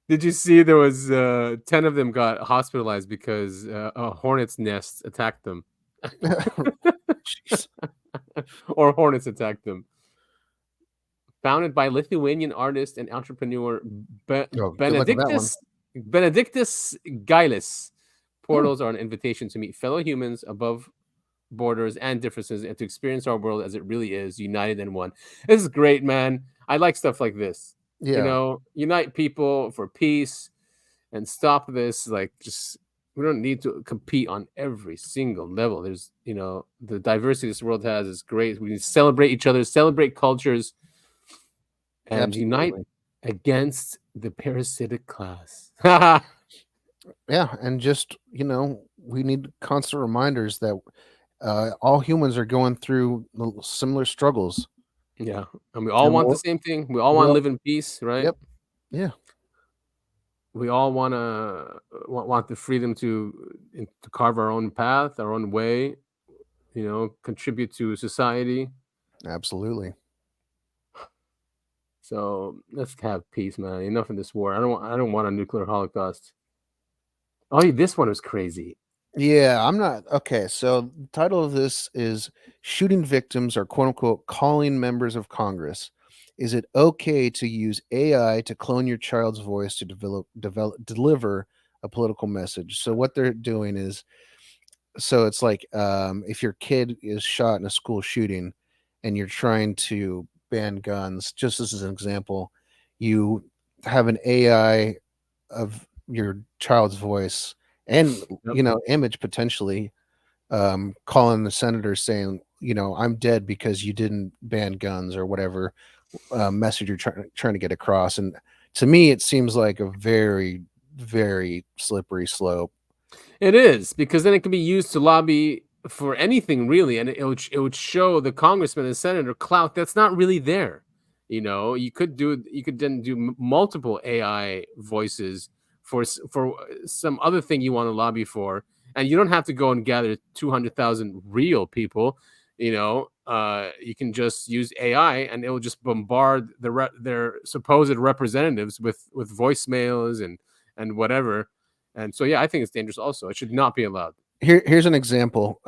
[SPEAKER 2] Did you see there was 10 of them got hospitalized because a hornet's nest attacked them? Or hornets attacked them. Founded by Lithuanian artist and entrepreneur Benedictus Gailis, portals are an invitation to meet fellow humans above borders and differences and to experience our world as it really is, united in one. This is great, man. I like stuff like this.
[SPEAKER 1] Yeah.
[SPEAKER 2] Unite people for peace and stop this. Like, just we don't need to compete on every single level. There's, the diversity this world has is great. We need to celebrate each other, celebrate cultures, and
[SPEAKER 1] Absolutely.
[SPEAKER 2] unite against the parasitic class.
[SPEAKER 1] Yeah, and just we need constant reminders that all humans are going through similar struggles.
[SPEAKER 2] Yeah, and we all want the same thing. We all want to live in peace, right?
[SPEAKER 1] Yep. Yeah.
[SPEAKER 2] We all want the freedom to carve our own path, our own way. Contribute to society.
[SPEAKER 1] Absolutely.
[SPEAKER 2] So let's have peace, man. Enough of this war. I don't want a nuclear holocaust. Oh, this one was crazy.
[SPEAKER 1] Yeah, I'm not okay. So the title of this is "Shooting Victims Are Quote Unquote Calling Members of Congress." is it okay to use AI to clone your child's voice to deliver a political message? So what they're doing is, so it's like if your kid is shot in a school shooting and you're trying to ban guns, just as an example, you have an AI of your child's voice and image potentially calling the senator saying, I'm dead because you didn't ban guns or whatever message you're trying to get across. And to me, it seems like a very, very slippery slope.
[SPEAKER 2] It is, because then it can be used to lobby for anything really, and it would show the congressman and senator clout that's not really there. You could then do multiple AI voices for some other thing you want to lobby for, and you don't have to go and gather 200,000 real people. You can just use AI, and it will just bombard their supposed representatives with voicemails and whatever. And so, yeah, I think it's dangerous also. It should not be allowed.
[SPEAKER 1] Here's an example.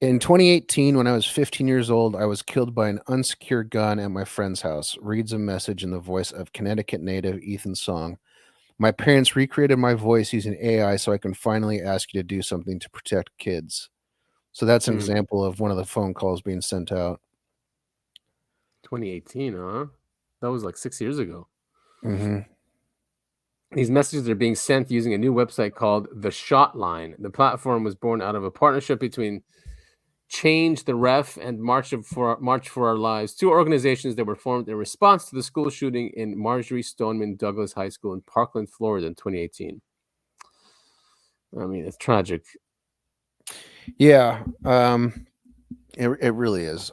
[SPEAKER 1] In 2018, when I was 15 years old, I was killed by an unsecured gun at my friend's house. Reads a message in the voice of Connecticut native Ethan Song. My parents recreated my voice using AI so I can finally ask you to do something to protect kids. So that's an example of one of the phone calls being sent out.
[SPEAKER 2] 2018, huh? That was like 6 years ago.
[SPEAKER 1] Mm-hmm.
[SPEAKER 2] These messages are being sent using a new website called The Shot Line. The platform was born out of a partnership between Change the Ref and March for Our Lives, two organizations that were formed in response to the school shooting in Marjorie Stoneman Douglas High School in Parkland, Florida in 2018. I mean, it's tragic.
[SPEAKER 1] Yeah, it really is.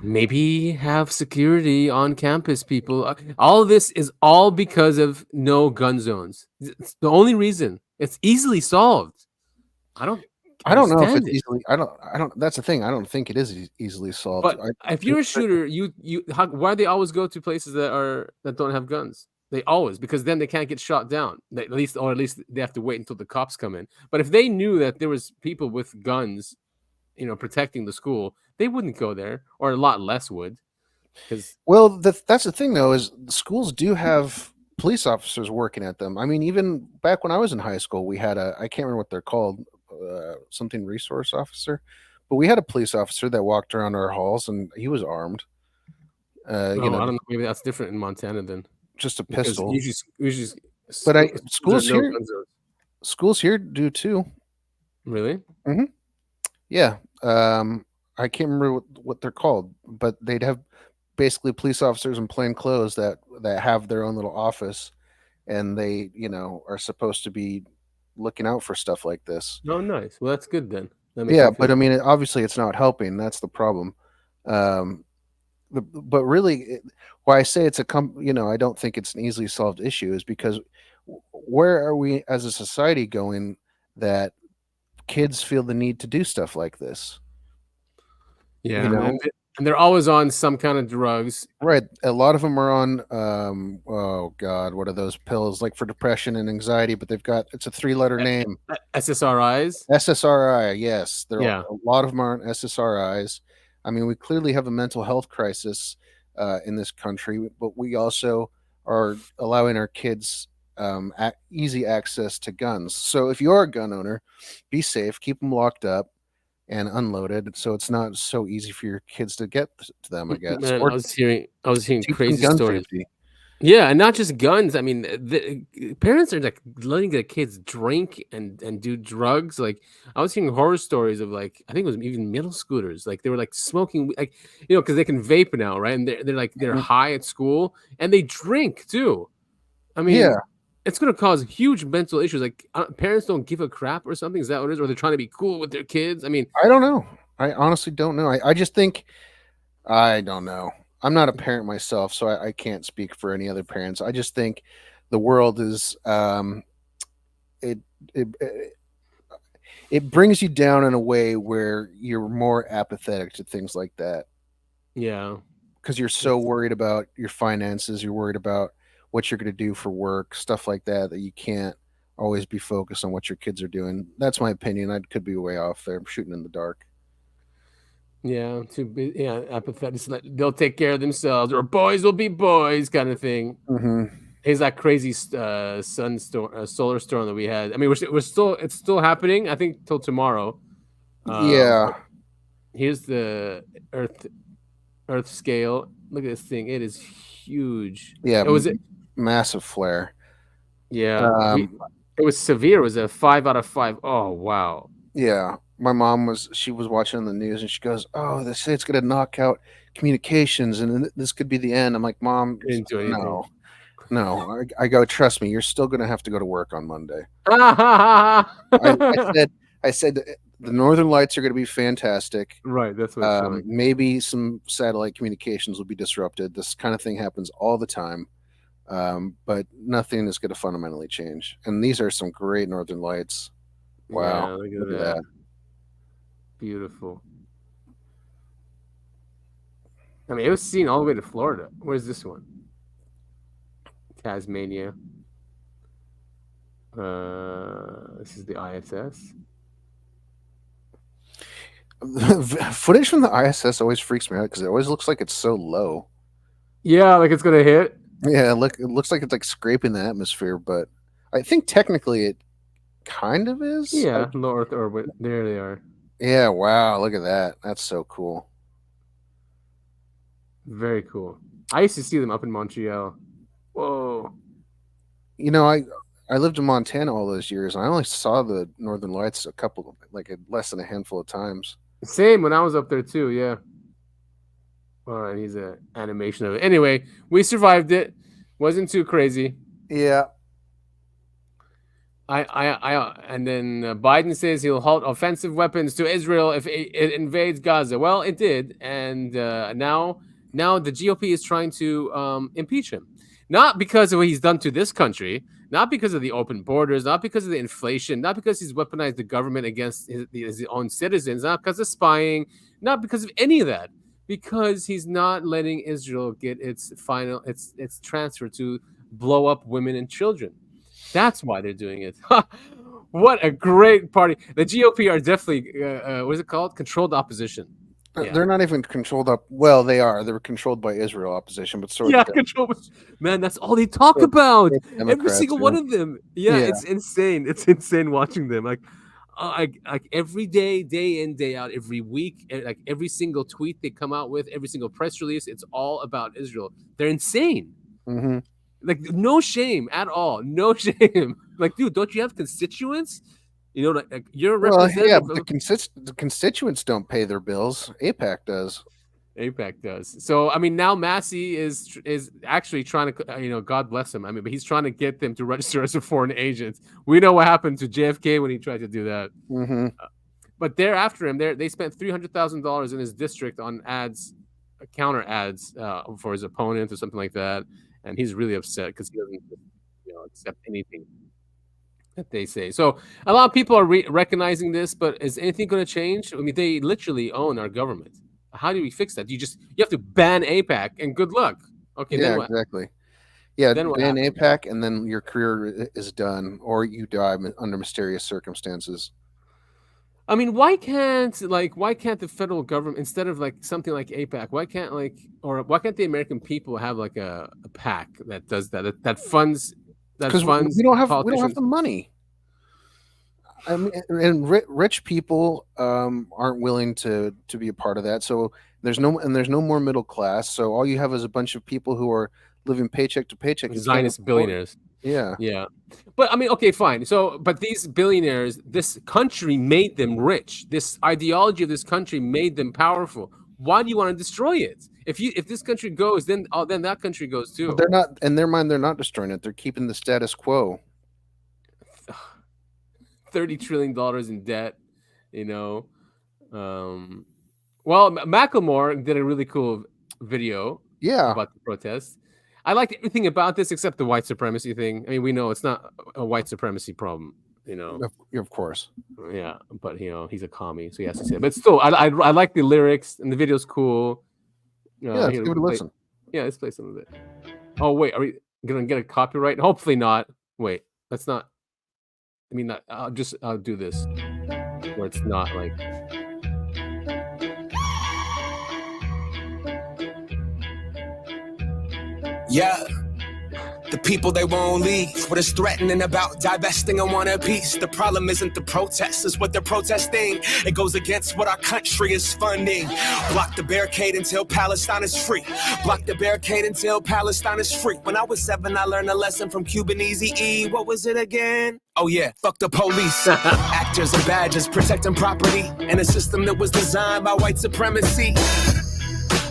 [SPEAKER 2] Maybe have security on campus, people. All of this is all because of no gun zones. It's the only reason. It's easily solved. I don't know
[SPEAKER 1] if it's easily. I don't. That's the thing. I don't think it is easily solved.
[SPEAKER 2] But if you're a shooter, why do they always go to places that don't have guns? They always, because then they can't get shot down. At least they have to wait until the cops come in. But if they knew that there was people with guns, protecting the school, they wouldn't go there, or a lot less would.
[SPEAKER 1] Well, that's the thing, though, is schools do have police officers working at them. I mean, even back when I was in high school, we had I can't remember what they're called, something resource officer, but we had a police officer that walked around our halls, and he was armed.
[SPEAKER 2] I don't know. Maybe that's different in Montana then.
[SPEAKER 1] Just a pistol.
[SPEAKER 2] Usually,
[SPEAKER 1] but schools here do too.
[SPEAKER 2] Really?
[SPEAKER 1] Mm-hmm. Yeah. I can't remember what they're called, but they'd have basically police officers in plain clothes that have their own little office, and they, are supposed to be looking out for stuff like this.
[SPEAKER 2] Oh, nice. Well, that's good then.
[SPEAKER 1] Yeah, but I mean, obviously, it's not helping. That's the problem. But really, why I say it's I don't think it's an easily solved issue is because where are we as a society going that kids feel the need to do stuff like this?
[SPEAKER 2] Yeah, and they're always on some kind of drugs.
[SPEAKER 1] Right. A lot of them are on, oh God, what are those pills like for depression and anxiety? But it's a 3-letter name.
[SPEAKER 2] SSRIs?
[SPEAKER 1] SSRI, yes. A lot of them are on SSRIs. I mean, we clearly have a mental health crisis in this country, but we also are allowing our kids easy access to guns. So if you are a gun owner, be safe, keep them locked up and unloaded, so it's not so easy for your kids to get to them, I guess.
[SPEAKER 2] Man, I was hearing crazy
[SPEAKER 1] gun
[SPEAKER 2] stories.
[SPEAKER 1] safety.
[SPEAKER 2] Yeah, and not just guns. I mean, the parents are like letting their kids drink and do drugs. Like I was hearing horror stories of I think it was even middle schoolers. Like they were like smoking, because they can vape now, right? And they're high at school and they drink too. I mean,
[SPEAKER 1] yeah.
[SPEAKER 2] It's going to cause huge mental issues. Like parents don't give a crap or something. Is that what it is? Or they're trying to be cool with their kids? I mean,
[SPEAKER 1] I don't know. I honestly don't know. I just think, I don't know. I'm not a parent myself, so I can't speak for any other parents. I just think the world is, it brings you down in a way where you're more apathetic to things like that.
[SPEAKER 2] Yeah.
[SPEAKER 1] Because you're so worried about your finances. You're worried about what you're going to do for work, stuff like that you can't always be focused on what your kids are doing. That's my opinion. I could be way off there. I'm shooting in the dark.
[SPEAKER 2] Yeah, apathetic. They'll take care of themselves, or boys will be boys, kind of thing.
[SPEAKER 1] Mm-hmm.
[SPEAKER 2] Here's that crazy solar storm that we had. I mean, it's still happening. I think till tomorrow.
[SPEAKER 1] Yeah.
[SPEAKER 2] Here's the Earth scale. Look at this thing. It is huge.
[SPEAKER 1] Yeah.
[SPEAKER 2] It was
[SPEAKER 1] massive flare.
[SPEAKER 2] Yeah. It was severe. It was a 5 out of 5. Oh wow.
[SPEAKER 1] Yeah. My mom was watching the news and she goes, "Oh, they say it's going to knock out communications and this could be the end." I'm like, "Mom, no. I go, trust me, you're still going to have to go to work on Monday." I said the Northern Lights are going to be fantastic.
[SPEAKER 2] Right. That's what.
[SPEAKER 1] Maybe some satellite communications will be disrupted. This kind of thing happens all the time. But nothing is going to fundamentally change. And these are some great Northern Lights. Wow.
[SPEAKER 2] Yeah, look at that. Beautiful. I mean, it was seen all the way to Florida. Where's this one? Tasmania. This is the ISS.
[SPEAKER 1] Footage from the ISS always freaks me out because it always looks like it's so low.
[SPEAKER 2] Yeah, like it's gonna hit.
[SPEAKER 1] Yeah, it looks like it's like scraping the atmosphere, but I think technically it kind of is.
[SPEAKER 2] Yeah, low Earth orbit. There they are.
[SPEAKER 1] Yeah, wow, look at that. That's so cool.
[SPEAKER 2] Very cool. I used to see them up in Montreal. Whoa.
[SPEAKER 1] You know, I lived in Montana all those years, and I only saw the Northern Lights less than a handful of times.
[SPEAKER 2] Same when I was up there too, yeah. All right, he's an animation of it. Anyway, we survived it. Wasn't too crazy.
[SPEAKER 1] Yeah.
[SPEAKER 2] And then Biden says he'll halt offensive weapons to Israel if it invades Gaza. Well, it did, and now the GOP is trying to impeach him, not because of what he's done to this country, not because of the open borders, not because of the inflation, not because he's weaponized the government against his own citizens, not because of spying, not because of any of that. Because he's not letting Israel get its transfer to blow up women and children. That's why they're doing it. What a great party. The GOP are definitely, what is it called? Controlled opposition. Yeah.
[SPEAKER 1] They're not even controlled up. Well, they are. They're controlled by Israel opposition, but sort of.
[SPEAKER 2] Controlled. Man, that's all they talk about. Every single one of them. Yeah, it's insane. It's insane watching them. Like every day in, day out, every week, like every single tweet they come out with, every single press release, it's all about Israel. They're insane.
[SPEAKER 1] Mm-hmm.
[SPEAKER 2] Like no shame at all. No shame. Like, dude, don't you have constituents? You know, like you're a representative.
[SPEAKER 1] Yeah, but the constituents don't pay their bills. AIPAC does.
[SPEAKER 2] AIPAC does. So I mean, now Massey is actually trying to, God bless him. I mean, but he's trying to get them to register as a foreign agent. We know what happened to JFK when he tried to do that.
[SPEAKER 1] Mm-hmm.
[SPEAKER 2] But they're after him. They spent $300,000 in his district on ads, counter ads for his opponent or something like that, and he's really upset because he doesn't, accept anything that they say. So a lot of people are recognizing this, but is anything going to change? I mean, they literally own our government. How do we fix that? You have to ban AIPAC and good luck. Okay,
[SPEAKER 1] yeah,
[SPEAKER 2] then what?
[SPEAKER 1] Exactly. Yeah,
[SPEAKER 2] then
[SPEAKER 1] ban AIPAC and then your career is done, or you die under mysterious circumstances.
[SPEAKER 2] I mean, why can't the federal government, instead of like something like AIPAC, why can't the American people have like a PAC that does that funds?
[SPEAKER 1] Because we don't have the money. I mean, and rich people aren't willing to be a part of that. So there's no more middle class. So all you have is a bunch of people who are living paycheck to paycheck.
[SPEAKER 2] Zionist billionaires.
[SPEAKER 1] Yeah.
[SPEAKER 2] Yeah. But I mean, okay, fine. So, but these billionaires, this country made them rich. This ideology of this country made them powerful. Why do you want to destroy it? If this country goes, then that country goes too.
[SPEAKER 1] But they're not, in their mind, they're not destroying it. They're keeping the status quo.
[SPEAKER 2] $30 trillion in debt, Well, Macklemore did a really cool video about the protests. I liked everything about this except the white supremacy thing. I mean, we know it's not a white supremacy problem,
[SPEAKER 1] Of course.
[SPEAKER 2] Yeah, but he's a commie, so he has to say it. But still, I like the lyrics and the video's cool.
[SPEAKER 1] Let's give it a listen.
[SPEAKER 2] Yeah, let's play some of it. Oh wait, are we gonna get a copyright? Hopefully not. Wait, let's not. I mean, I'll do this where it's not like.
[SPEAKER 17] Yeah. The people they won't leave. What is threatening about divesting and want a piece? The problem isn't the protests, it's what they're protesting. It goes against what our country is funding. Block the barricade until Palestine is free. Block the barricade until Palestine is free. When I was 7, I learned a lesson from Cuban Easy-E. What was it again? Oh yeah, fuck the police. Actors and badges protecting property in a system that was designed by white supremacy.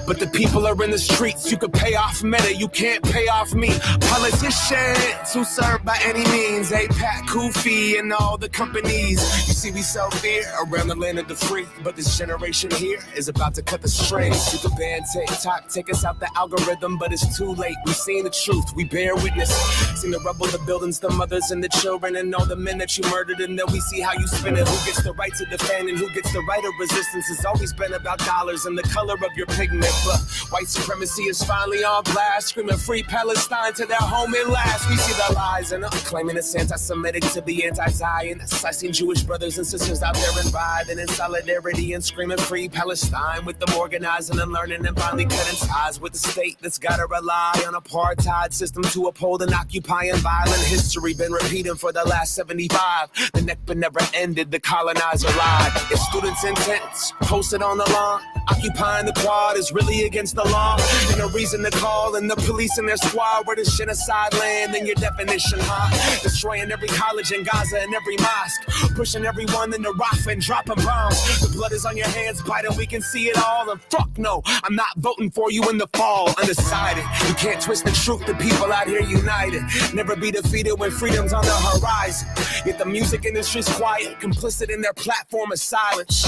[SPEAKER 17] But the people are in the streets. You can pay off Meta, you can't pay off me. Politicians who serve by any means. APAC, Kufi, and all the companies. You see, we sell fear around the land of the free. But this generation here is about to cut the strings. You can ban TikTok, take us out the algorithm, but it's too late. We've seen the truth, we bear witness. Seen the rubble, the buildings, the mothers, and the children, and all the men that you murdered. And then we see how you spin it. Who gets the right to defend and who gets the right of resistance? It's always been about dollars and the color of your pigment. But white supremacy is finally on blast, screaming free Palestine to their home at last. We see the lies and claiming it's anti-Semitic to be anti-Zionist. I seen Jewish brothers and sisters out there and riding in solidarity and screaming free Palestine, with them organizing and learning and finally cutting ties with the state that's gotta rely on apartheid system to uphold an occupying violent history. Been repeating for the last 75. The Nakba never ended, the colonizer lied. It's students' intents posted on the lawn. Occupying the quad is really against the law, and a reason to call in the police and their squad. Where does genocide land in your definition, huh? Destroying every college in Gaza and every mosque, pushing everyone into Rafah and dropping bombs. The blood is on your hands, Biden, we can see it all. And fuck no, I'm not voting for you in the fall. Undecided, you can't twist the truth. The people out here united, never be defeated when freedom's on the horizon. Yet the music industry's quiet, complicit in their platform of silence.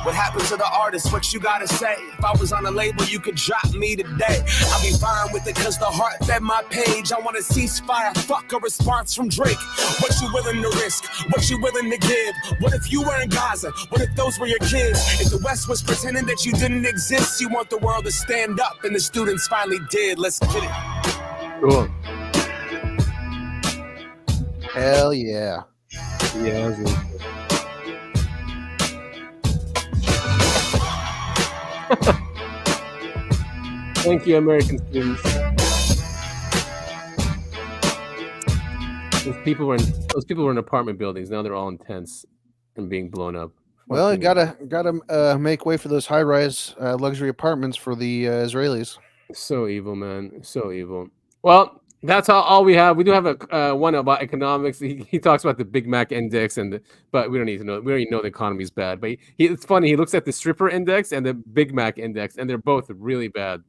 [SPEAKER 17] What happened to the artist? What you gotta say? If I was on a label, you could drop me today. I'll be fine with it, cause the heart fed my page. I want a ceasefire, fuck a response from Drake. What you willing to risk? What you willing to give? What if you were in Gaza? What if those were your kids? If the West was pretending that you didn't exist, you want the world to stand up, and the students finally did. Let's get it.
[SPEAKER 2] Cool.
[SPEAKER 1] Hell yeah.
[SPEAKER 2] Yeah, that was really cool. Thank you, American students. Those people were in apartment buildings. Now they're all in tents and being blown up.
[SPEAKER 1] Well, you gotta make way for those high-rise luxury apartments for the Israelis.
[SPEAKER 2] So evil, man. So evil. Well, that's all we have. We do have a one about economics. He talks about the Big Mac index, but we don't need to know. We already know the economy is bad. But it's funny. He looks at the stripper index and the Big Mac index, and they're both really bad.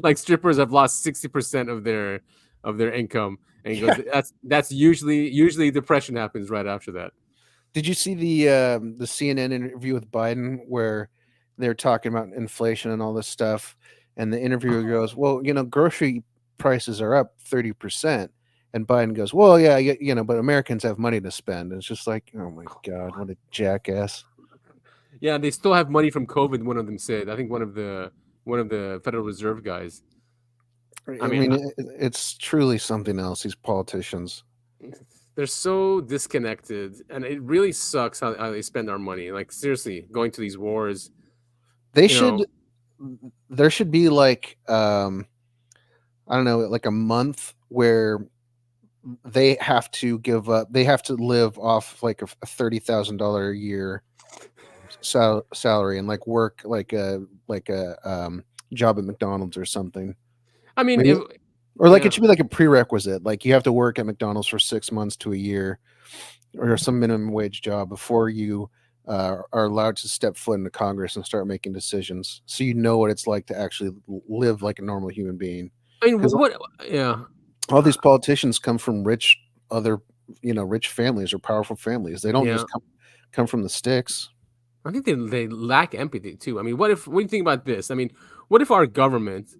[SPEAKER 2] Like strippers have lost 60% of their income, and he goes, "That's usually depression happens right after that."
[SPEAKER 1] Did you see the CNN interview with Biden where they're talking about inflation and all this stuff, and the interviewer goes, "Well, grocery prices are up 30%," and Biden goes, "Well, yeah, but Americans have money to spend." And it's just like, oh my God, what a jackass.
[SPEAKER 2] Yeah, they still have money from COVID. One of them said, I think one of the Federal Reserve guys.
[SPEAKER 1] I mean, it's truly something else. These politicians,
[SPEAKER 2] they're so disconnected, and it really sucks how they spend our money. Like seriously, going to these wars.
[SPEAKER 1] There should be like I don't know, like a month where they have to give up. They have to live off like a $30,000 a year salary and like work like a job at McDonald's or something.
[SPEAKER 2] I mean,
[SPEAKER 1] it should be like a prerequisite. Like you have to work at McDonald's for 6 months to a year, or some minimum wage job before you are allowed to step foot into Congress and start making decisions. So you know what it's like to actually live like a normal human being.
[SPEAKER 2] I mean, yeah.
[SPEAKER 1] All these politicians come from rich families or powerful families. They don't just come from the sticks.
[SPEAKER 2] I think they lack empathy too. I mean, what do you think about this? I mean, what if our government,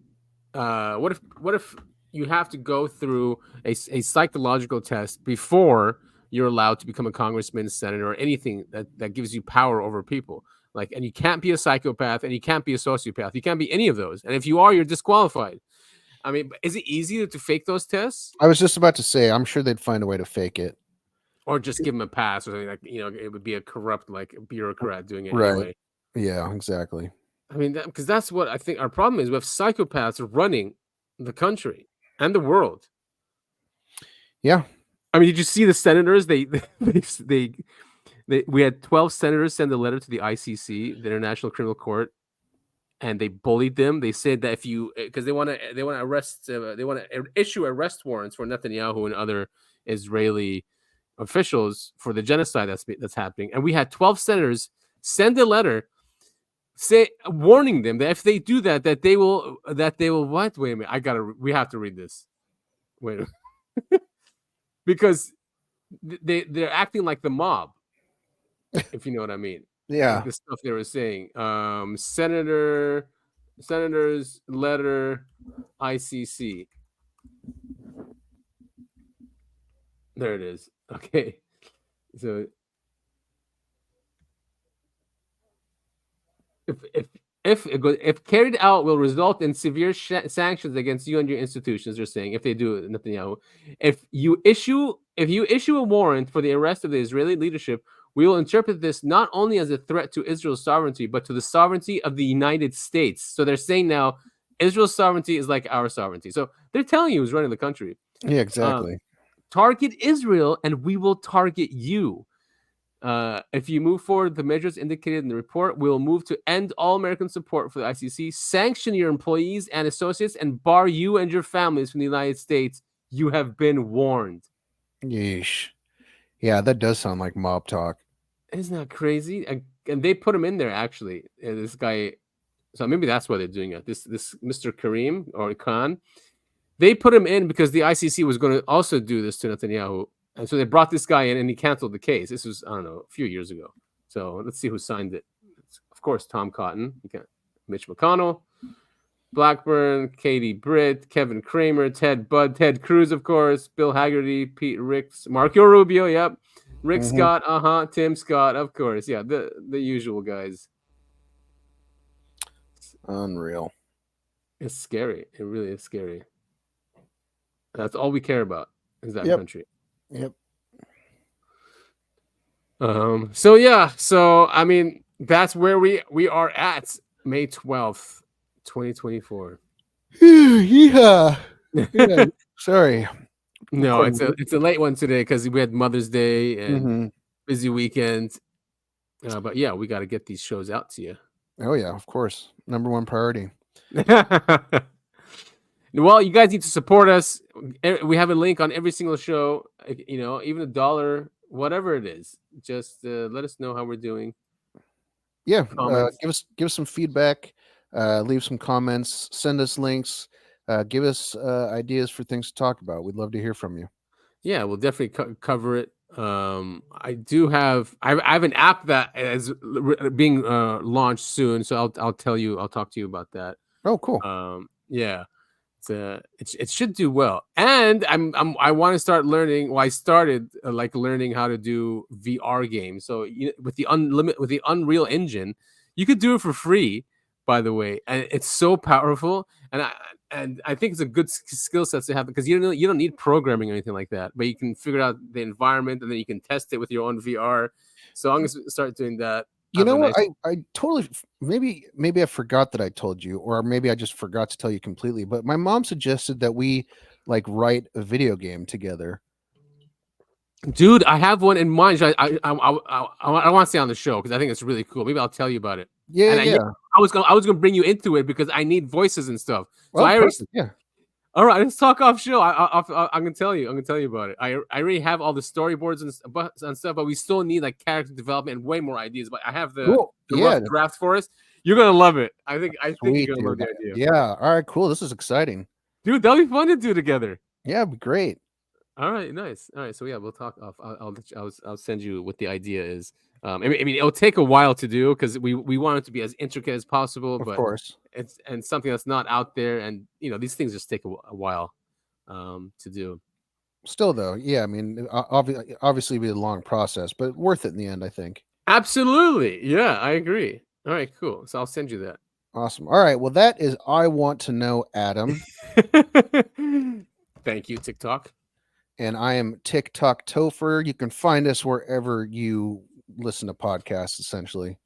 [SPEAKER 2] what if you have to go through a psychological test before you're allowed to become a congressman, senator, or anything that gives you power over people? Like, and you can't be a psychopath and you can't be a sociopath. You can't be any of those. And if you are, you're disqualified. I mean, is it easy to fake those tests?
[SPEAKER 1] I was just about to say, I'm sure they'd find a way to fake it.
[SPEAKER 2] Or just give them a pass or something, like, it would be a corrupt, like, bureaucrat doing it anyway.
[SPEAKER 1] Yeah, exactly.
[SPEAKER 2] I mean, because that's what I think our problem is. We have psychopaths running the country and the world.
[SPEAKER 1] Yeah.
[SPEAKER 2] I mean, did you see the senators? We had 12 senators send a letter to the ICC, the International Criminal Court, and they bullied them. They said that because they want to arrest, they want to issue arrest warrants for Netanyahu and other Israeli officials for the genocide that's happening. And we had 12 senators send a letter warning them that if they do that they will what? Wait a minute, we have to read this. Wait a minute. Because they're acting like the mob, if you know what I mean.
[SPEAKER 1] Yeah.
[SPEAKER 2] Like the stuff they were saying. Senators letter ICC. There it is. Okay. So if carried out, will result in severe sanctions against you and your institutions. They're saying if they do it, Netanyahu, if you issue a warrant for the arrest of the Israeli leadership, we will interpret this not only as a threat to Israel's sovereignty, but to the sovereignty of the United States. So they're saying now Israel's sovereignty is like our sovereignty. So they're telling you who's running the country.
[SPEAKER 1] Yeah, exactly.
[SPEAKER 2] Target Israel, and we will target you. If you move forward the measures indicated in the report, we will move to end all American support for the ICC, sanction your employees and associates, and bar you and your families from the United States. You have been warned.
[SPEAKER 1] Yeesh. Yeah, that does sound like mob talk.
[SPEAKER 2] Isn't that crazy? And they put him in there, actually. This guy, so maybe that's why they're doing it. This Mr. Karim or Khan, they put him in because the ICC was going to also do this to Netanyahu. And so they brought this guy in and he canceled the case. This was, I don't know, a few years ago. So let's see who signed it. It's, of course, Tom Cotton, Mitch McConnell, Blackburn, Katie Britt, Kevin Kramer, Ted Cruz, of course, Bill Haggerty, Pete Ricks, Marco Rubio, yep, Rick Scott, Tim Scott, of course. Yeah, the usual guys.
[SPEAKER 1] Unreal.
[SPEAKER 2] It's scary. It really is scary. That's all we care about is that country.
[SPEAKER 1] Yep.
[SPEAKER 2] So I mean, that's where we are at May 12th, 2024.
[SPEAKER 1] Yeah. Sorry.
[SPEAKER 2] No, it's a late one today because we had Mother's Day and busy weekend. But yeah, we got to get these shows out to you.
[SPEAKER 1] Oh yeah, of course. Number one priority.
[SPEAKER 2] Well, you guys need to support us. We have a link on every single show, even $1, whatever it is. Just let us know how we're doing.
[SPEAKER 1] Yeah, give us some feedback, leave some comments, send us links, give us ideas for things to talk about. We'd love to hear from you.
[SPEAKER 2] Yeah, we'll definitely cover it. I have an app that is being launched soon, so I'll talk to you about that.
[SPEAKER 1] Oh, cool.
[SPEAKER 2] Yeah. It should do well, and I want to start learning. Well, I started learning how to do VR games. So with the Unreal Engine, you could do it for free, by the way, and it's so powerful. And I think it's a good skill set to have because you don't need programming or anything like that, but you can figure out the environment and then you can test it with your own VR. So I'm gonna start doing that.
[SPEAKER 1] You know what? I totally maybe I forgot that I told you, or maybe I just forgot to tell you completely. But my mom suggested that we write a video game together.
[SPEAKER 2] Dude, I have one in mind. I want to say on the show because I think it's really cool. Maybe I'll tell you about it.
[SPEAKER 1] Yeah,
[SPEAKER 2] I was gonna bring you into it because I need voices and stuff. So
[SPEAKER 1] yeah.
[SPEAKER 2] All right, let's talk off show. I'm gonna tell you about it. I already have all the storyboards and stuff, but we still need character development and way more ideas. But I have the rough draft for us. You're gonna love it. I think you're gonna love the idea.
[SPEAKER 1] Yeah. All right. Cool. This is exciting,
[SPEAKER 2] dude. That'll be fun to do together.
[SPEAKER 1] Yeah, it'd be great.
[SPEAKER 2] All right, nice. All right, so yeah, we'll talk off. I'll send you what the idea is. I mean, it'll take a while to do because we want it to be as intricate as possible. But
[SPEAKER 1] of course,
[SPEAKER 2] it's something that's not out there, and these things just take a while to do.
[SPEAKER 1] Still, though, yeah, I mean, obviously, be a long process, but worth it in the end, I think.
[SPEAKER 2] Absolutely, yeah, I agree. All right, cool. So I'll send you that.
[SPEAKER 1] Awesome. All right, well, that is I Want to Know, Adam.
[SPEAKER 2] Thank you, TikTok.
[SPEAKER 1] And I am TikTok Topher. You can find us wherever you listen to podcasts, essentially.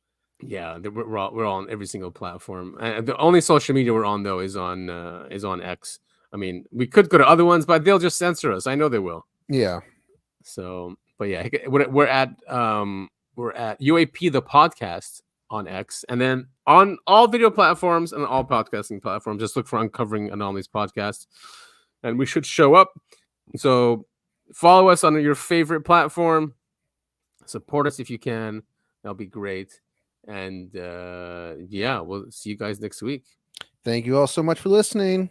[SPEAKER 2] Yeah, we're all on every single platform. And the only social media we're on though is on X. I mean, we could go to other ones, but they'll just censor us. I know they will.
[SPEAKER 1] Yeah.
[SPEAKER 2] So, but yeah, we're at UAP the podcast on X, and then on all video platforms and all podcasting platforms, just look for Uncovering Anomalies Podcast, and we should show up. So, follow us on your favorite platform. Support us if you can. That'll be great. And yeah, we'll see you guys next week.
[SPEAKER 1] Thank you all so much for listening.